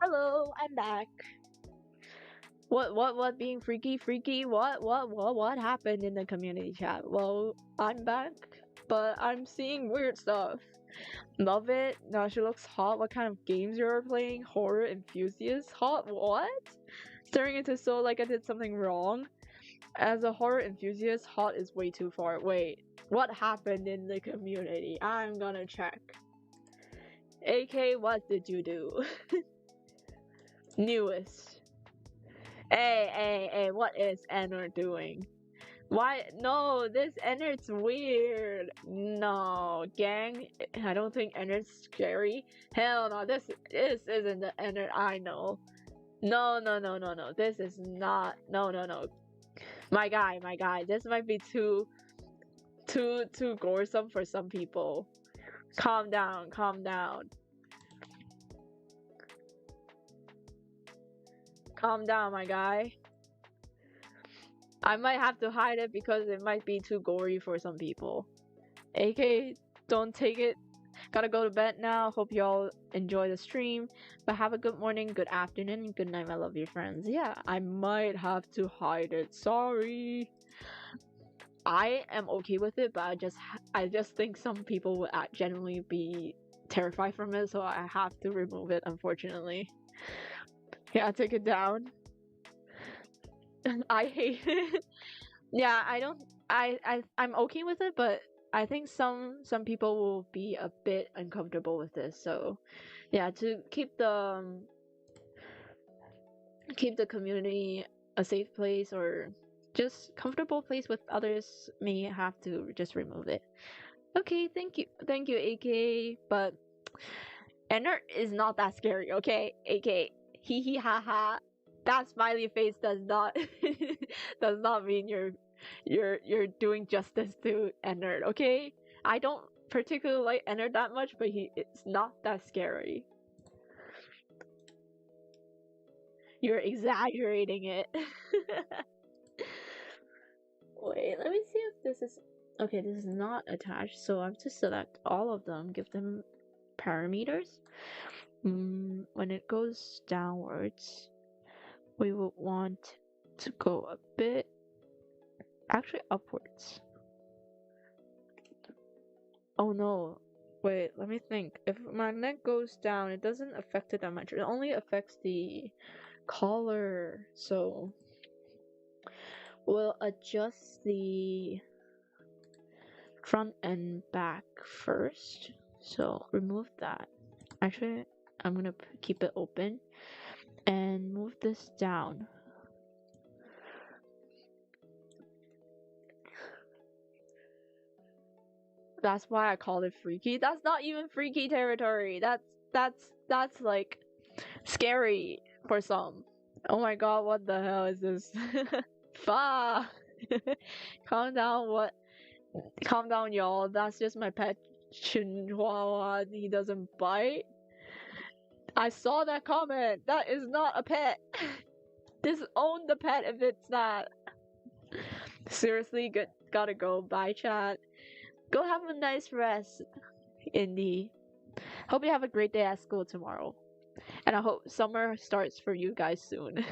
Hello, I'm back. What being freaky? What happened in the community chat? Well, I'm back, but I'm seeing weird stuff. Love it. Now she looks hot. What kind of games you're playing? Horror enthusiast? Hot what? Staring into soul like I did something wrong. As a horror enthusiast, hot is way too far. Wait, what happened in the community? I'm gonna check. AK, what did you do? Newest. Hey, what is Ennard doing? Why? No, this Ennard's weird. No, gang, I don't think Ennard's scary. Hell no, this isn't the Ennard I know. No, this is not. No. My guy, this might be too goresome for some people. Calm down. Calm down, my guy. I might have to hide it because it might be too gory for some people. AK, don't take it. Gotta go to bed now. Hope y'all enjoy the stream. But have a good morning, good afternoon, and good night, my lovely friends. Yeah, I might have to hide it. Sorry. I am okay with it, but I just think some people would genuinely be terrified from it, so I have to remove it, unfortunately. Yeah, take it down. I hate it. Yeah, I'm okay with it, but I think some people will be a bit uncomfortable with this. So, yeah, to keep the community a safe place or just comfortable place with others, may have to just remove it. Okay, thank you, AK. But Ennard is not that scary, okay? AK, hee hee ha ha. That smiley face does not does not mean you're doing justice to Ennard, okay? I don't particularly like Ennard that much, but it's not that scary. You're exaggerating it. Wait, let me see if this is... Okay, this is not attached, so I have to select all of them, give them parameters. When it goes downwards, we would want to go a bit... Actually, upwards. Oh no. Wait, let me think. If my neck goes down, it doesn't affect it that much. It only affects the collar. So we'll adjust the front and back first. So remove that. Actually, I'm gonna keep it open and move this down. That's why I called it freaky. That's not even freaky territory. That's like scary for some. Oh my god, what the hell is this? Fa. Calm down, calm down, y'all. That's just my pet Chihuahua. He doesn't bite. I saw that comment. That is not a pet. Disown the pet if it's not. Seriously, gotta go. Bye, chat. Go have a nice rest, Indy. Hope you have a great day at school tomorrow. And I hope summer starts for you guys soon.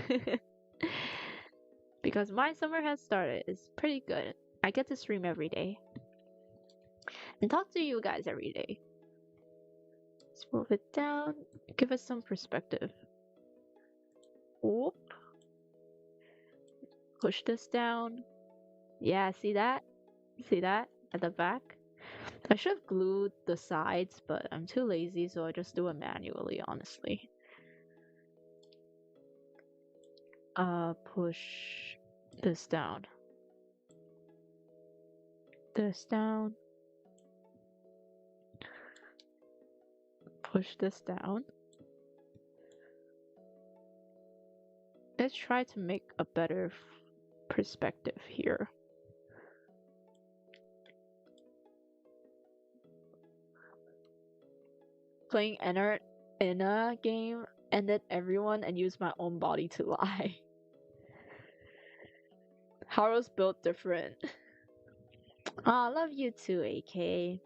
Because my summer has started. It's pretty good. I get to stream every day. And talk to you guys every day. Let's move it down. Give us some perspective. Whoop. Push this down. Yeah, see that? See that? At the back? I should have glued the sides, but I'm too lazy, so I just do it manually, honestly. Push this down. This down. Push this down. Let's try to make a better perspective here. Playing Ennard in a game ended everyone and used my own body to lie. Haru's built different. Aw, love you too, AK.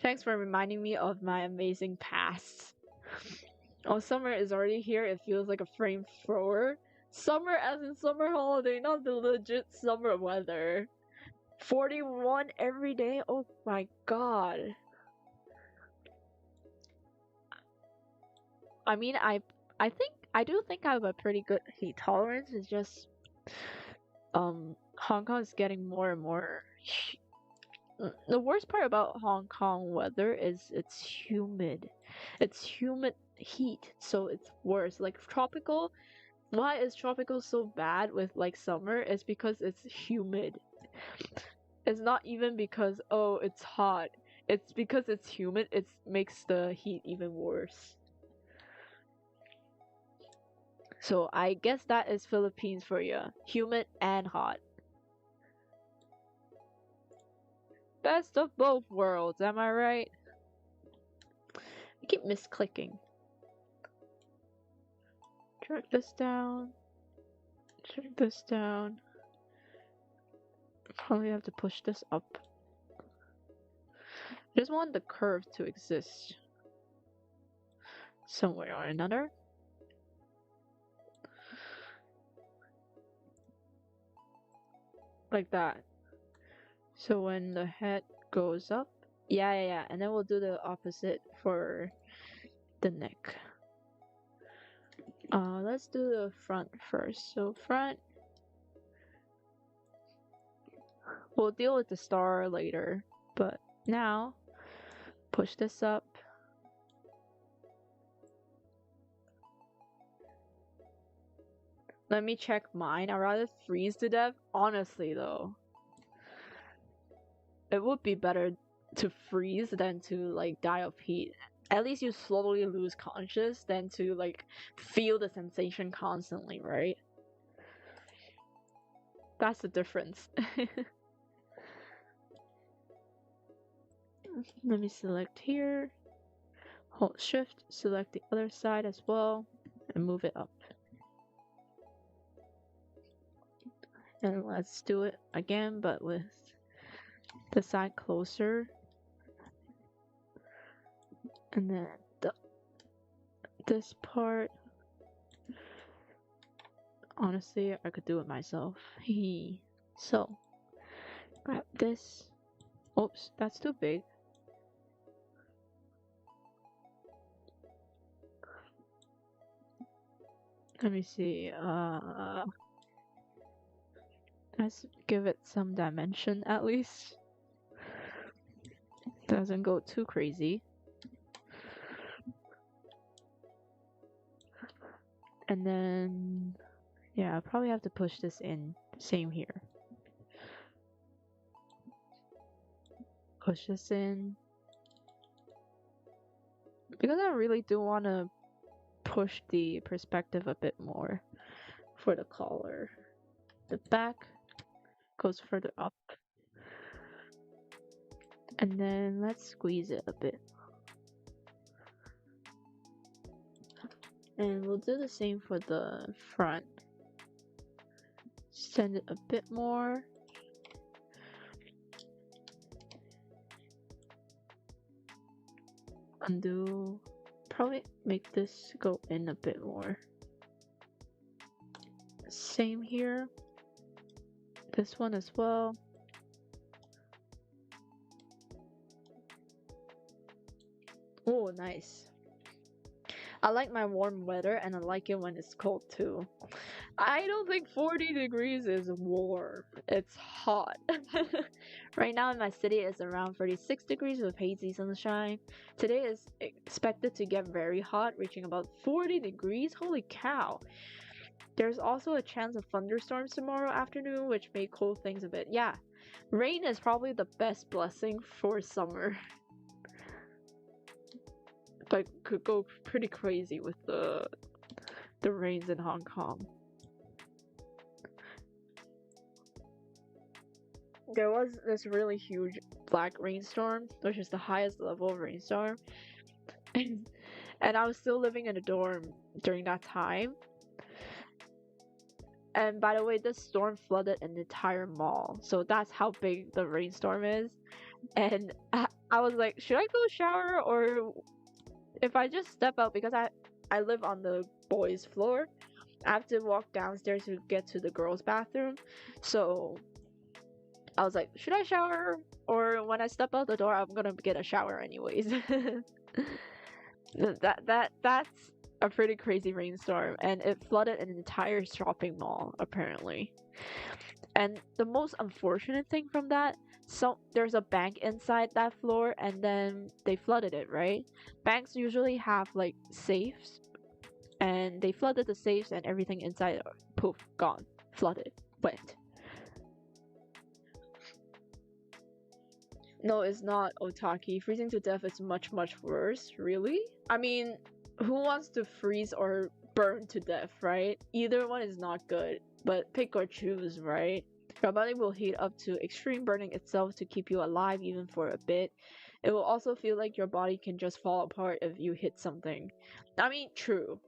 Thanks for reminding me of my amazing past. Oh, summer is already here. It feels like a frame thrower. Summer as in summer holiday, not the legit summer weather. 41 every day? Oh my god. I mean, I do think I have a pretty good heat tolerance. It's just Hong Kong is getting more and more. The worst part about Hong Kong weather is it's humid. It's humid heat, so it's worse. Like tropical, why is tropical so bad with like summer? It's because it's humid. It's not even because oh it's hot. It's because it's humid. It makes the heat even worse. So I guess that is Philippines for you. Humid and hot. Best of both worlds, am I right? I keep misclicking. Drag this down. Drag this down. Probably have to push this up. Just want the curve to exist somewhere or another. Like that. So when the head goes up, yeah, and then we'll do the opposite for the neck. Let's do the front first. So front, we'll deal with the star later, but now push this up. Let me check mine. I'd rather freeze to death. Honestly though, it would be better to freeze than to like die of heat. At least you slowly lose conscious than to like feel the sensation constantly, right? That's the difference. Let me select here. Hold shift, select the other side as well, and move it up. And let's do it again, but with the side closer. And then this part, honestly, I could do it myself. So, grab this. Oops, that's too big. Let me see. Let's give it some dimension at least. Doesn't go too crazy. And then, yeah, I probably have to push this in. Same here. Push this in. Because I really do want to push the perspective a bit more for the collar. The back goes further up. And then let's squeeze it a bit. And we'll do the same for the front. Send it a bit more. Undo. Probably make this go in a bit more. Same here. This one as well. Oh, nice. I like my warm weather and I like it when it's cold too. I don't think 40 degrees is warm. It's hot. Right now in my city it's around 36 degrees with hazy sunshine. Today is expected to get very hot, reaching about 40 degrees. Holy cow. There's also a chance of thunderstorms tomorrow afternoon, which may cool things a bit. Yeah, rain is probably the best blessing for summer. But could go pretty crazy with the rains in Hong Kong. There was this really huge black rainstorm, which is the highest level of rainstorm. And I was still living in a dorm during that time. And by the way, this storm flooded an entire mall. So that's how big the rainstorm is. And I was like, should I go shower or if I just step out because I I live on the boys' floor. I have to walk downstairs to get to the girls' bathroom. So I was like, should I shower? Or when I step out the door, I'm gonna get a shower anyways. That's a pretty crazy rainstorm, and it flooded an entire shopping mall apparently. And the most unfortunate thing from that, so there's a bank inside that floor, and then they flooded it, right? Banks usually have like safes, and they flooded the safes, and everything inside, poof, gone, flooded, wet. No, it's not Otaki. Freezing to death is much, much worse. Really? I mean, who wants to freeze or burn to death, right? Either one is not good, but pick or choose, right? Your body will heat up to extreme burning itself to keep you alive even for a bit. It will also feel like your body can just fall apart if you hit something. I mean, true.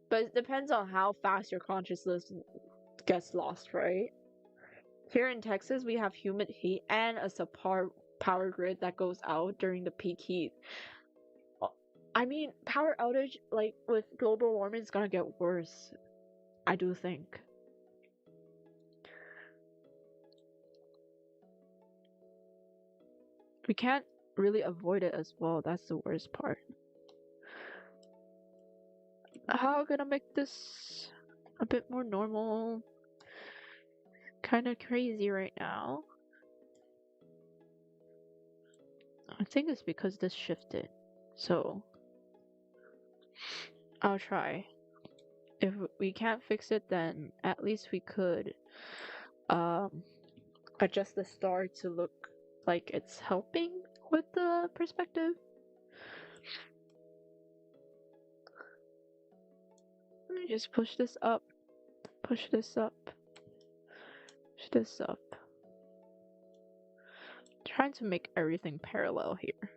But it depends on how fast your consciousness gets lost, right? Here in Texas, we have humid heat and a subpar power grid that goes out during the peak heat. I mean, power outage, like with global warming, is gonna get worse. I do think. We can't really avoid it as well. That's the worst part. How can I make this a bit more normal? Kind of crazy right now. I think it's because this shifted. So I'll try. If we can't fix it, then at least we could adjust the star to look like it's helping with the perspective. Let me just push this up, push this up, push this up. Trying to make everything parallel here.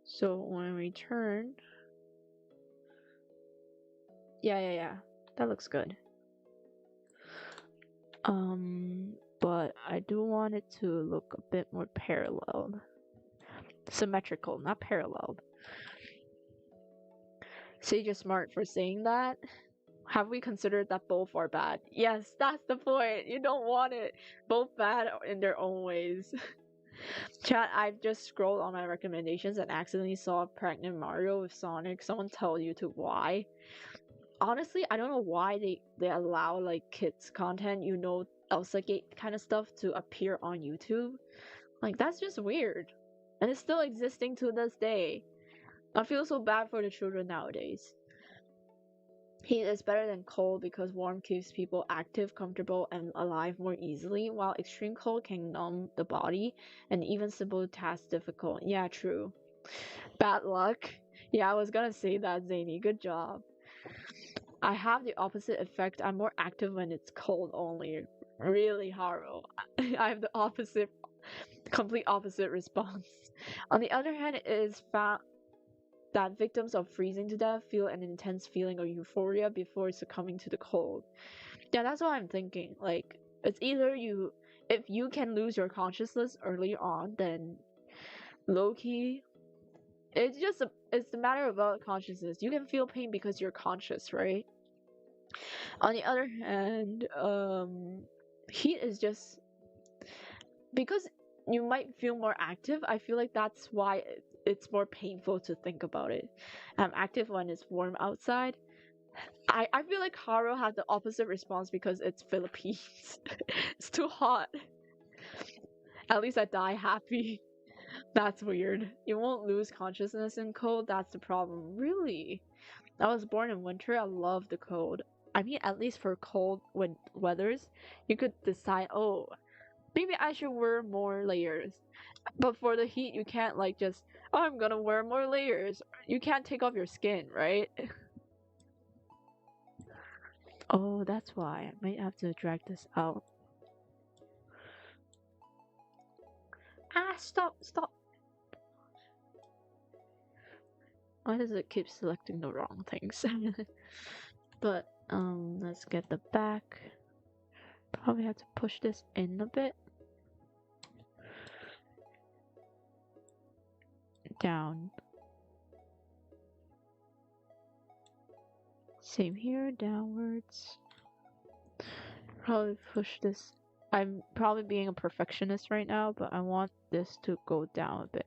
So when we turn, yeah, that looks good. But I do want it to look a bit more paralleled. Symmetrical, not paralleled. Sage is smart for saying that. Have we considered that both are bad? Yes, that's the point. You don't want it. Both bad in their own ways. Chat, I've just scrolled on my recommendations and accidentally saw Pregnant Mario with Sonic. Someone tell YouTube why. Honestly, I don't know why they allow like kids content, you know, Elsa Gate kind of stuff to appear on YouTube. Like, that's just weird. And it's still existing to this day. I feel so bad for the children nowadays. Heat is better than cold because warm keeps people active, comfortable, and alive more easily, while extreme cold can numb the body and even simple tasks difficult. Yeah, true. Bad luck. Yeah, I was gonna say that, Zany. Good job. I have the opposite effect. I'm more active when it's cold only. Really, Haru. I have the opposite, complete opposite response. On the other hand, it is found that victims of freezing to death feel an intense feeling of euphoria before succumbing to the cold. Yeah, that's what I'm thinking. Like, it's either if you can lose your consciousness early on, then low-key, it's a matter about consciousness. You can feel pain because you're conscious, right? On the other hand, heat is just because you might feel more active. I feel like that's why it's more painful to think about it. I'm active when it's warm outside. I feel like Haru had the opposite response because it's Philippines. It's too hot. At least I die happy. That's weird. You won't lose consciousness in cold, that's the problem. Really? I was born in winter, I love the cold. I mean, at least for cold weathers, you could decide, oh, maybe I should wear more layers. But for the heat, you can't like just, oh, I'm gonna wear more layers. You can't take off your skin, right? Oh, that's why. I might have to drag this out. Ah, stop. Why does it keep selecting the wrong things? But, let's get the back. Probably have to push this in a bit. down. Same here, downwards. Probably push this. I'm probably being a perfectionist right now, but I want this to go down a bit.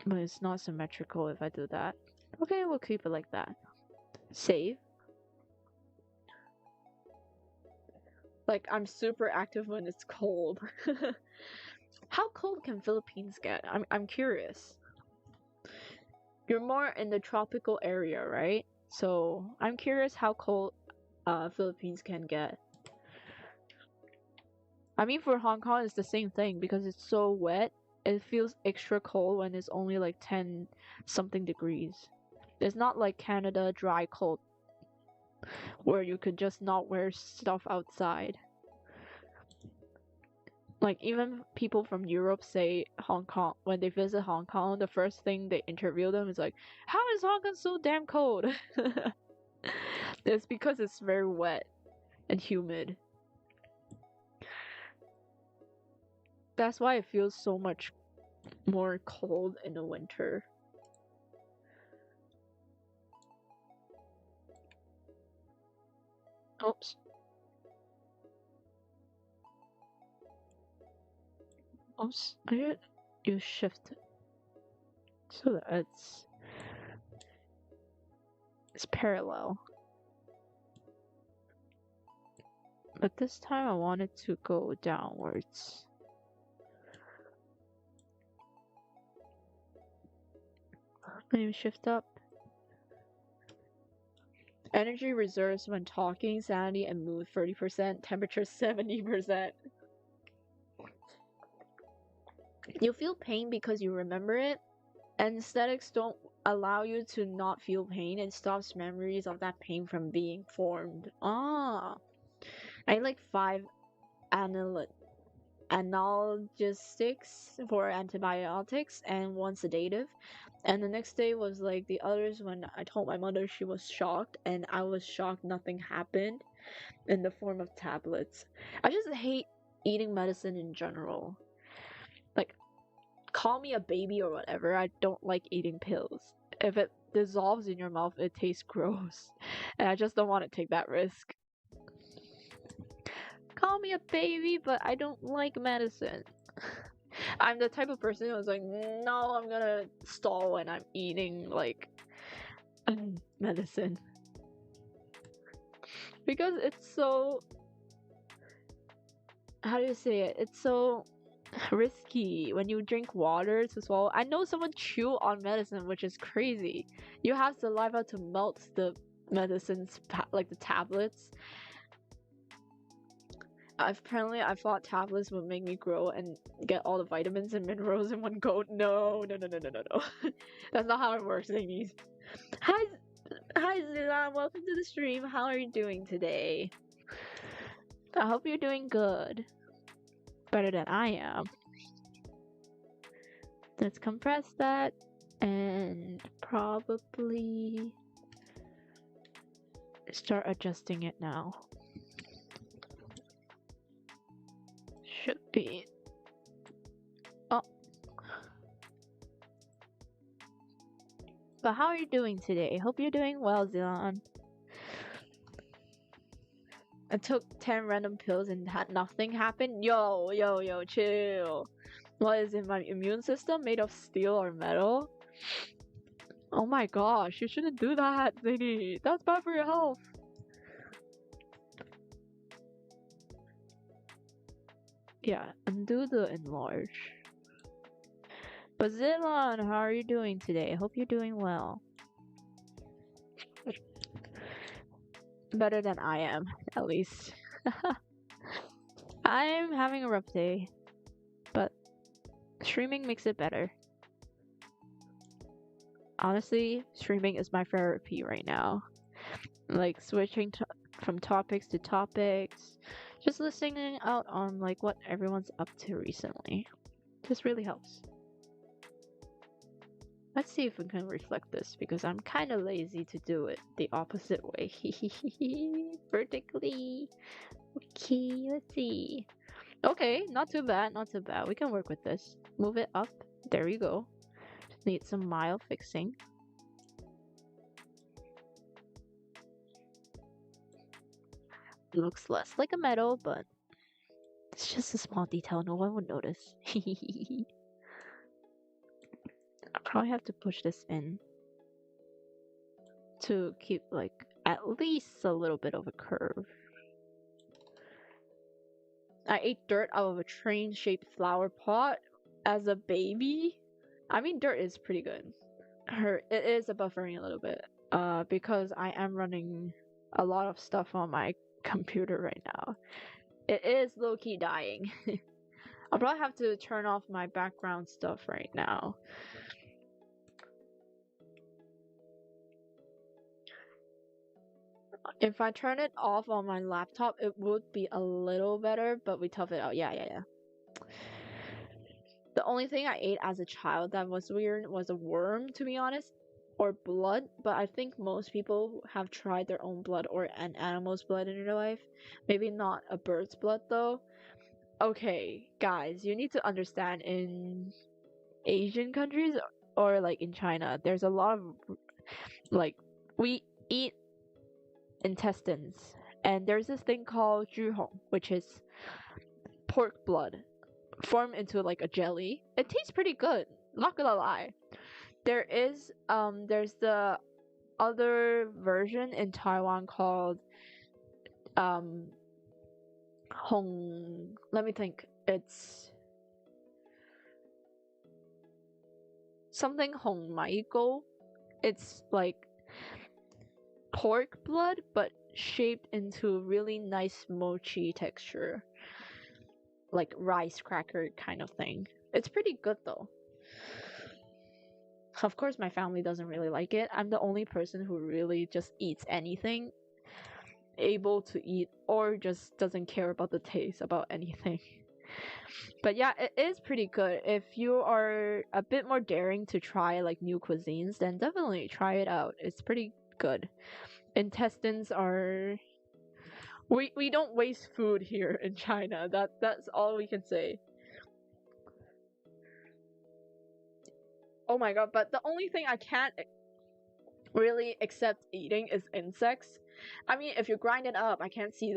But it's not symmetrical if I do that. Okay, we'll keep it like that. Save. Like, I'm super active when it's cold. How cold can Philippines get? I'm curious. You're more in the tropical area, right? So I'm curious how cold Philippines can get. I mean, for Hong Kong, it's the same thing because it's so wet. It feels extra cold when it's only like 10 something degrees. It's not like Canada dry cold where you could just not wear stuff outside. Like, even people from Europe say Hong Kong, when they visit Hong Kong, the first thing they interview them is like, how is Hong Kong so damn cold? It's because it's very wet and humid. That's why it feels so much more cold in the winter. Oops. Oops. I should use shift so that it's parallel. But this time I want it to go downwards. Maybe shift up. Energy reserves when talking, sanity and mood 30%, temperature 70%. You feel pain because you remember it, and aesthetics don't allow you to not feel pain. It stops memories of that pain from being formed. Ah, I like 5 analgesics for antibiotics and 1 sedative. And the next day was like the others when I told my mother, she was shocked, and I was shocked nothing happened in the form of tablets. I just hate eating medicine in general. Like, call me a baby or whatever, I don't like eating pills. If it dissolves in your mouth, it tastes gross. And I just don't want to take that risk. Call me a baby, but I don't like medicine. I'm the type of person who's like, no, I'm gonna stall when I'm eating, like, medicine. Because it's so... How do you say it? It's so risky when you drink water to swallow. I know someone chew on medicine, which is crazy. You have saliva to melt the medicines, like the tablets. Apparently, I thought tablets would make me grow and get all the vitamins and minerals in one go. No. That's not how it works, ladies. Hi, Zilan. Welcome to the stream. How are you doing today? I hope you're doing good. Better than I am. Let's compress that and probably start adjusting it now. Should be. Oh. But how are you doing today? Hope you're doing well, Zilan. I took 10 random pills and had nothing happen. Yo, chill. What is in my immune system made of steel or metal? Oh my gosh, you shouldn't do that, Zini. That's bad for your health. Yeah, undo the enlarge. But Zilan, how are you doing today? I hope you're doing well. Better than I am, at least. I'm having a rough day, but streaming makes it better. Honestly, streaming is my therapy right now. Like, switching from topics to topics, just listening out on like what everyone's up to recently. Just really helps. Let's see if we can reflect this, because I'm kind of lazy to do it the opposite way. Vertically. Okay, let's see. Okay, not too bad, not too bad. We can work with this. Move it up. There you go. Just need some mild fixing. Looks less like a metal, but it's just a small detail. No one would notice. I probably have to push this in to keep like at least a little bit of a curve. I ate dirt out of a train-shaped flower pot as a baby. I mean, dirt is pretty good. It is buffering a little bit. Because I am running a lot of stuff on my computer right now. It is low-key dying. I'll probably have to turn off my background stuff right now. If I turn it off on my laptop, it would be a little better, but we tough it out. Yeah. The only thing I ate as a child that was weird was a worm, to be honest, or blood, but I think most people have tried their own blood or an animal's blood in their life. Maybe not a bird's blood, though. Okay, guys, you need to understand in Asian countries or like in China, there's a lot of like we eat intestines, and there's this thing called zhuhong, which is pork blood formed into like a jelly. It tastes pretty good, not gonna lie. There's the other version in Taiwan called um hong, let me think. It's something hong mai go. It's like pork blood but shaped into really nice mochi texture, like rice cracker kind of thing. It's pretty good though. Of course, my family doesn't really like it. I'm the only person who really just eats anything, able to eat, or just doesn't care about the taste about anything. But yeah, it is pretty good. If you are a bit more daring to try like new cuisines, then definitely try it out. It's pretty good. Intestines are we don't waste food here in China. That's all we can say. Oh my god, but the only thing I can't really accept eating is insects. I mean, if you grind it up, I can't see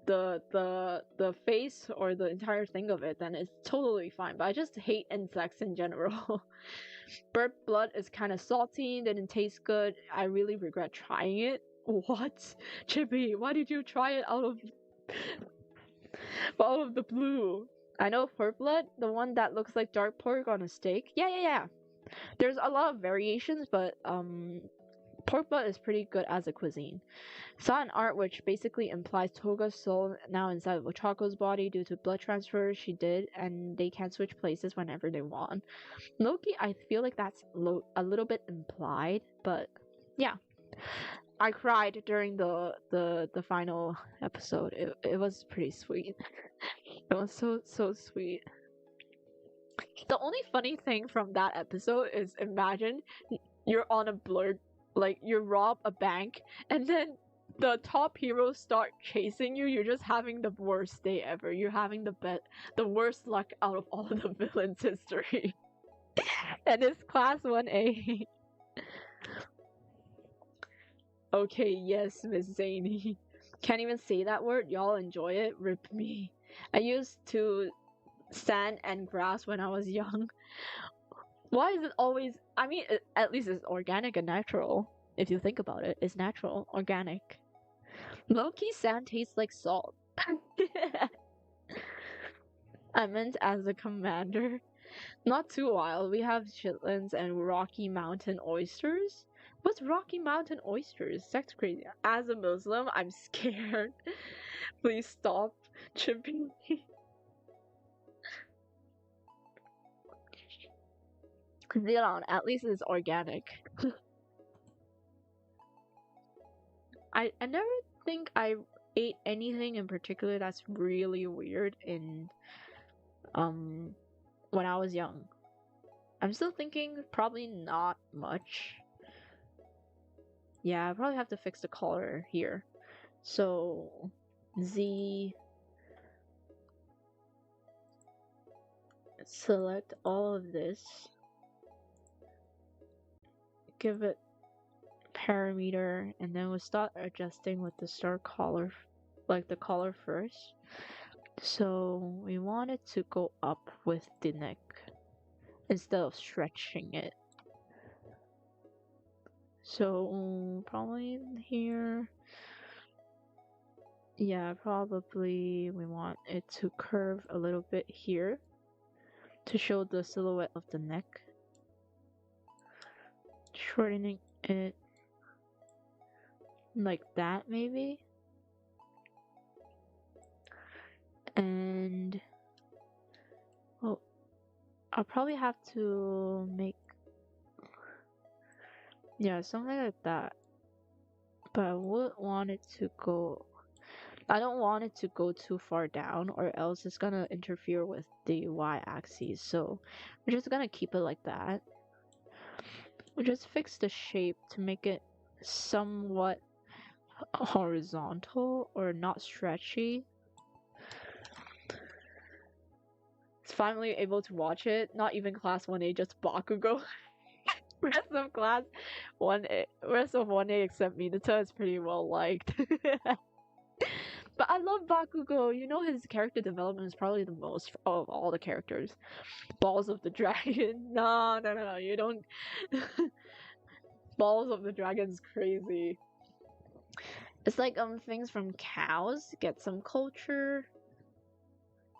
the face or the entire thing of it, then it's totally fine. But I just hate insects in general. Bird blood is kind of salty, didn't taste good. I really regret trying it. What? Chippy, why did you try it out of the blue? I know pork blood, the one that looks like dark pork on a steak. Yeah. There's a lot of variations, but pork blood is pretty good as a cuisine. Saw an art which basically implies Toga's soul now inside of Ochako's body due to blood transfer she did, and they can switch places whenever they want. Loki, I feel like that's a little bit implied, but yeah. I cried during the final episode. It was pretty sweet. It was so sweet. The only funny thing from that episode is imagine you're on a blurred, like you rob a bank and then the top heroes start chasing you. You're just having the worst day ever. You're having the worst luck out of all the villains' history. And it's class 1A. Okay, yes, Miss Zany. Can't even say that word. Y'all enjoy it? Rip me. I used to sand and grass when I was young. Why is it always? I mean, at least it's organic and natural. If you think about it, it's natural, organic. Low-key sand tastes like salt. I meant as a commander. Not too wild. We have chitlins and Rocky Mountain oysters. What's Rocky Mountain oysters? That's crazy. As a Muslim, I'm scared. Please stop tripping me. Zealand, at least it's organic. I never think I ate anything in particular that's really weird in when I was young. I'm still thinking probably not much. Yeah, I probably have to fix the color here. So Z select all of this, give it parameter, and then we'll start adjusting with the star color, like the color first. So we want it to go up with the neck instead of stretching it. So probably here. Yeah, probably we want it to curve a little bit here to show the silhouette of the neck. Shortening it like that maybe. And well, I'll probably have to make, yeah, something like that. But I would want it to go, I don't want it to go too far down or else it's gonna interfere with the y-axis. So we're just gonna keep it like that. We'll just fix the shape to make it somewhat horizontal or not stretchy. It's finally able to watch it. Not even class 1A, just Bakugo. Rest of 1A except Minato is pretty well liked. But I love Bakugo. You know, his character development is probably the most of all the characters. Balls of the Dragon. No, you don't. Balls of the Dragon's crazy. It's like things from cows get some culture,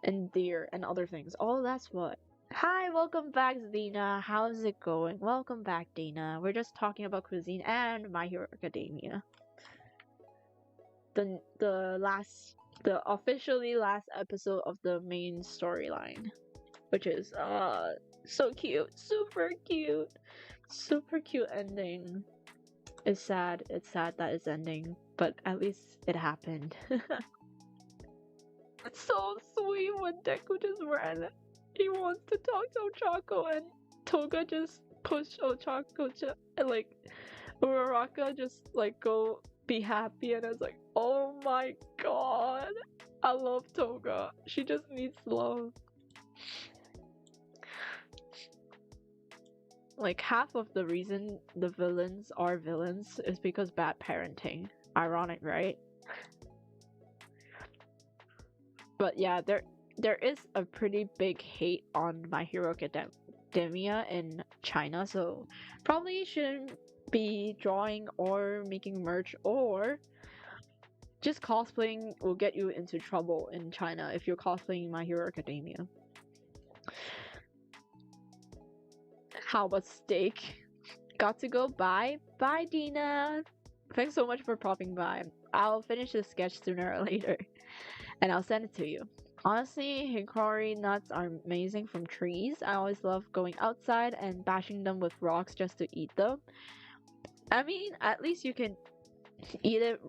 and deer and other things. Oh, that's what. Hi, welcome back, Dina. How's it going? Welcome back, Dina. We're just talking about cuisine and My Hero Academia. The officially last episode of the main storyline, which is so cute, super cute ending. It's sad that it's ending, but at least it happened. It's so sweet when Deku just ran. He wants to talk to Ochako, and Toga just pushed Ochako and like Uraraka just like go be happy, and I was like, oh my god, I love Toga. She just needs love. Like half of the reason the villains are villains is because bad parenting. Ironic, right? But yeah, there is a pretty big hate on My Hero Academia in China, so probably shouldn't be drawing or making merch, or just cosplaying will get you into trouble in China if you're cosplaying My Hero Academia. How about steak? Got to go. Bye, Dina. Thanks so much for popping by. I'll finish the sketch sooner or later, and I'll send it to you. Honestly, hickory nuts are amazing from trees. I always love going outside and bashing them with rocks just to eat them. I mean, at least you can eat it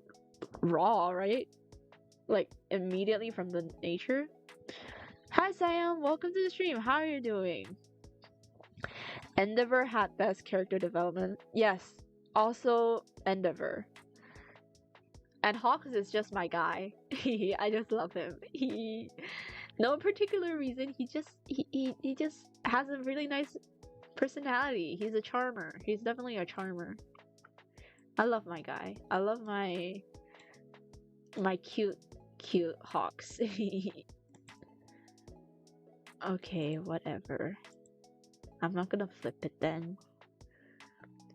raw, right? Like, immediately from the nature. Hi, Sam. Welcome to the stream. How are you doing? Endeavor had best character development. Yes, also Endeavor. And Hawks is just my guy. I just love him. No particular reason. He just has a really nice personality. He's a charmer. He's definitely a charmer. I love my guy. I love my cute Hawks. Okay, whatever. I'm not gonna flip it then.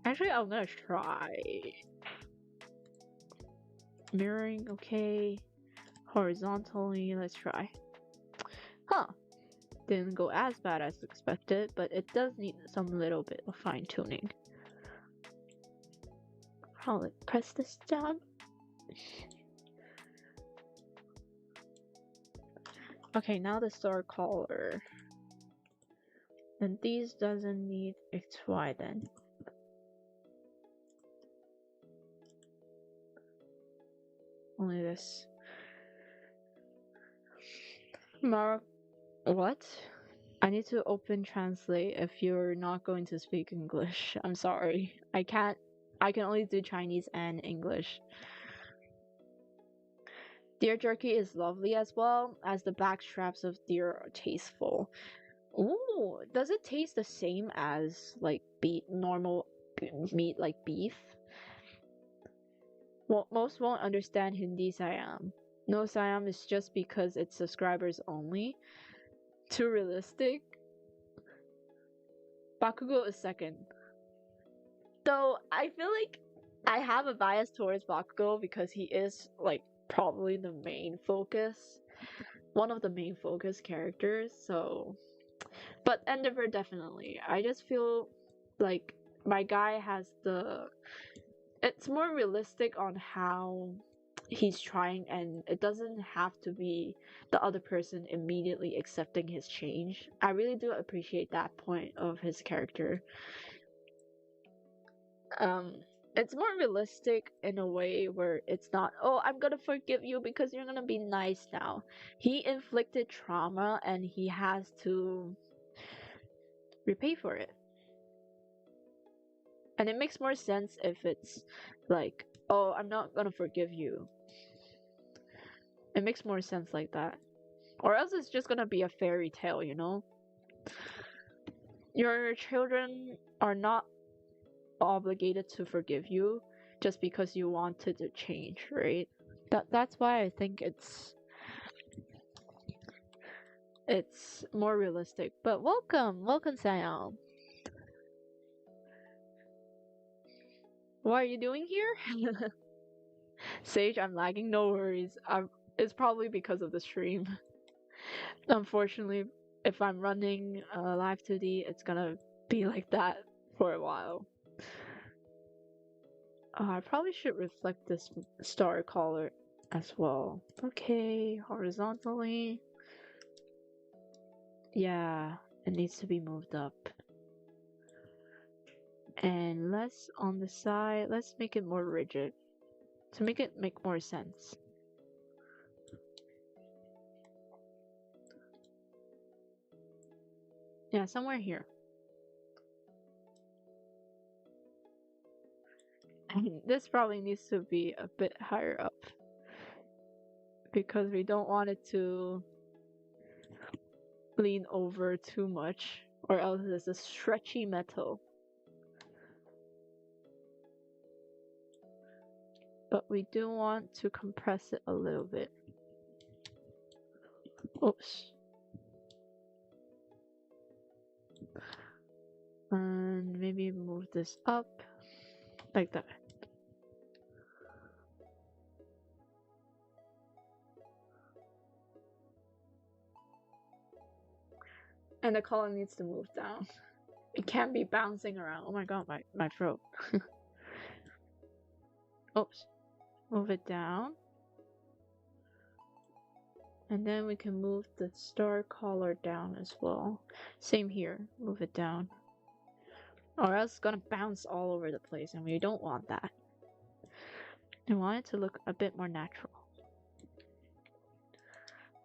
Actually, I'm gonna try. Mirroring, okay. Horizontally, let's try. Huh. Didn't go as bad as expected, but it does need some little bit of fine tuning. Probably press this down. Okay, now the star color. And these doesn't need XY then. Only this. What? I need to open translate if you're not going to speak English. I'm sorry. I can't. I can only do Chinese and English. Deer jerky is lovely as well, as the back straps of deer are tasteful. Ooh, does it taste the same as like normal meat like beef? Well, most won't understand Hindi Siam. No Siam is just because it's subscribers only. Too realistic. Bakugo is second. Though I feel like I have a bias towards Bakugo because he is like probably the main focus, one of the main focus characters. So, but Endeavor definitely. I just feel like my guy has the. It's more realistic on how he's trying, and it doesn't have to be the other person immediately accepting his change. I really do appreciate that point of his character. um it's more realistic in a way where it's not, oh, I'm gonna forgive you because you're gonna be nice now. He inflicted trauma and he has to repay for it. And it makes more sense if it's like, oh, I'm not gonna forgive you. It makes more sense like that. Or else it's just gonna be a fairy tale, you know? Your children are not obligated to forgive you just because you wanted to change, right? That's why I think it's more realistic. But welcome Sayal. What are you doing here? Sage, I'm lagging. No worries. It's probably because of the stream. Unfortunately, if I'm running live 2D, it's gonna be like that for a while. I probably should reflect this star color as well. Okay, horizontally. Yeah, it needs to be moved up. And less on the side. Let's make it more rigid to make it make more sense. Yeah, somewhere here. This probably needs to be a bit higher up because we don't want it to lean over too much, or else it's a stretchy metal. But we do want to compress it a little bit. Oops. And maybe move this up like that. And the color needs to move down. It can't be bouncing around. Oh my god, my throat. Oops. Move it down. And then we can move the star color down as well. Same here. Move it down. Or else it's gonna bounce all over the place, and we don't want that. I want it to look a bit more natural.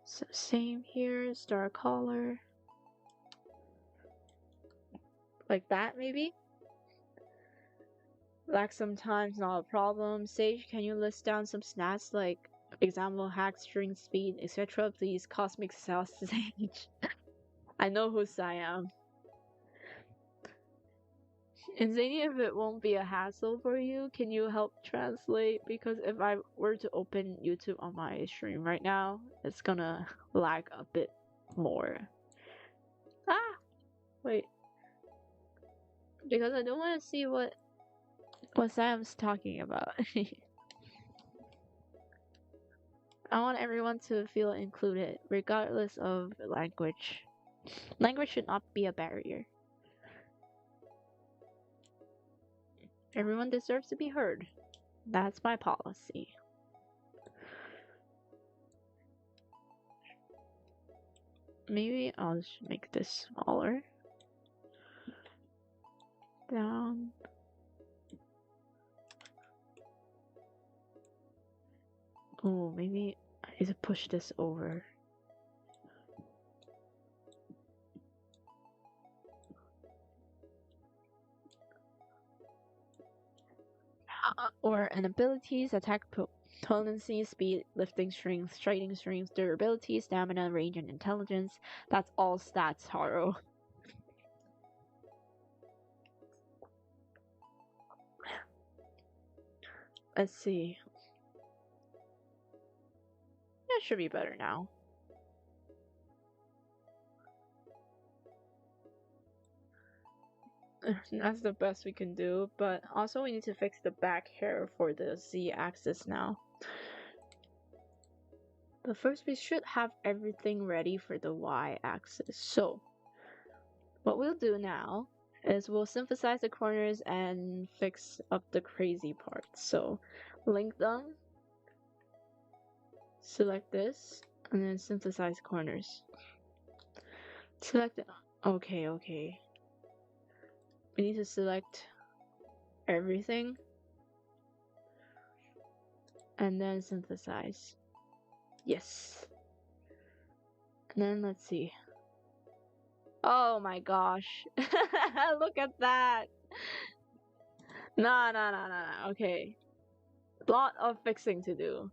So same here, star color. Like that, maybe? Lag sometimes, not a problem. Sage, can you list down some stats like example hack, string speed, etc. Please, Cosmic South Sage. I know who I am. And Zany, if it won't be a hassle for you, can you help translate? Because if I were to open YouTube on my stream right now, it's gonna lag a bit more. Ah! Wait. Because I don't want to see what Sam's talking about. I want everyone to feel included, regardless of language. Language should not be a barrier. Everyone deserves to be heard. That's my policy. Maybe I'll just make this smaller. Down. Oh, maybe I need to push this over. Or an abilities attack Potency, speed, lifting strength, striking strength, durability, stamina, range, and intelligence. That's all stats, Haru. Let's see. That should be better now. That's the best we can do, but also we need to fix the back hair for the Z-axis now. But first we should have everything ready for the Y-axis. So, what we'll do now is we'll synthesize the corners and fix up the crazy parts. So, link them, select this, and then synthesize corners. Select it. Okay. We need to select everything and then synthesize. Yes. And then let's see. Oh my gosh. Look at that. Nah. Okay. Lot of fixing to do.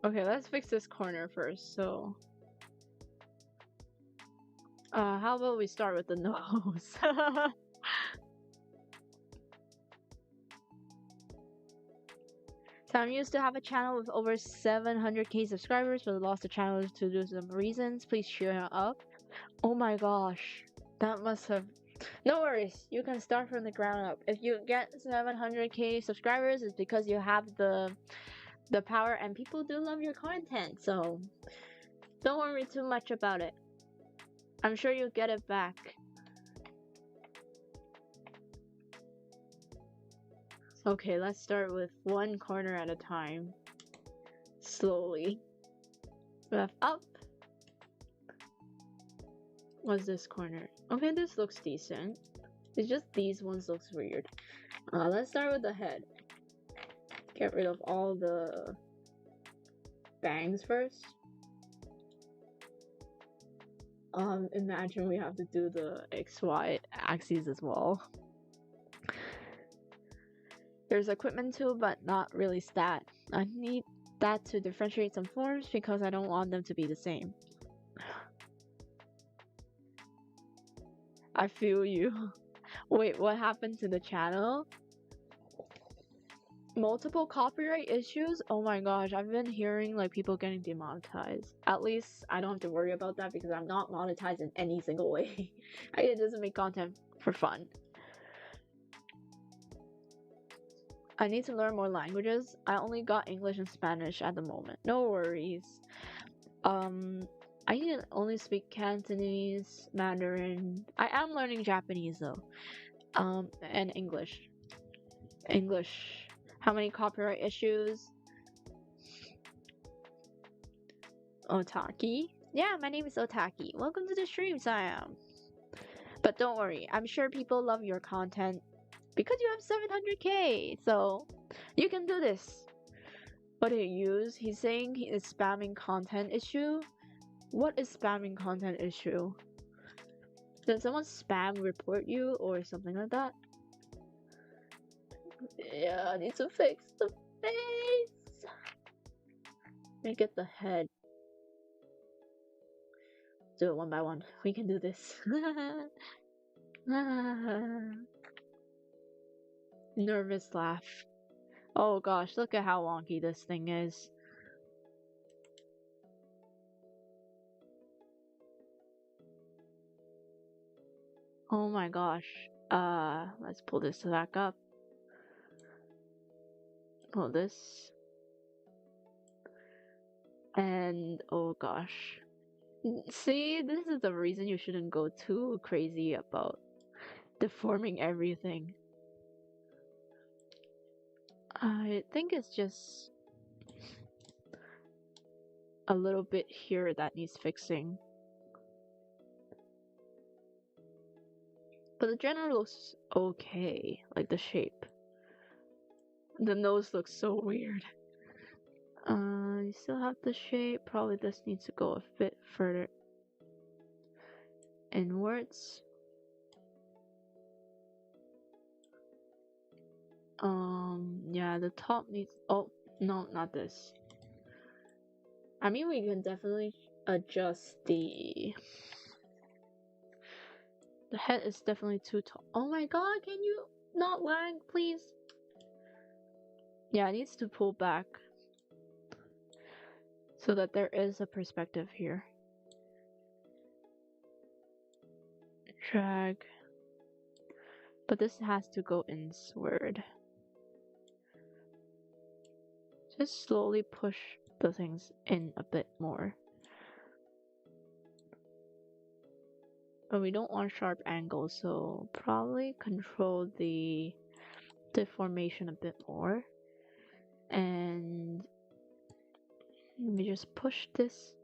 Okay, let's fix this corner first. So, how about we start with the nose? Sam used to have a channel with over 700k subscribers, but lost the channel due to some reasons. Please cheer her up. Oh my gosh, that must have. No worries, you can start from the ground up. If you get 700k subscribers, it's because you have the power, and people do love your content. So don't worry too much about it. I'm sure you'll get it back. Okay, let's start with one corner at a time. Slowly. Left up. What's this corner? Okay, this looks decent. It's just these ones looks weird. Let's start with the head. Get rid of all the bangs first. Imagine we have to do the XY axes as well. There's equipment too, but not really stat. I need that to differentiate some forms because I don't want them to be the same. I feel you. Wait, what happened to the channel? Multiple copyright issues? Oh my gosh, I've been hearing like people getting demonetized. At least I don't have to worry about that because I'm not monetized in any single way. I just make content for fun. I need to learn more languages. I only got English and Spanish at the moment. No worries. I need to only speak Cantonese, Mandarin. I am learning Japanese though. And English. English. How many copyright issues? OTAKI? Yeah, my name is OTAKI. Welcome to the stream, Siam. But don't worry, I'm sure people love your content because you have 700k, so you can do this. What did he use? He's saying he is spamming content issue. What is spamming content issue? Did someone spam report you or something like that? Yeah, I need to fix the face. Make it the head. Do it one by one. We can do this. Nervous laugh. Oh gosh, look at how wonky this thing is. Oh my gosh. Let's pull this back up. Pull this. And oh gosh. See, this is the reason you shouldn't go too crazy about deforming everything. I think it's just a little bit here that needs fixing. But the general looks okay, like the shape. The nose looks so weird. You still have the shape. Probably this needs to go a bit further. inwards. Yeah, the top needs. Oh no, not this. I mean, we can definitely adjust the. The head is definitely too tall. Oh my god, can you not lag, please? Yeah, it needs to pull back so that there is a perspective here. Drag. But this has to go inward. Just slowly push the things in a bit more. But we don't want sharp angles, so probably control the deformation a bit more. And we just push this.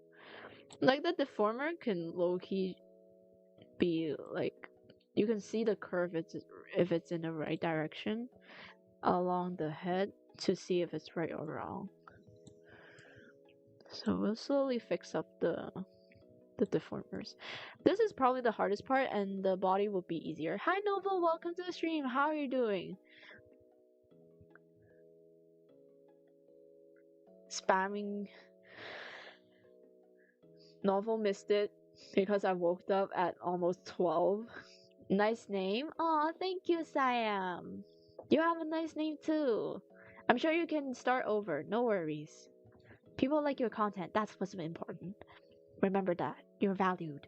Like the deformer can low-key be like, you can see the curve if it's in the right direction along the head to see if it's right or wrong. So we'll slowly fix up the deformers. This is probably the hardest part, and the body will be easier. Hi Noble, welcome to the stream. How are you doing? Spamming. Novel missed it because I woke up at almost 12. Nice name. Aw, thank you, Siam. You have a nice name too. I'm sure you can start over. No worries. People like your content. That's what's important. Remember that. You're valued.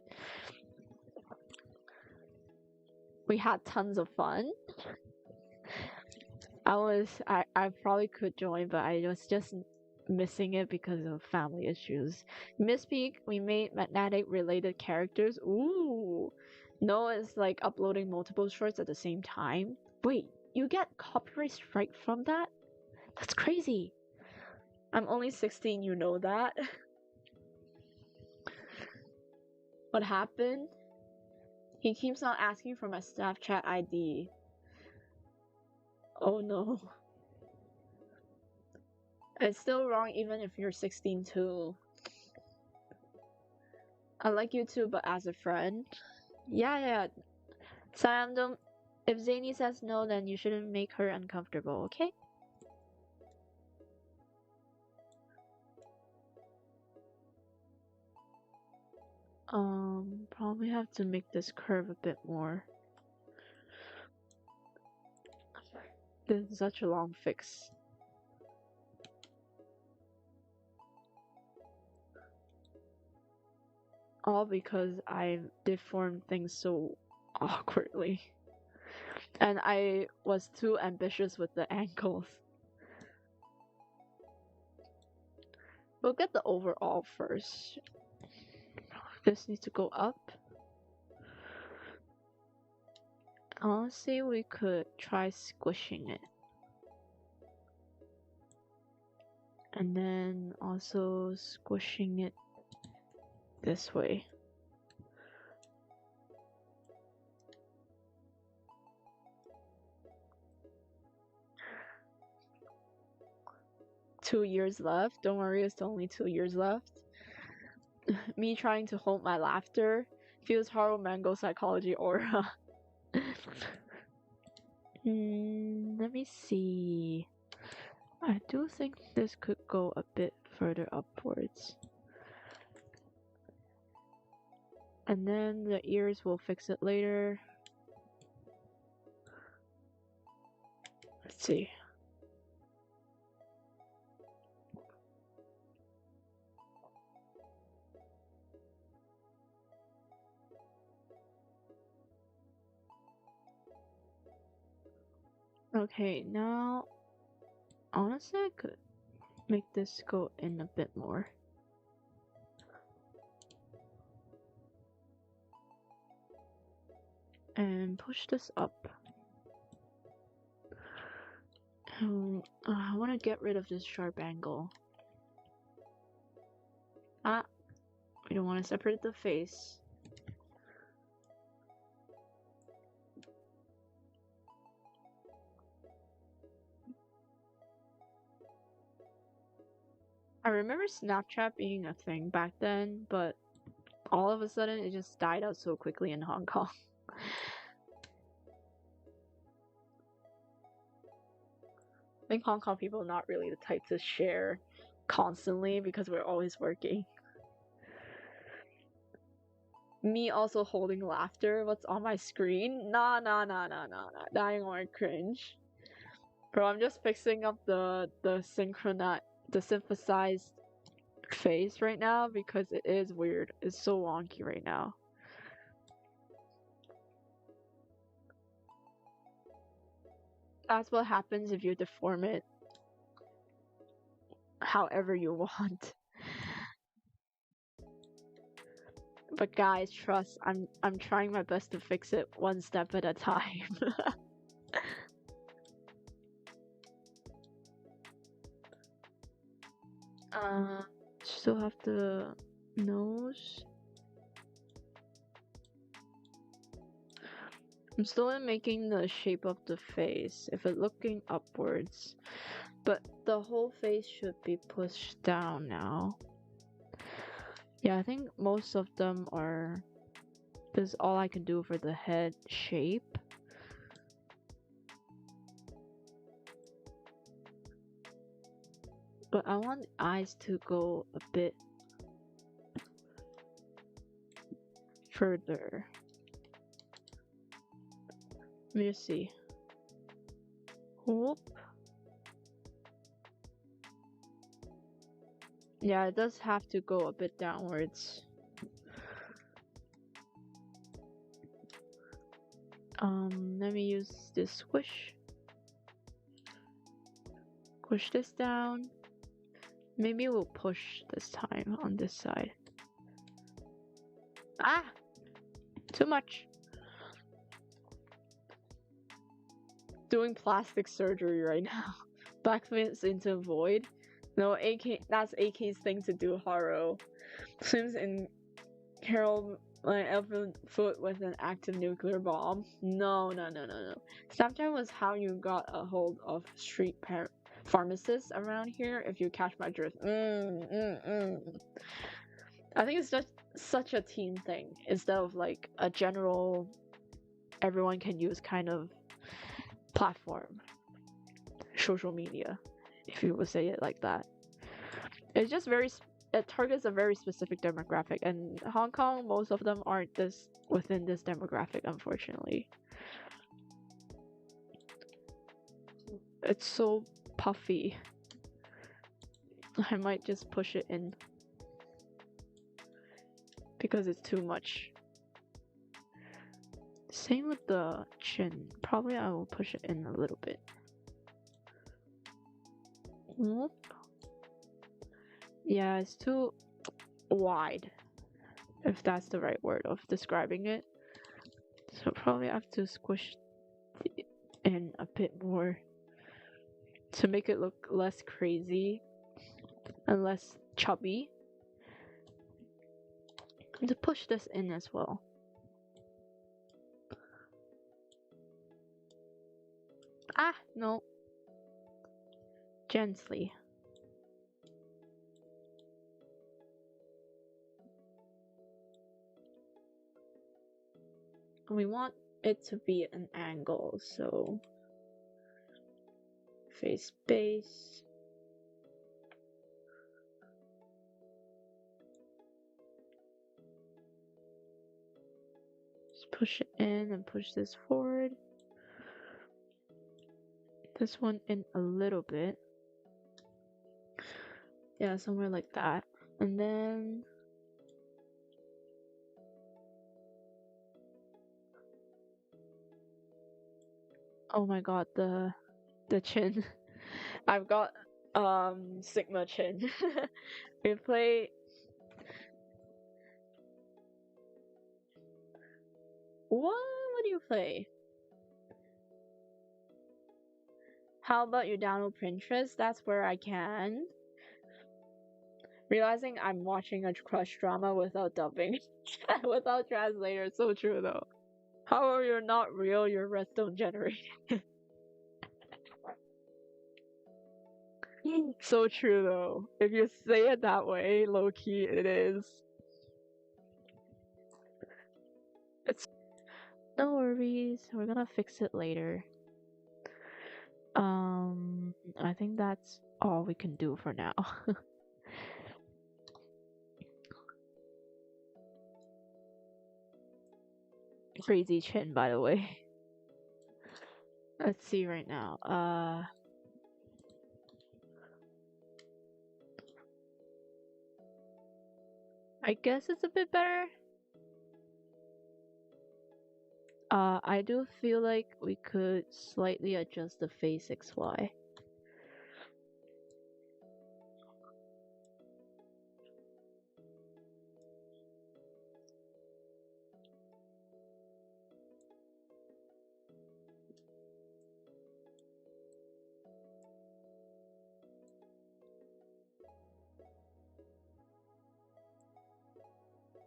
We had tons of fun. I probably could join, but I was just missing it because of family issues. Miss Peak, we made magnetic related characters. Ooh. Noah's like uploading multiple shorts at the same time. Wait, you get copyright strike from that? That's crazy. I'm only 16, you know that. What happened? He keeps on asking for my Snapchat ID. Oh no. It's still wrong even if you're 16 too. I like you too, but as a friend. Yeah. Sam, don't. If Zany says no, then you shouldn't make her uncomfortable, okay? Probably have to make this curve a bit more. This is such a long fix. All because I deformed things so awkwardly. And I was too ambitious with the angles. We'll get the overall first. This needs to go up. Honestly, we could try squishing it. And then also squishing it this way. Two years left. Don't worry, it's only 2 years left. Me trying to hold my laughter feels horror mango psychology aura. Let me see. I do think this could go a bit further upwards. And then the ears, will fix it later. Let's see. Okay, now honestly I could make this go in a bit more. And push this up. I want to get rid of this sharp angle. We don't want to separate the face. I remember Snapchat being a thing back then, but all of a sudden it just died out so quickly in Hong Kong. I think Hong Kong people are not really the type to share constantly because we're always working. Me also holding laughter, what's on my screen? Nah. That ain't more cringe. Bro, I'm just fixing up the synthesized face right now because it is weird. It's so wonky right now. That's what happens if you deform it however you want. But guys, trust, I'm trying my best to fix it one step at a time. Still have the nose. I'm still making the shape of the face, if it's looking upwards. But the whole face should be pushed down now. Yeah, I think most of them are... This is all I can do for the head shape. But I want the eyes to go a bit further. Let me see. Whoop. Yeah, it does have to go a bit downwards. Let me use this squish. Push this down. Maybe we'll push this time on this side. Ah! Too much. Doing plastic surgery right now. Backflips into void. No, AK. That's AK's thing to do. Haro swims in Harold Elfin foot with an active nuclear bomb. No. Snapchat was how you got a hold of street pharmacists around here. If you catch my drift. I think it's just such a team thing instead of like a general everyone can use kind of platform, social media, if you would say it like that. It's just it targets a very specific demographic, and Hong Kong, most of them aren't within this demographic, unfortunately. It's so puffy. I might just push it in because it's too much. Same with the chin. Probably I will push it in a little bit. Whoop. Yeah, it's too wide, if that's the right word of describing it. So probably I have to squish it in a bit more to make it look less crazy and less chubby. And to push this in as well. Ah, no. Gently. We want it to be an angle, so face base. Just push it in and push this forward. This one in a little bit. Yeah, somewhere like that. And then oh my god, the chin. I've got Sigma chin. We play what do you play? How about you download Pinterest? That's where I can. Realizing I'm watching a crush drama without dubbing. Without translator, so true though. However, you're not real, you're redstone generated. So true though. If you say it that way, low key it is. No worries, we're gonna fix it later. I think that's all we can do for now. Crazy chin, by the way. Let's see right now. I guess it's a bit better. I do feel like we could slightly adjust the face XY.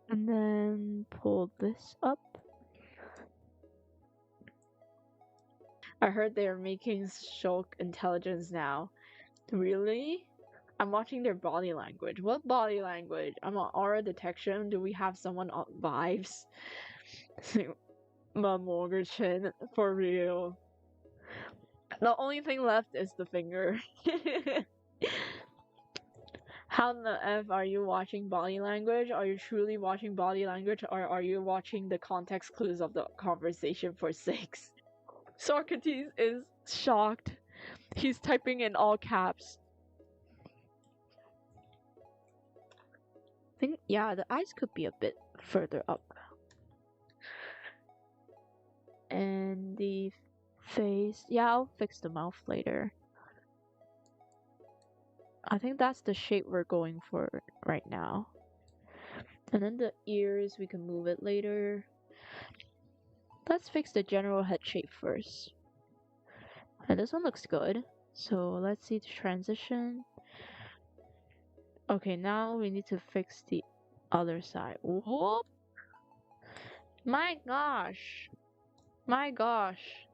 And then pull this up. I heard they're making Shulk intelligence now. Really? I'm watching their body language. What body language? I'm on aura detection. Do we have someone on vibes? My Morgan for real. The only thing left is the finger. How in the F are you watching body language? Are you truly watching body language, or are you watching the context clues of the conversation for 6? Socrates is shocked. He's typing in all caps. I think, yeah, the eyes could be a bit further up. And the face, yeah, I'll fix the mouth later. I think that's the shape we're going for right now. And then the ears, we can move it later. Let's fix the general head shape first. And this one looks good. So let's see the transition. Okay, now we need to fix the other side. Whoop! My gosh! My gosh!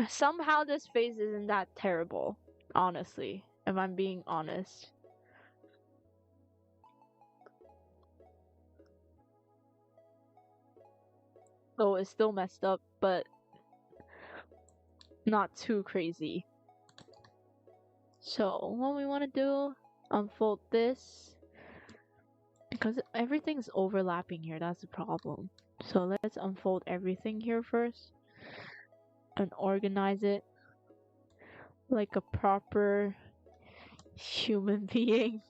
Somehow this face isn't that terrible, honestly, if I'm being honest. So it's still messed up, but not too crazy. So what we want to do, unfold this, because everything's overlapping here, that's the problem. So let's unfold everything here first and organize it like a proper human being.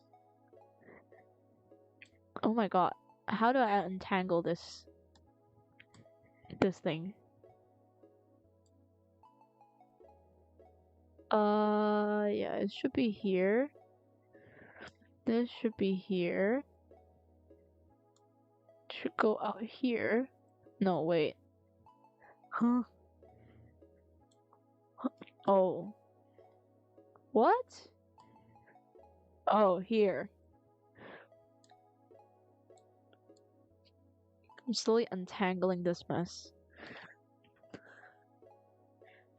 Oh my god, how do I untangle this thing? Yeah, it should be here. This should be here. Should go out here. No, wait. Huh? Oh. What? Oh, here. I'm slowly untangling this mess.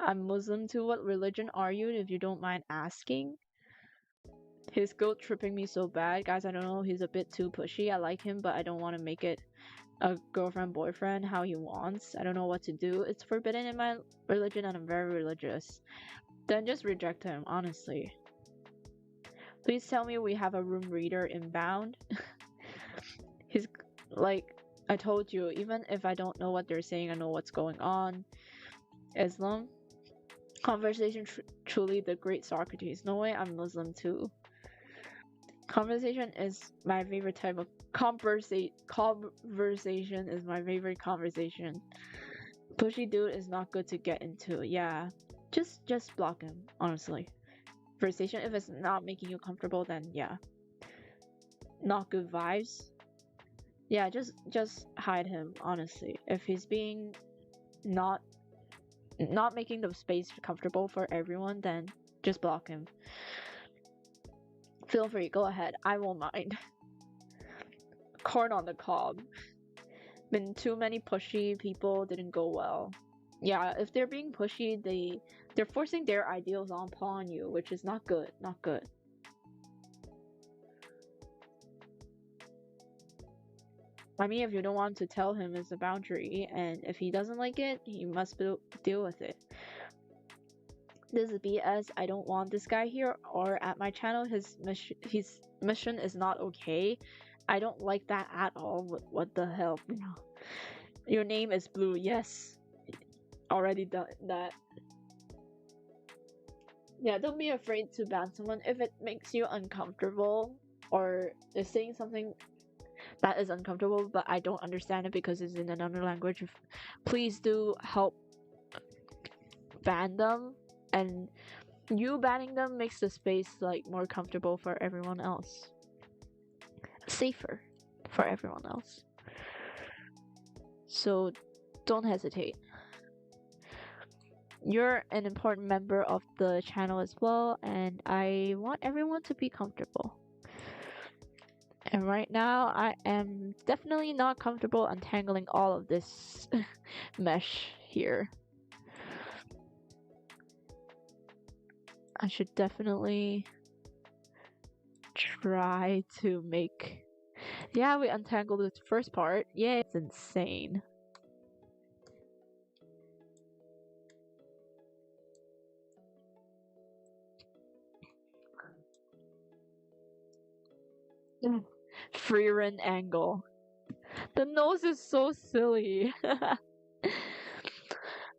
I'm Muslim too. What religion are you, if you don't mind asking? His guilt tripping me so bad. Guys, I don't know. He's a bit too pushy. I like him, but I don't want to make it a girlfriend boyfriend how he wants. I don't know what to do. It's forbidden in my religion and I'm very religious. Then just reject him, honestly. Please tell me we have a room reader inbound. He's like, I told you, even if I don't know what they're saying, I know what's going on. Islam. Conversation truly the great Socrates. No way, I'm Muslim too. Conversation is my favorite type of conversation is my favorite conversation. Pushy dude is not good to get into. Yeah. Just block him, honestly. Conversation, if it's not making you comfortable, then yeah. Not good vibes. Yeah, just hide him, honestly. If he's being not making the space comfortable for everyone, then just block him. Feel free, go ahead. I won't mind. Corn on the cob. Been too many pushy people, didn't go well. Yeah, if they're being pushy, they're forcing their ideals upon you, which is not good. Not good. I mean, if you don't want to tell him, it's a boundary, and if he doesn't like it, he must deal with it. This is BS. I don't want this guy here or at my channel. His mission is not okay. I don't like that at all. What the hell? Your name is Blue. Yes, already done that. Yeah, don't be afraid to ban someone if it makes you uncomfortable or is saying something that is uncomfortable, but I don't understand it because it's in another language. Please do help ban them, and you banning them makes the space like more comfortable for everyone else, safer for everyone else. So don't hesitate. You're an important member of the channel as well, and I want everyone to be comfortable. And right now, I am definitely not comfortable untangling all of this mesh here. I should definitely try to make... Yeah, we untangled the first part. Yeah, it's insane. Free run angle. The nose is so silly.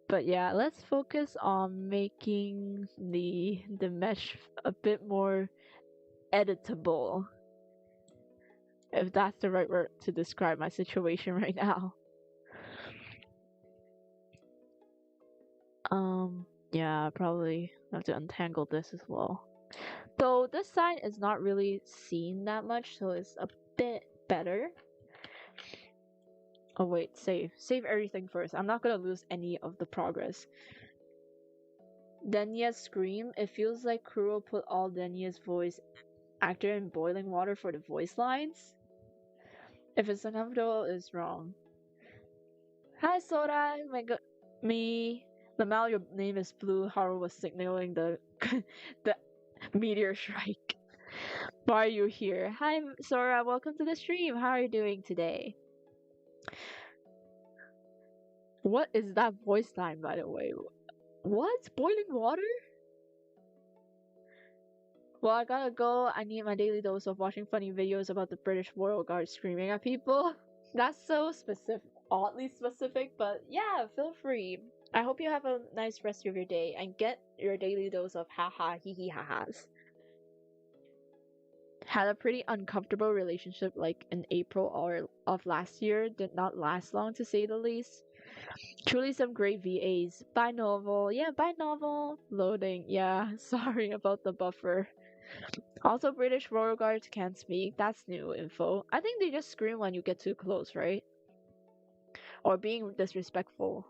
But yeah, let's focus on making the mesh a bit more editable. If that's the right word to describe my situation right now. Yeah, probably have to untangle this as well. Though this side is not really seen that much, so it's a bit better. Oh wait, save everything first. I'm not gonna lose any of the progress. Denya's scream. It feels like Kuro put all Denya's voice actor in boiling water for the voice lines. If it's uncomfortable, it's wrong. Hi Sora, me. Lamal, your name is Blue. Haru was signaling the the meteor strike. Why are you here? Hi Sora, welcome to the stream. How are you doing today? What is that voice line, by the way? What? Boiling water? Well, I gotta go. I need my daily dose of watching funny videos about the British Royal Guard screaming at people. That's so specific, oddly specific, but yeah, feel free. I hope you have a nice rest of your day and get your daily dose of haha hee hee ha-has. Had a pretty uncomfortable relationship like in April or of last year. Did not last long, to say the least. Truly some great VAs. Bye novel. Yeah, bye novel. Loading. Yeah, sorry about the buffer. Also, British Royal Guards can't speak. That's new info. I think they just scream when you get too close, right? Or being disrespectful.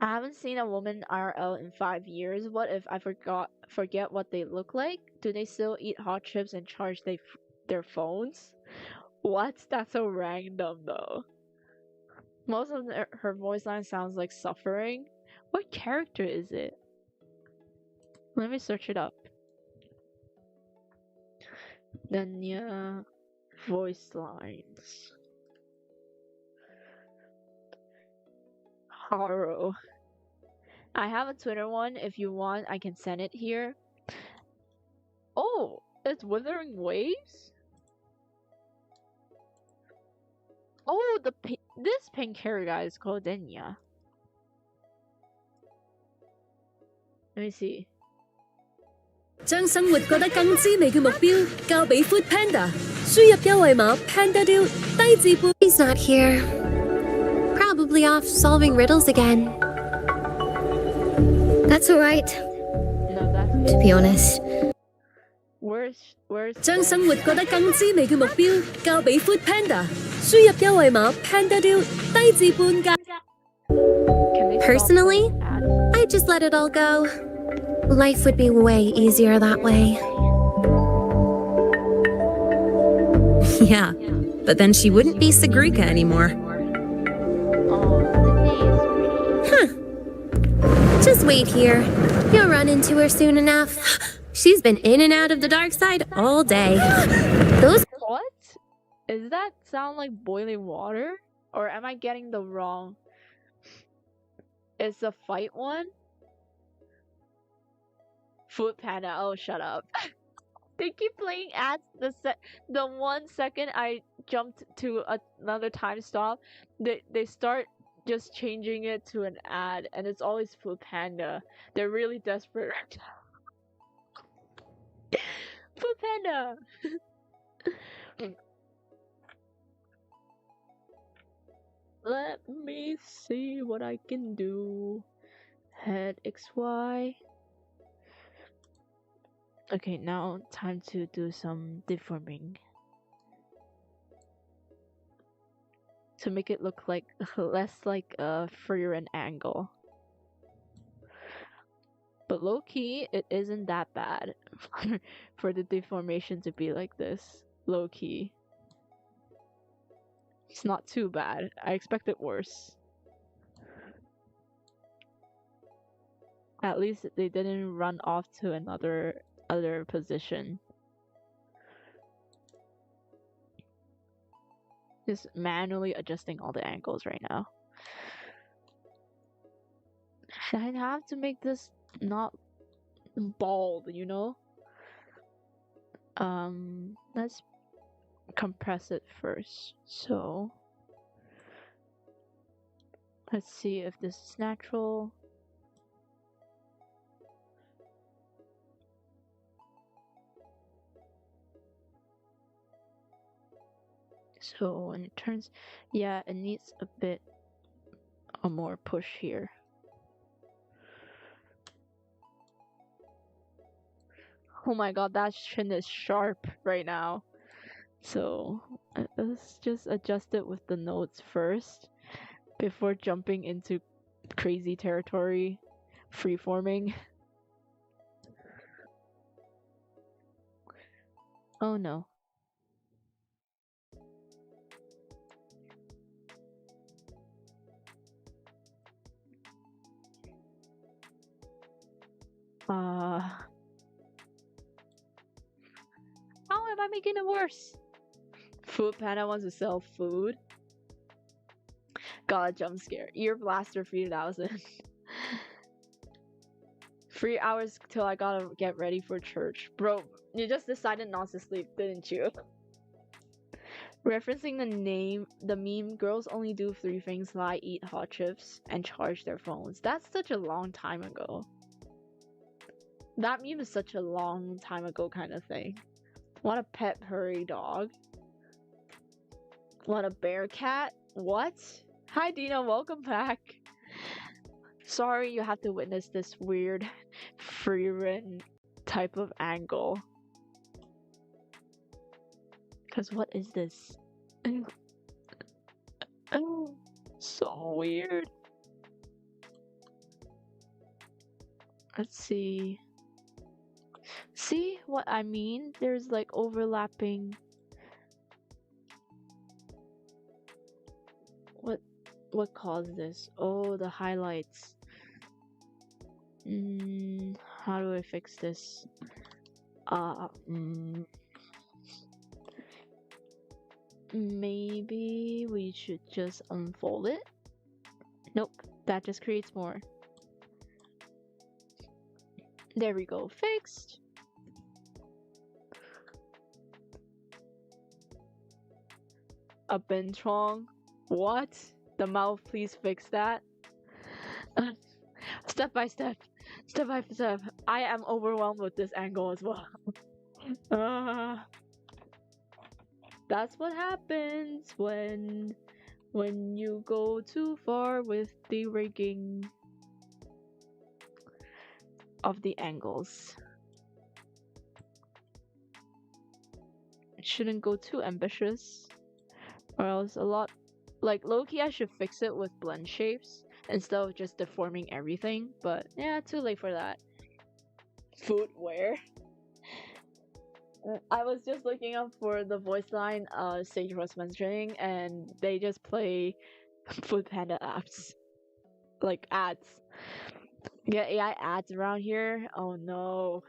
I haven't seen a woman IRL in 5 years. What if I forget what they look like? Do they still eat hot chips and charge their phones? What? That's so random though. Most of her voice line sounds like suffering. What character is it? Let me search it up. Denya voice lines. Haru. I have a Twitter one. If you want, I can send it here. Oh, it's Withering Waves? Oh, this pink hair guy is called Denya. Let me see. 將生活過得更滋味嘅目標交俾 Food Panda，輸入優惠碼 Panda Deal 低至半。He's not here. Probably off solving riddles again. That's alright. No, that's To be honest. Where's 將生活過得更滋味嘅目標交俾 Food Panda，輸入優惠碼 Panda Deal 低至半價。Can they stop Personally, those ads? I just let it all go. Life would be way easier that way. Yeah, but then she wouldn't be Sagrika anymore. Oh, the is pretty. Just wait here. You'll run into her soon enough. She's been in and out of the dark side all day. Those What? Is that sound like boiling water? Or am I getting the wrong? It's a fight one? Food Panda, oh shut up. They keep playing ads the 1 second I jumped to another time stop, they start just changing it to an ad and it's always Food Panda. They're really desperate right now. Food Panda! Let me see what I can do. Head XY. Okay, now time to do some deforming. To make it look like less like a freehand angle. But low key, it isn't that bad for the deformation to be like this. Low key. It's not too bad. I expected worse. At least they didn't run off to another other position. Just manually adjusting all the angles right now. I have to make this not bald, you know? Let's compress it first. So let's see if this is natural. So when it turns, yeah, it needs a bit more push here. Oh my god, that chin is sharp right now. So let's just adjust it with the notes first before jumping into crazy territory, freeforming. Oh no. How am I making it worse? Food Panda wants to sell food. Got a jump scare. Ear Blaster 3000. 3 hours till I gotta get ready for church. Bro, you just decided not to sleep, didn't you? Referencing the meme, girls only do 3 things: lie, eat hot chips, and charge their phones. That's such a long time ago. That meme is such a long time ago kind of thing. Want a pet prairie dog? Want a bear cat? What? Hi Dina, welcome back. Sorry you have to witness this weird freehand type of angle. Cause what is this? Oh, so weird. Let's see. See what I mean? There's like overlapping. What caused this? Oh, the highlights. How do I fix this? Maybe we should just unfold it. Nope, that just creates more. There we go, fixed. A Benchong? What? The mouth, please fix that. Step by step. Step by step. I am overwhelmed with this angle as well. That's what happens when you go too far with the rigging of the angles. It shouldn't go too ambitious, or else a lot. Like low-key, I should fix it with blend shapes instead of just deforming everything. But yeah, too late for that. Footwear. I was just looking up for the voice line Sage was mentioning, and they just play Food Panda apps, like ads. Get AI ads around here. Oh no.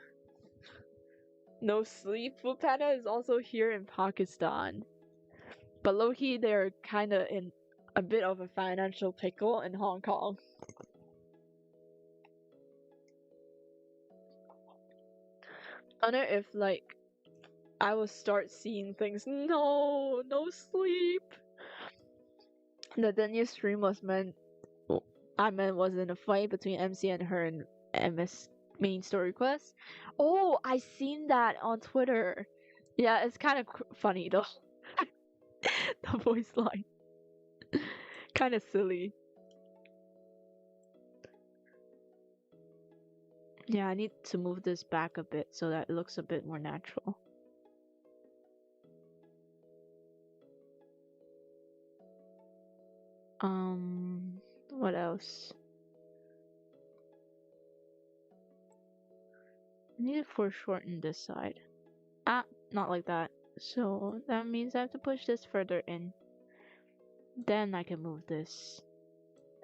No sleep. Food Panda is also here in Pakistan. But low-key, they're kind of in a bit of a financial pickle in Hong Kong. I wonder if, like, I will start seeing things. No sleep. The new stream was meant. I meant was in a fight between MC and her and MS main story quest. Oh, I seen that on Twitter. Yeah, it's kind of funny though. The voice line. Kind of silly. Yeah, I need to move this back a bit so that it looks a bit more natural. What else? I need to foreshorten this side. Ah, not like that. So that means I have to push this further in. Then I can move this.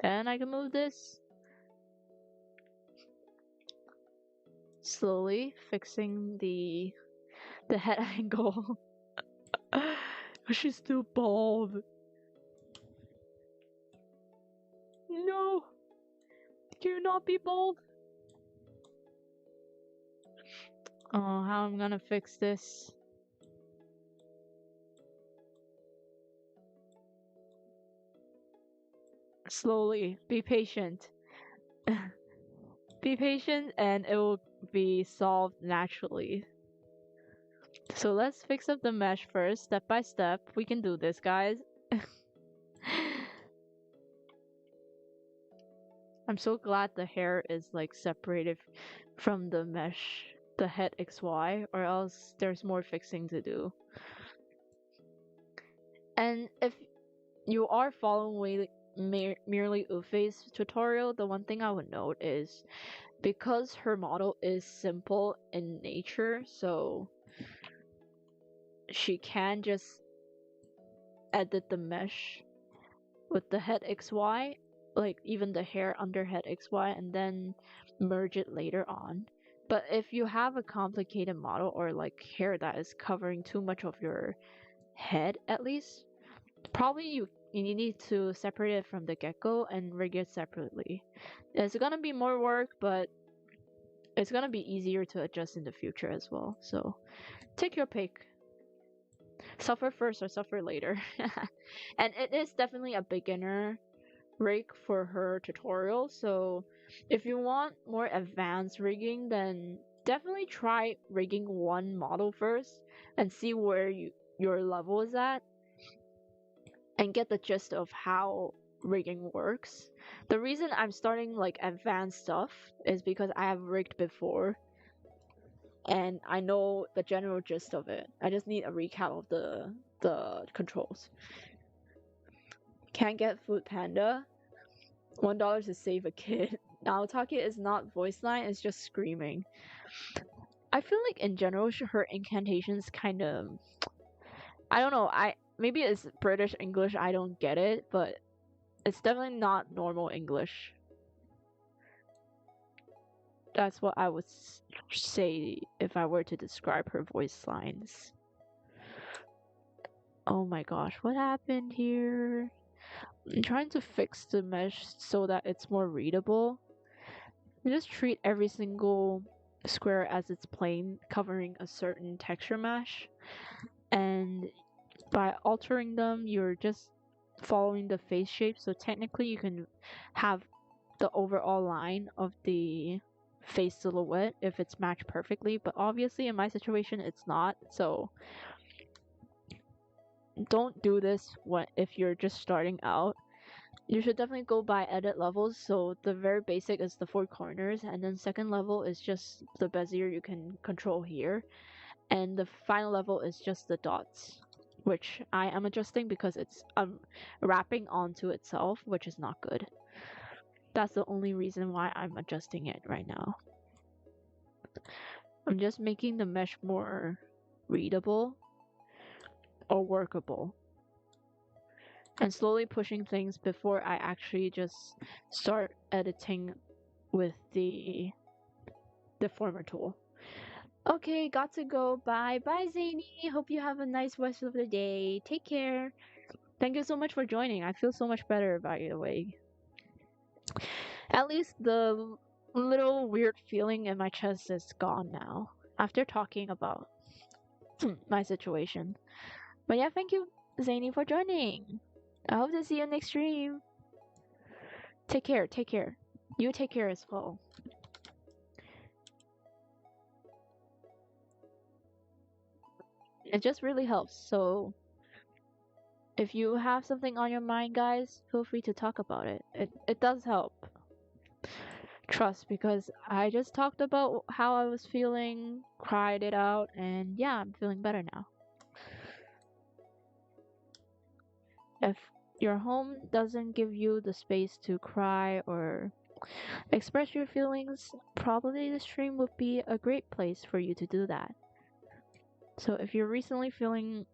And I can move this. Slowly fixing the head angle. She's still bald. No! Can you not be bald? Oh, how I'm gonna fix this? Slowly. Be patient. Be patient and it will be solved naturally. So let's fix up the mesh first, step by step. We can do this, guys. I'm so glad the hair is like separated from the mesh, the head XY, or else there's more fixing to do. And if you are following merely Ufei's tutorial, the one thing I would note is because her model is simple in nature, so she can just edit the mesh with the head XY, like even the hair under head XY, and then merge it later on. But if you have a complicated model or like hair that is covering too much of your head, at least, probably you need to separate it from the get-go and rig it separately. It's gonna be more work, but it's gonna be easier to adjust in the future as well. So take your pick. Suffer first or suffer later. And it is definitely a beginner rig for her tutorial, so if you want more advanced rigging, then definitely try rigging one model first and see where your level is at and get the gist of how rigging works. The reason I'm starting like advanced stuff is because I have rigged before and I know the general gist of it. I just need a recap of the controls. Can't get Food Panda. $1 to save a kid. Now OTAKI is not voice line, it's just screaming. I feel like in general her incantations kind of, I don't know, maybe it's British English, I don't get it, but it's definitely not normal English. That's what I would say if I were to describe her voice lines. Oh my gosh, what happened here? I'm trying to fix the mesh so that it's more readable. You just treat every single square as its plane covering a certain texture mesh, and by altering them you're just following the face shape, so technically you can have the overall line of the face silhouette if it's matched perfectly, but obviously in my situation it's not, so don't do this if you're just starting out. You should definitely go by edit levels, so the very basic is the 4 corners, and then second level is just the bezier you can control here, and the final level is just the dots, which I am adjusting because it's wrapping onto itself, which is not good. That's the only reason why I'm adjusting it right now. I'm just making the mesh more readable or workable, and slowly pushing things before I actually just start editing with the deformer tool. Okay, got to go. Bye. Bye, Zany. Hope you have a nice rest of the day. Take care. Thank you so much for joining. I feel so much better, by the way. At least the little weird feeling in my chest is gone now after talking about my situation. But yeah, thank you, Zany, for joining. I hope to see you next stream. Take care. Take care. You take care as well. It just really helps. So if you have something on your mind, guys, feel free to talk about it. It does help. Trust, because I just talked about how I was feeling, cried it out, and yeah, I'm feeling better now. If your home doesn't give you the space to cry or express your feelings, probably the stream would be a great place for you to do that. So if you're recently feeling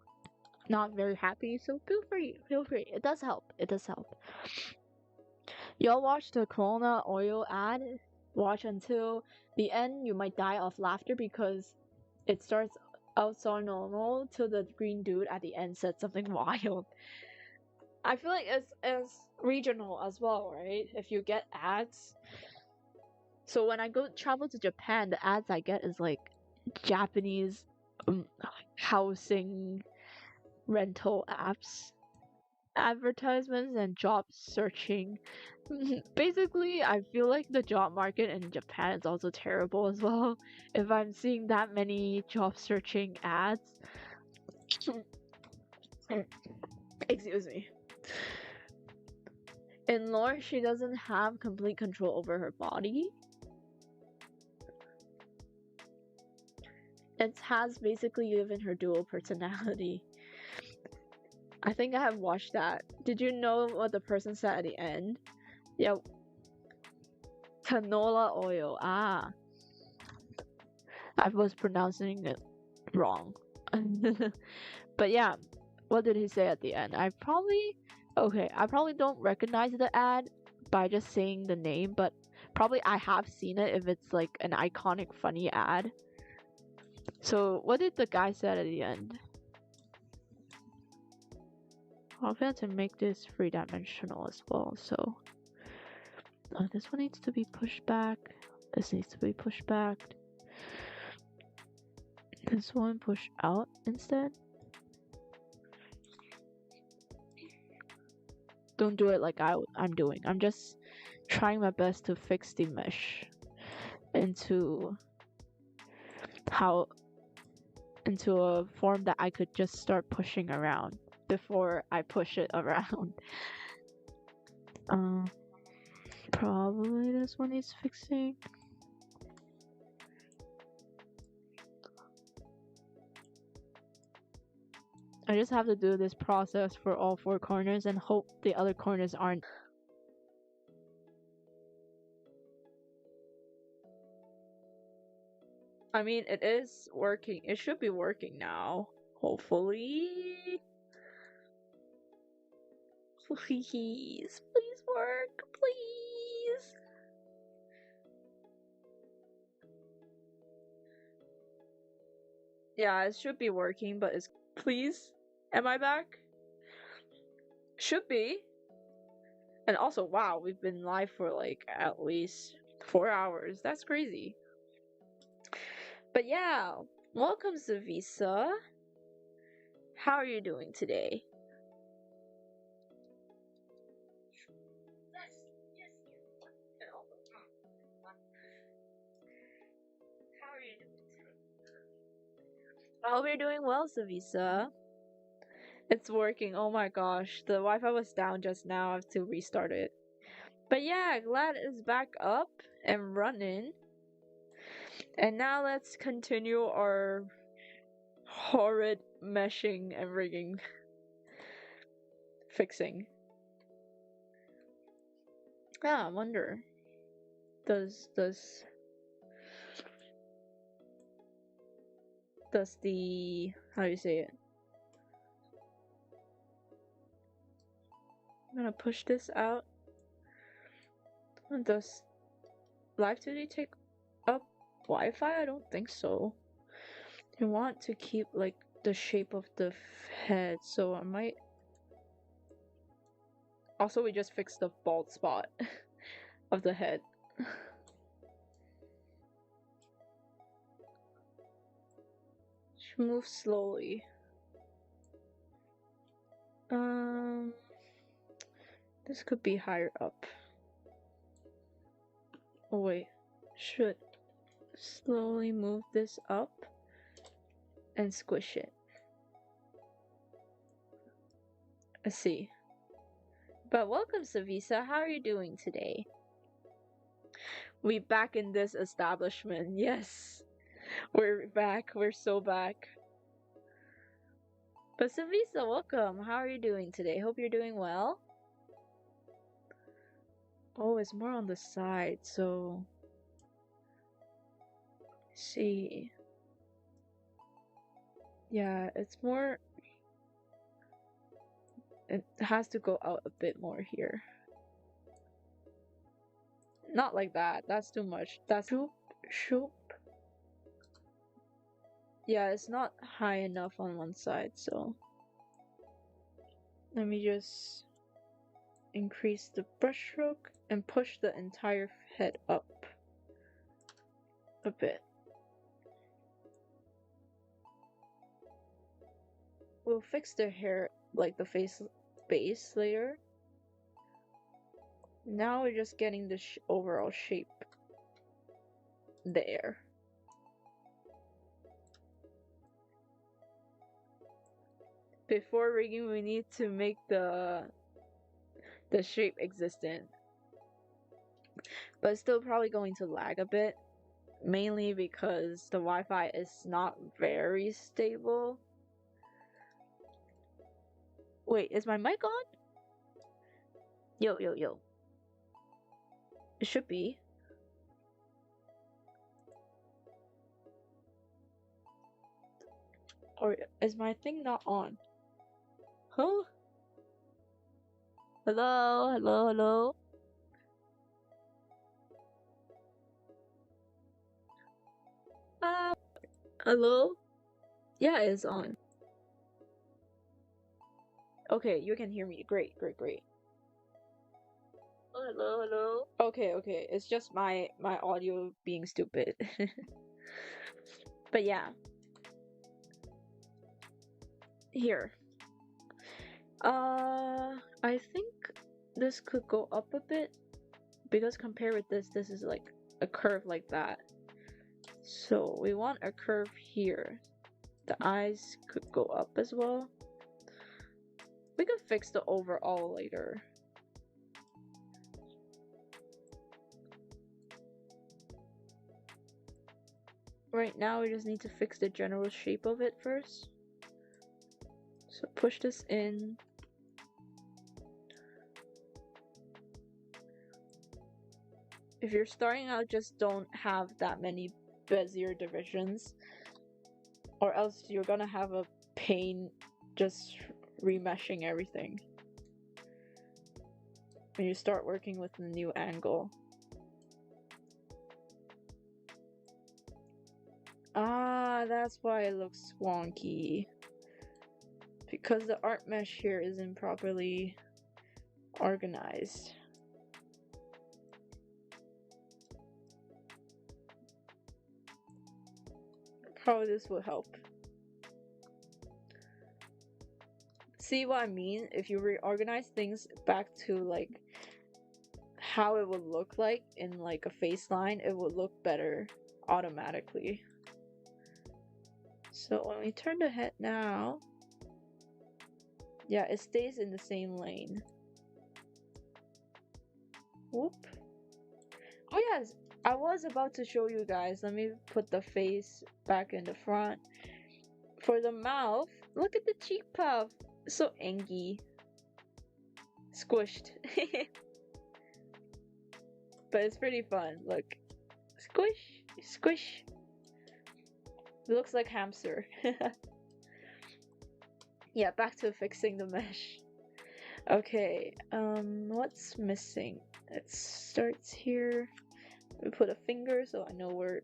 not very happy, so feel free. It does help. It does help. Y'all watch the Corona oil ad. Watch until the end. You might die of laughter because it starts out so normal till the green dude at the end said something wild. I feel like it's regional as well, right? If you get ads. So when I go travel to Japan, the ads I get is like Japanese housing rental apps, advertisements, and job searching. Basically, I feel like the job market in Japan is also terrible as well. If I'm seeing that many job searching ads. Excuse me. In lore, she doesn't have complete control over her body. It has basically given her dual personality. I think I have watched that. Did you know what the person said at the end? Yeah. Canola oil. Ah. I was pronouncing it wrong. But yeah, what did he say at the end? I probably don't recognize the ad by just saying the name, but probably I have seen it if it's like an iconic funny ad. So what did the guy say at the end? I'll have to make this 3-dimensional as well, so this one needs to be pushed back. This needs to be pushed back. This one push out instead. Don't do it like I'm doing. I'm just trying my best to fix the mesh into a form that I could just start pushing around before I push it around. Probably this one needs fixing. I just have to do this process for all 4 corners and hope the other corners aren't. I mean, it is working. It should be working now. Hopefully. Please work, please. Yeah, it should be working, but it's... Please? Am I back? Should be. And also, wow, we've been live for like at least 4 hours. That's crazy. But yeah, welcome Zavisa. How are you doing today? How are you doing today? I hope you're doing well, Zavisa. It's working. Oh my gosh, the Wi-Fi was down just now. I have to restart it. But yeah, glad it's back up and running. And now let's continue our horrid meshing and rigging fixing. I wonder, does the, how do you say it? I'm gonna push this out. Does Live 2D take up Wi-Fi? I don't think so. I want to keep like the shape of the head, so I might. Also, we just fixed the bald spot of the head. Move slowly. This could be higher up. Oh wait, should slowly move this up and squish it. Let's see. But welcome, Savisa. How are you doing today? We back in this establishment. Yes, we're back. We're so back. But Savisa, welcome. How are you doing today? Hope you're doing well. Oh, it's more on the side, so let's see. Yeah, it's more. It has to go out a bit more here. Not like that. That's too much. That's shoop. Yeah, it's not high enough on one side, so let me just increase the brush stroke and push the entire head up a bit. We'll fix the hair, like the face base later. Now we're just getting the overall shape there. Before rigging, we need to make the shape existent. But it's still probably going to lag a bit, mainly because the Wi-Fi is not very stable. Wait, is my mic on? Yo. It should be. Or is my thing not on? Huh? Hello? Hello? Yeah, it's on. Okay, you can hear me. Great. Hello. Okay. It's just my audio being stupid. But yeah. Here. I think this could go up a bit because compared with this is like a curve like that. So we want a curve here. The eyes could go up as well. We could fix the overall later. Right now we just need to fix the general shape of it first. So push this in. If you're starting out, just don't have that many Bezier divisions, or else you're gonna have a pain just remeshing everything when you start working with the new angle. Ah, that's why it looks wonky. Because the art mesh here isn't properly organized. Probably this will help. See what I mean? If you reorganize things back to like how it would look like in like a face line, it would look better automatically. So when we turn the head now, yeah, it stays in the same lane. Whoop. Oh yes, I was about to show you guys. Let me put the face back in the front. For the mouth, look at the cheek puff. So angy. Squished. But it's pretty fun. Look. Squish. It looks like hamster. Yeah, back to fixing the mesh. Okay, what's missing? It starts here. We put a finger so I know where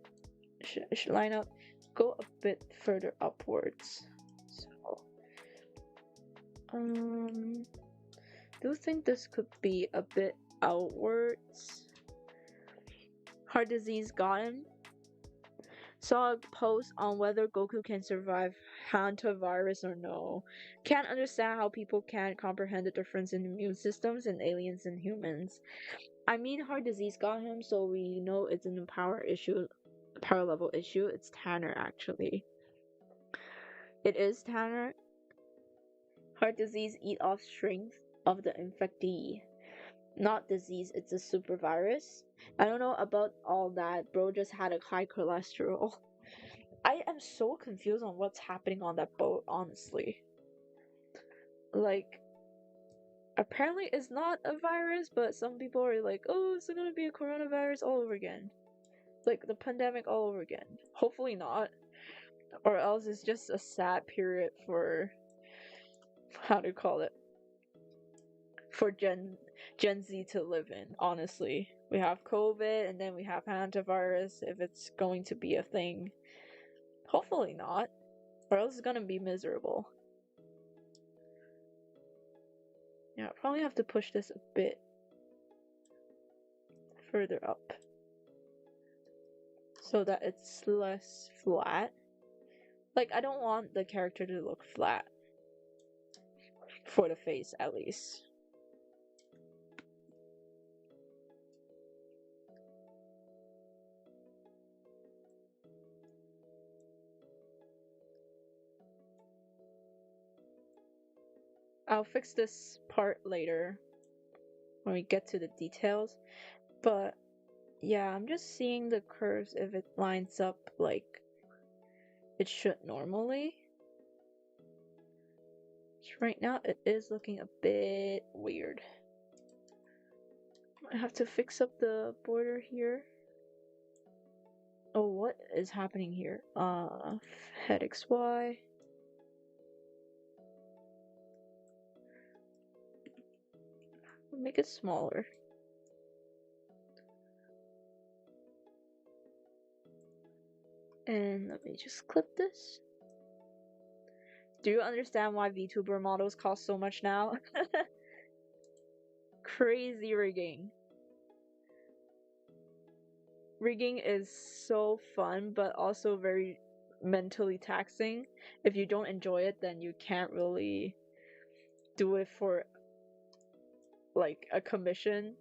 it should line up. go a bit further upwards. So, do think this could be a bit outwards. Heart disease got him. Saw a post on whether Goku can survive hantavirus or no. Can't understand how people can't comprehend the difference in immune systems in aliens and humans. I mean, heart disease got him, so we know it's an power level issue. It's Tanner, actually. It is Tanner. Heart disease eat off strength of the infectee. Not disease, it's a super virus. I don't know about all that. Bro just had a high cholesterol. I am so confused on what's happening on that boat, honestly. Like, apparently it's not a virus, but some people are like, oh, it's gonna be a coronavirus all over again. Like, the pandemic all over again. Hopefully not. Or else it's just a sad period for, how do you call it? For Gen Z to live in, honestly. We have COVID, and then we have hantavirus, if it's going to be a thing. Hopefully not, or else it's gonna be miserable. Yeah, I'll probably have to push this a bit further up so that it's less flat. Like, I don't want the character to look flat. For the face, at least. I'll fix this part later when we get to the details, but yeah, I'm just seeing the curves if it lines up like it should normally. Right now it is looking a bit weird. I have to fix up the border here. Oh, what is happening here? Head XY. Make it smaller. And let me just clip this. Do you understand why Vtuber models cost so much now? Crazy rigging. Rigging is so fun, but also very mentally taxing. If you don't enjoy it, then you can't really do it for like a commission.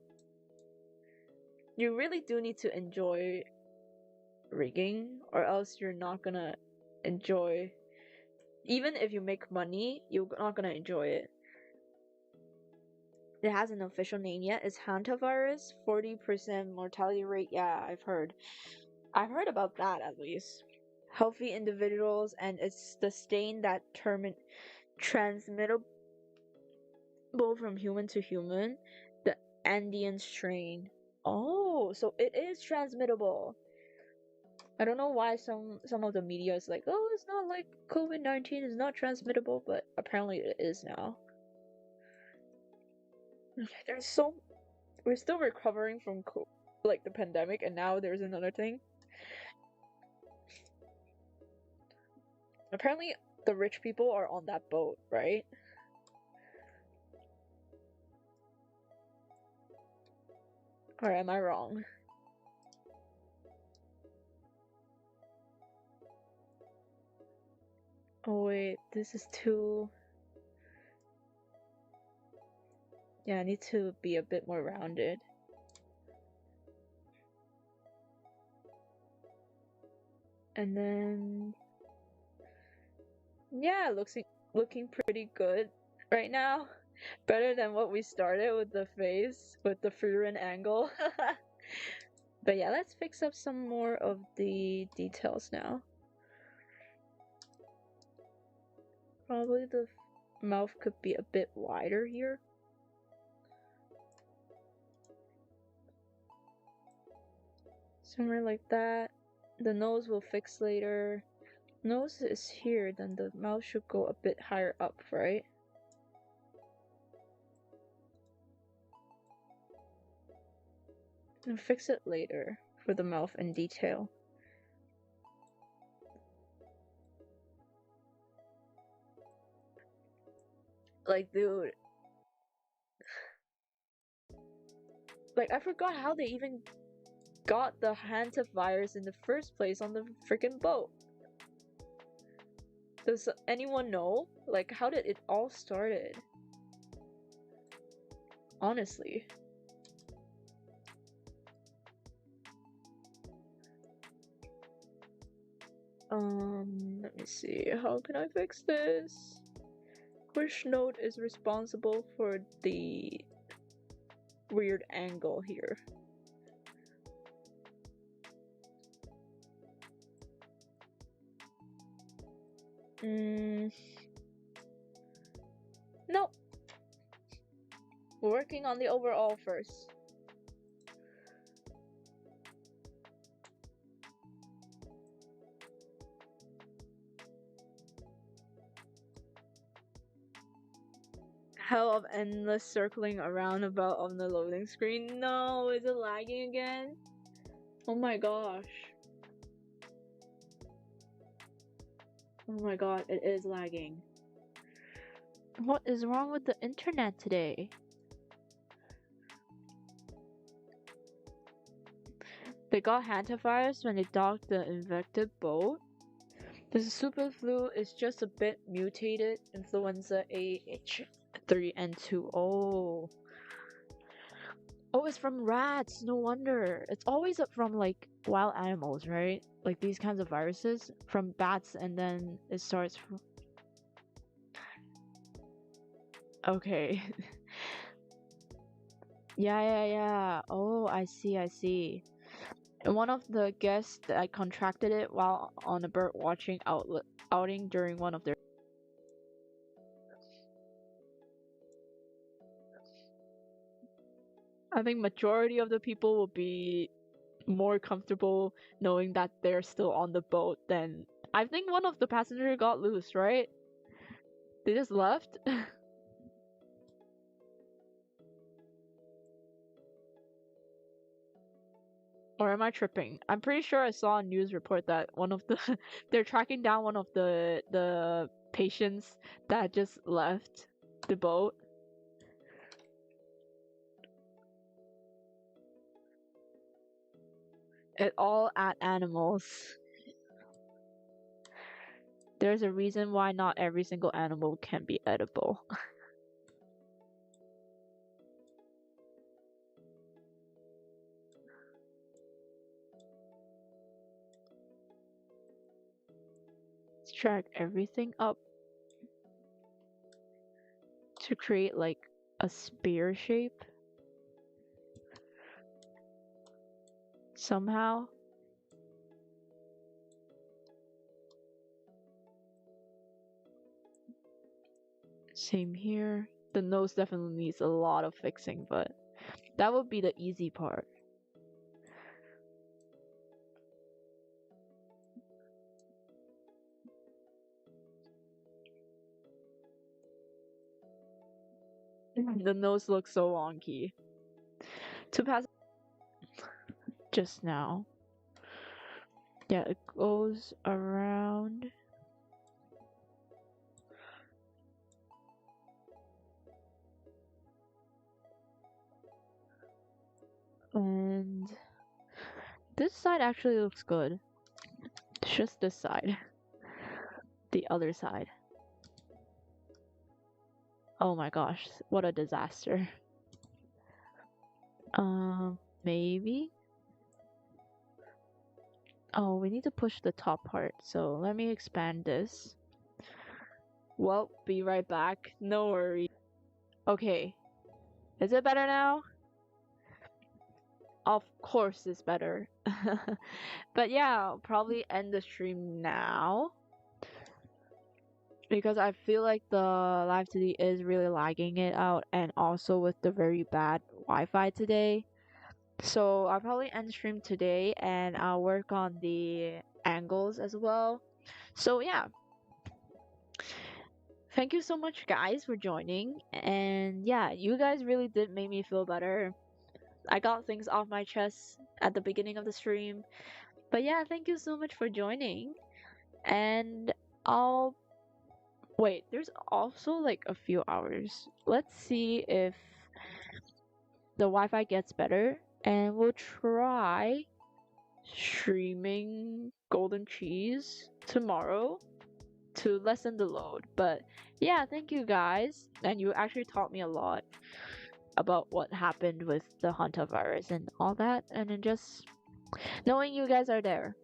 You really do need to enjoy rigging, or else you're not gonna enjoy. Even if you make money, you're not gonna enjoy it. It has an official name yet. It's hantavirus. 40% mortality rate. Yeah, I've heard about that, at least. Healthy individuals, and it's the stain that transmittable from human to human. The Andean strain. Oh, so it is transmittable. I don't know why some of the media is like, oh, it's not like COVID-19 is not transmittable, but apparently it is now. We're still recovering from like the pandemic, and now there's another thing. Apparently the rich people are on that boat, right? Or am I wrong? Oh wait, this is too... Yeah, I need to be a bit more rounded. And then... Yeah, looking pretty good right now. Better than what we started with the face, with the Furin angle. But yeah, let's fix up some more of the details now. Probably the mouth could be a bit wider here. Somewhere like that. The nose will fix later. Nose is here, then the mouth should go a bit higher up, right? And fix it later for the mouth in detail. Like, dude. Like, I forgot how they even got the hantavirus in the first place on the freaking boat. Does anyone know? Like, how did it all started? Honestly. Let me see. How can I fix this? Which node is responsible for the weird angle here? No. We're working on the overall first. Hell of endless circling around about on the loading screen. No, is it lagging again? Oh my gosh. Oh my god, it is lagging. What is wrong with the internet today? They got hantavirus when they docked the infected boat. The super flu is just a bit mutated influenza AH3N2. Oh, it's from rats. No wonder. It's always from like wild animals, right? Like these kinds of viruses from bats, and then it starts from. Okay. Yeah. Oh, I see. And one of the guests that contracted it while on a bird watching outing during one of their. I think majority of the people will be more comfortable knowing that they're still on the boat than. I think one of the passengers got loose, right? They just left. Or am I tripping? I'm pretty sure I saw a news report that one of the they're tracking down one of the patients that just left the boat. It all at animals. There's a reason why not every single animal can be edible. Let's drag everything up to create like a spear shape somehow. Same here. The nose definitely needs a lot of fixing, but that would be the easy part. The nose looks so wonky. To pass just now. Yeah, it goes around. And this side actually looks good. It's just this side. The other side. Oh my gosh, what a disaster. Maybe? Oh, we need to push the top part, so let me expand this. Well, be right back. No worries. Okay. Is it better now? Of course it's better. But yeah, I'll probably end the stream now. Because I feel like the live today is really lagging it out, and also with the very bad Wi-Fi today. So I'll probably end stream today, and I'll work on the angles as well. So yeah. Thank you so much guys for joining, and yeah, you guys really did make me feel better. I got things off my chest at the beginning of the stream. But yeah, thank you so much for joining. And I'll Wait, there's also like a few hours. Let's see if the Wi-Fi gets better, and we'll try streaming Golden Cheese tomorrow to lessen the load. But yeah, thank you guys, and you actually taught me a lot about what happened with the hantavirus and all that, and then just knowing you guys are there.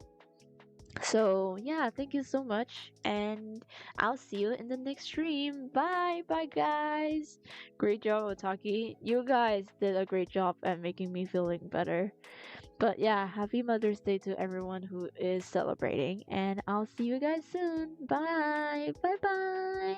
So yeah, thank you so much, and I'll see you in the next stream. Bye, bye guys. Great job, Otaki. You guys did a great job at making me feeling better. But yeah, happy Mother's Day to everyone who is celebrating, and I'll see you guys soon. Bye, bye, bye.